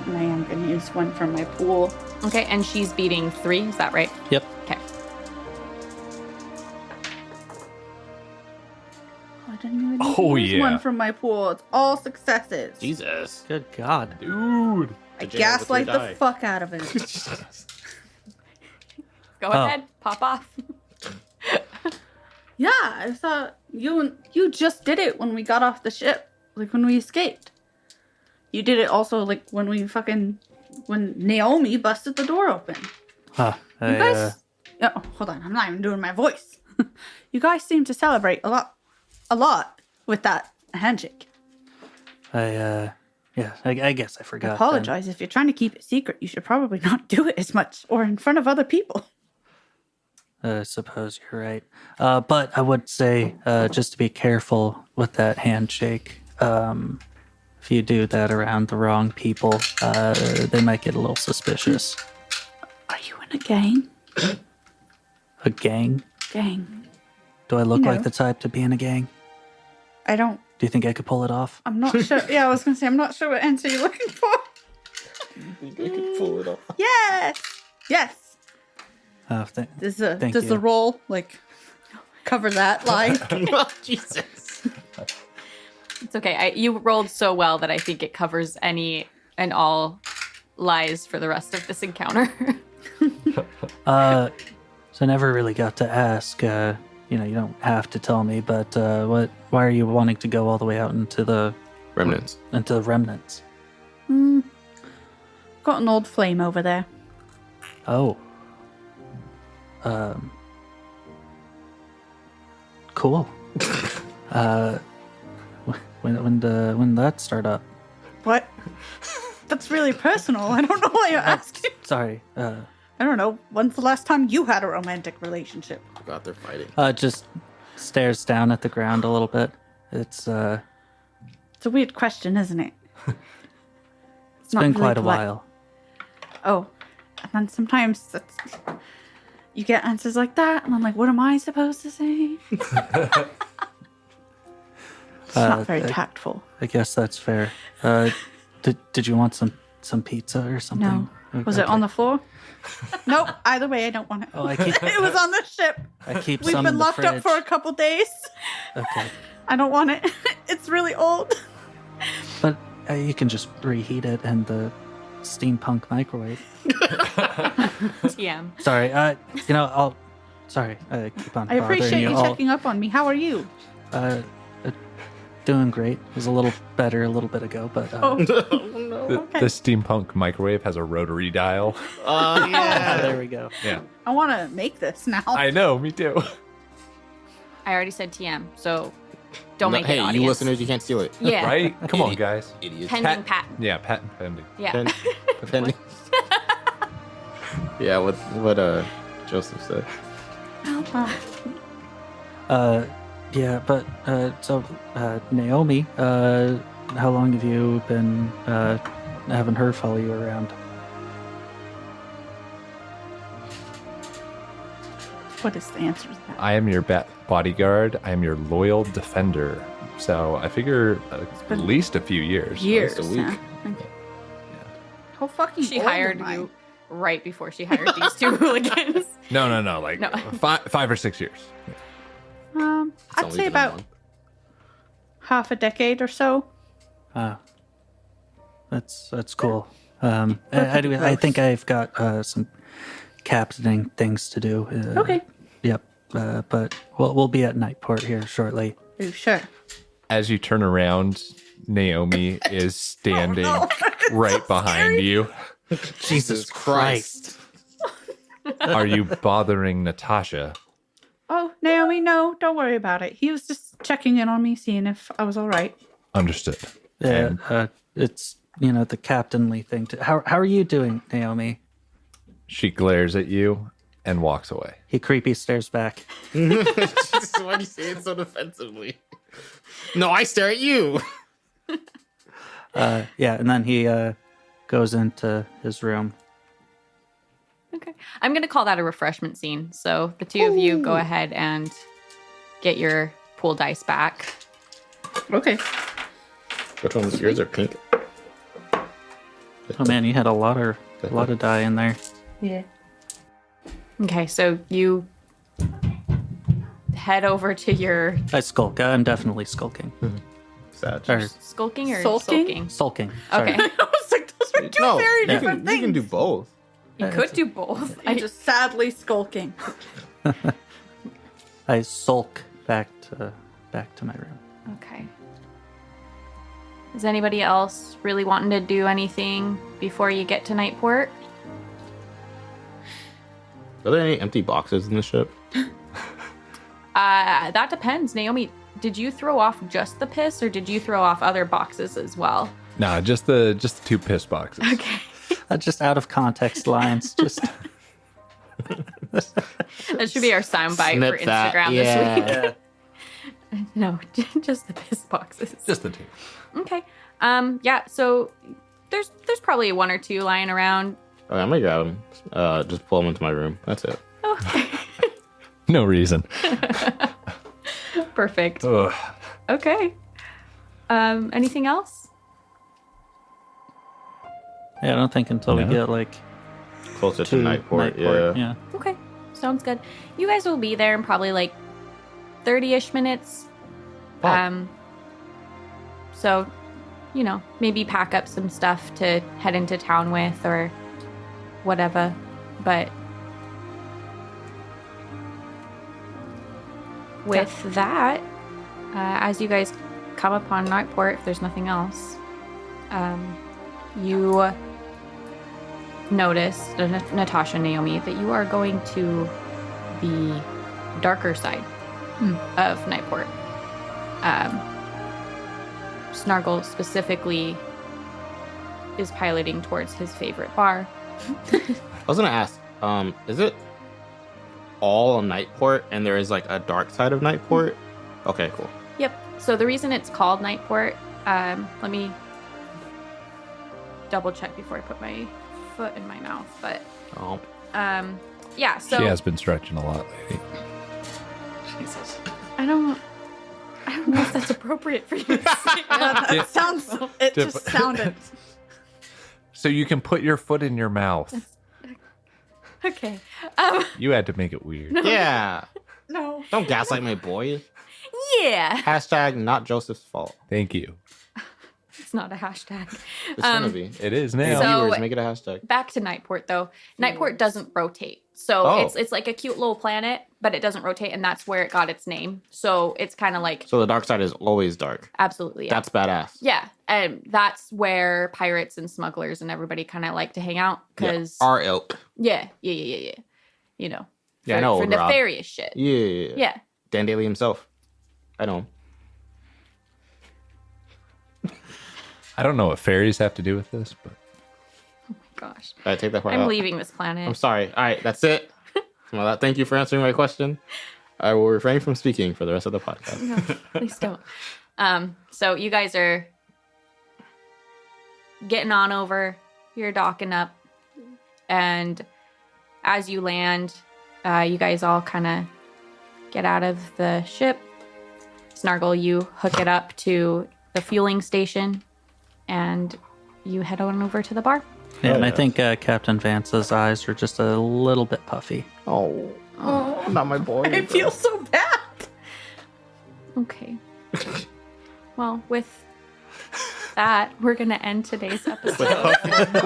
And I am going to use one from my pool. Okay, and she's beating 3, is that right? Yep. Okay. I didn't even Oh, use yeah. one from my pool. It's all successes. Jesus. Good God. Dude. I To jail with gaslight your the die. fuck out of it. Go Oh. ahead, pop off. Yeah, I thought you just did it when we got off the ship, like when we escaped. You did it also like when when Naomi busted the door open. Huh. You guys, oh, hold on, I'm not even doing my voice. You guys seem to celebrate a lot with that handshake. I guess I forgot. I then. apologize if you're trying to keep it secret. You should probably not do it as much or in front of other people. I suppose you're right. But I would say just to be careful with that handshake. If you do that around the wrong people, they might get a little suspicious. Are you in a gang? A gang? Gang. Do I look No. like the type to be in a gang? I don't. Do you think I could pull it off? I'm not sure. Yeah, I was gonna say I'm not sure what answer you're looking for. I can pull it off. Yes. Yes. Does thank the you. roll like cover that line? Oh, Jesus. It's okay. You rolled so well that I think it covers any and all lies for the rest of this encounter. So I never really got to ask. You don't have to tell me, but why are you wanting to go all the way out into the Remnants. remnants? Got an old flame over there. Oh. Cool. When did that start up? What? That's really personal. I don't know why you're asking. Sorry. I don't know. When's the last time you had a romantic relationship? Forgot they're fighting. Just stares down at the ground a little bit. It's It's a weird question, isn't it? it's been quite a polite. while. Oh, and then sometimes you get answers like that, and I'm like, what am I supposed to say? It's not very tactful. I guess that's fair. Did you want some pizza or something? No. Was it on the floor? Nope. Either way, I don't want it. Oh, I keep It was on the ship. I keep We've some been in the locked up fridge. for a couple days. Okay, I don't want it. It's really old. but you can just reheat it in the steampunk microwave. TM. Sorry. Sorry. I keep on. I appreciate bothering you all- checking up on me. How are you? Doing great. It was a little better a little bit ago, but Okay. The steampunk microwave has a rotary dial. Oh, yeah. there we go. Yeah. I want to make this now. I know, me too. I already said TM, so don't No, make hey, it you audience. listeners, you can't steal it. Yeah. Right? Come on, guys. Idiots. Pending patent. Yeah, patent pending. Yeah. Then- yeah, what Joseph said. Yeah, but so Naomi, how long have you been having her follow you around? What is the answer to that? I am your bodyguard. I am your loyal defender. So I figure at least a few years. Years. a week. Huh? Okay. How fucking She old hired am I? you right before she hired these two hooligans. No. Like No. 5 or 6 years. I'd only say been a about month. half a decade or so. That's cool. I think I've got some captaining things to do. Okay. Yep. But we'll be at Nightport here shortly. Are you sure? As you turn around, Naomi is standing right behind you. Jesus Christ. Are you bothering Natasha? Oh, Naomi, no, don't worry about it. He was just checking in on me, seeing if I was all right. Understood. Yeah. It's the captainly thing. How are you doing, Naomi? She glares at you and walks away. He creepy stares back. Jesus, why do you say it so defensively? No, I stare at you. Yeah, and then he goes into his room. Okay. I'm going to call that a refreshment scene. So the two of you go ahead and get your pool dice back. Okay. Which ones? Yours are pink. Oh man, you had a lot of die in there. Yeah. Okay, so you head over to your I skulk. I'm definitely skulking. Sad. Or skulking or Sulking? sulking. Sorry. Okay. I was like, those are two very different things. You can do both. You could do both. I'm just sadly skulking. I sulk back to my room. Okay. Is anybody else really wanting to do anything before you get to Nightport? Are there any empty boxes in the ship? That depends. Naomi, did you throw off just the piss or did you throw off other boxes as well? Nah, just the 2 piss boxes. Okay. Just out of context lines. Just That should be our soundbite for Snip that, Instagram yeah. this week. yeah. No, just the piss boxes. Just the 2. Okay. Yeah, so there's probably 1 or 2 lying around. Okay, I'm gonna grab them. Just pull them into my room. That's it. Okay. No reason. Perfect. Ugh. Okay. Anything else? Yeah, I don't think until we No. get Closer to Nightport. Yeah. Okay. Sounds good. You guys will be there in probably 30-ish minutes. Wow. So, maybe pack up some stuff to head into town with or whatever. But with that, as you guys come upon Nightport, if there's nothing else, you notice, Natasha and Naomi, that you are going to the darker side of Nightport. Snargle specifically is piloting towards his favorite bar. I was gonna ask, is it all Nightport and there is a dark side of Nightport? Okay, cool. Yep. So the reason it's called Nightport, let me double check before I put my foot in my mouth. But Oh, yeah. So She has been stretching a lot lately. Jesus. I don't know if that's appropriate for you to say. That sounds. It just sounded. So you can put your foot in your mouth. Okay. You had to make it weird. yeah. No. Don't gaslight my boy. Yeah. Hashtag not Joseph's fault. Thank you. It's not a hashtag. It's gonna be. It is now. So- Viewers, make it a hashtag. Back to Nightport though. Nightport doesn't rotate. So Oh. it's like a cute little planet, but it doesn't rotate, and that's where it got its name. So it's kind of like So the dark side is always dark. absolutely. Yeah. That's badass. Yeah, and that's where pirates and smugglers and everybody kind of like to hang out because Our ilk. yeah. You know, Yeah, I for, know for old Rob. nefarious shit. Yeah. Yeah. Dan Daly himself. I know him. I don't know what fairies have to do with this, but Gosh, I take that part I'm out. leaving this planet. I'm sorry. All right, that's it. Well, thank you for answering my question. I will refrain from speaking for the rest of the podcast. No, please don't. So you guys are getting on over. You're docking up, and as you land, you guys all kind of get out of the ship. Snargle, you hook it up to the fueling station, and you head on over to the bar. Yeah, and I yeah. think Captain Vance's eyes are just a little bit puffy. Oh, not my boy. I feel so bad. Okay. Well, with that, we're going to end today's episode.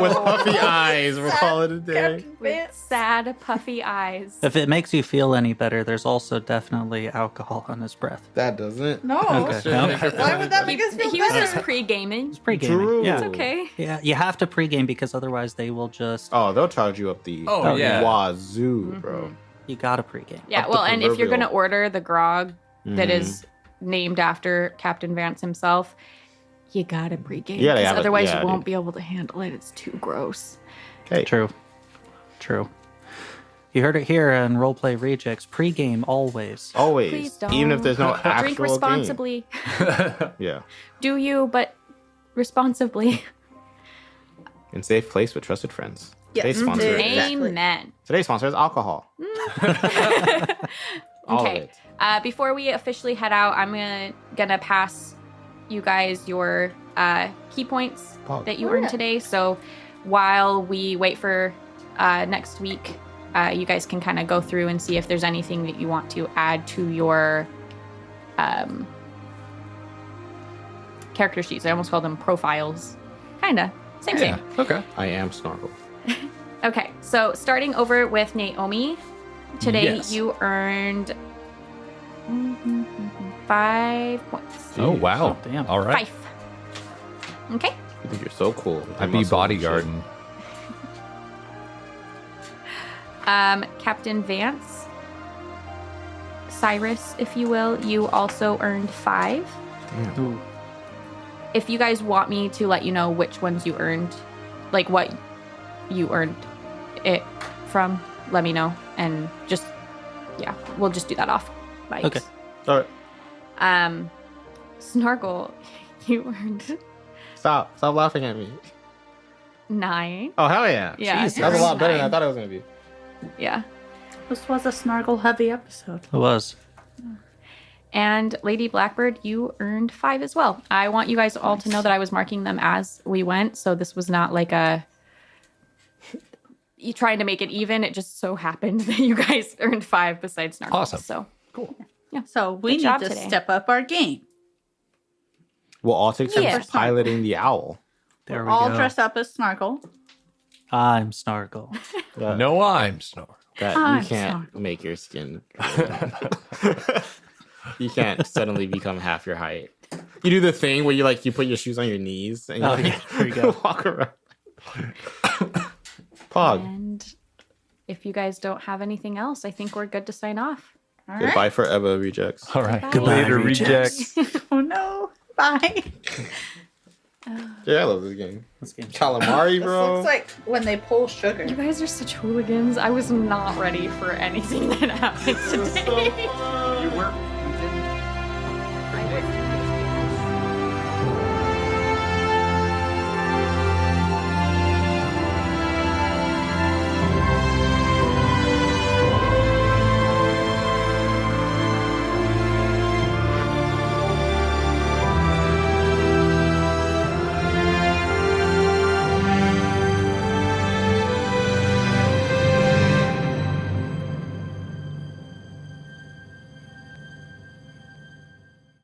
With puffy eyes, we'll call it a day. Captain With Vance. sad, puffy eyes. If it makes you feel any better, there's also definitely alcohol on his breath. That doesn't. No. Okay. No? Why would that make us feel He was better? just pre-gaming. It's pre-gaming. True. Yeah. It's okay. Yeah, you have to pre-game because otherwise they will just. Oh, they'll charge you up the Oh, yeah. wazoo, bro. You gotta pre-game. Yeah, Up the well, and if you're going to proverbial. order the grog that is named after Captain Vance himself, you got to pre-game. Yeah, they 'cause have it. otherwise Yeah, you won't dude. be able to handle it. It's too gross. Okay. True. You heard it here on Roleplay Rejects. Pre-game always. Always. Please don't. Even if there's no actual Drink responsibly. game. Yeah. Do you, but responsibly. In safe place with trusted friends. Yes. Today's sponsor. Exactly. Amen. Today's sponsor is alcohol. All of Okay. it. Before we officially head out, I'm gonna pass you guys your key points Pog. that you Oh, earned yeah. today. So while we wait for next week, you guys can kind of go through and see if there's anything that you want to add to your character sheets. I almost called them profiles. Kinda. Same. Okay. I am Snargle. Okay, so starting over with Naomi, today Yes. you earned 5 points. Oh, wow. Oh, damn. All right. 5. Okay. You think you're so cool. I'd be bodyguarding. Captain Vance, Cyrus, if you will, you also earned 5. Ooh. If you guys want me to let you know which ones you earned, like what you earned it from, let me know. And just, yeah, we'll just do that off mics. Okay. All right. Snargle, you earned Stop laughing at me. 9. Oh, hell yeah. Yeah, Jeez, that was a lot better than I 9. thought it was going to be. Yeah. This was a Snargle heavy episode. It was. And Lady Blackbird, you earned 5 as well. I want you guys all to know that I was marking them as we went, so this was not like you trying to make it even. It just so happened that you guys earned 5 besides Snargle. Awesome. So So we Good need job to today. step up our game. We'll all take turns Yeah. piloting the owl. There We're we all go. dressed up as Snargle. I'm Snargle. That, No, I'm Snore. that I'm you can't make your skin. You can't suddenly become half your height. You do the thing where you put your shoes on your knees and you Oh, yeah. There you go. walk around. Pog. and if you guys don't have anything else, I think we're good to sign off. All right. Goodbye forever, rejects. All right. Bye. Good later, Bye, rejects. Oh no. Bye. Yeah, I love this game. This game's Calamari, This bro. looks like when they pull sugar. You guys are such hooligans. I was not ready for anything that happened today.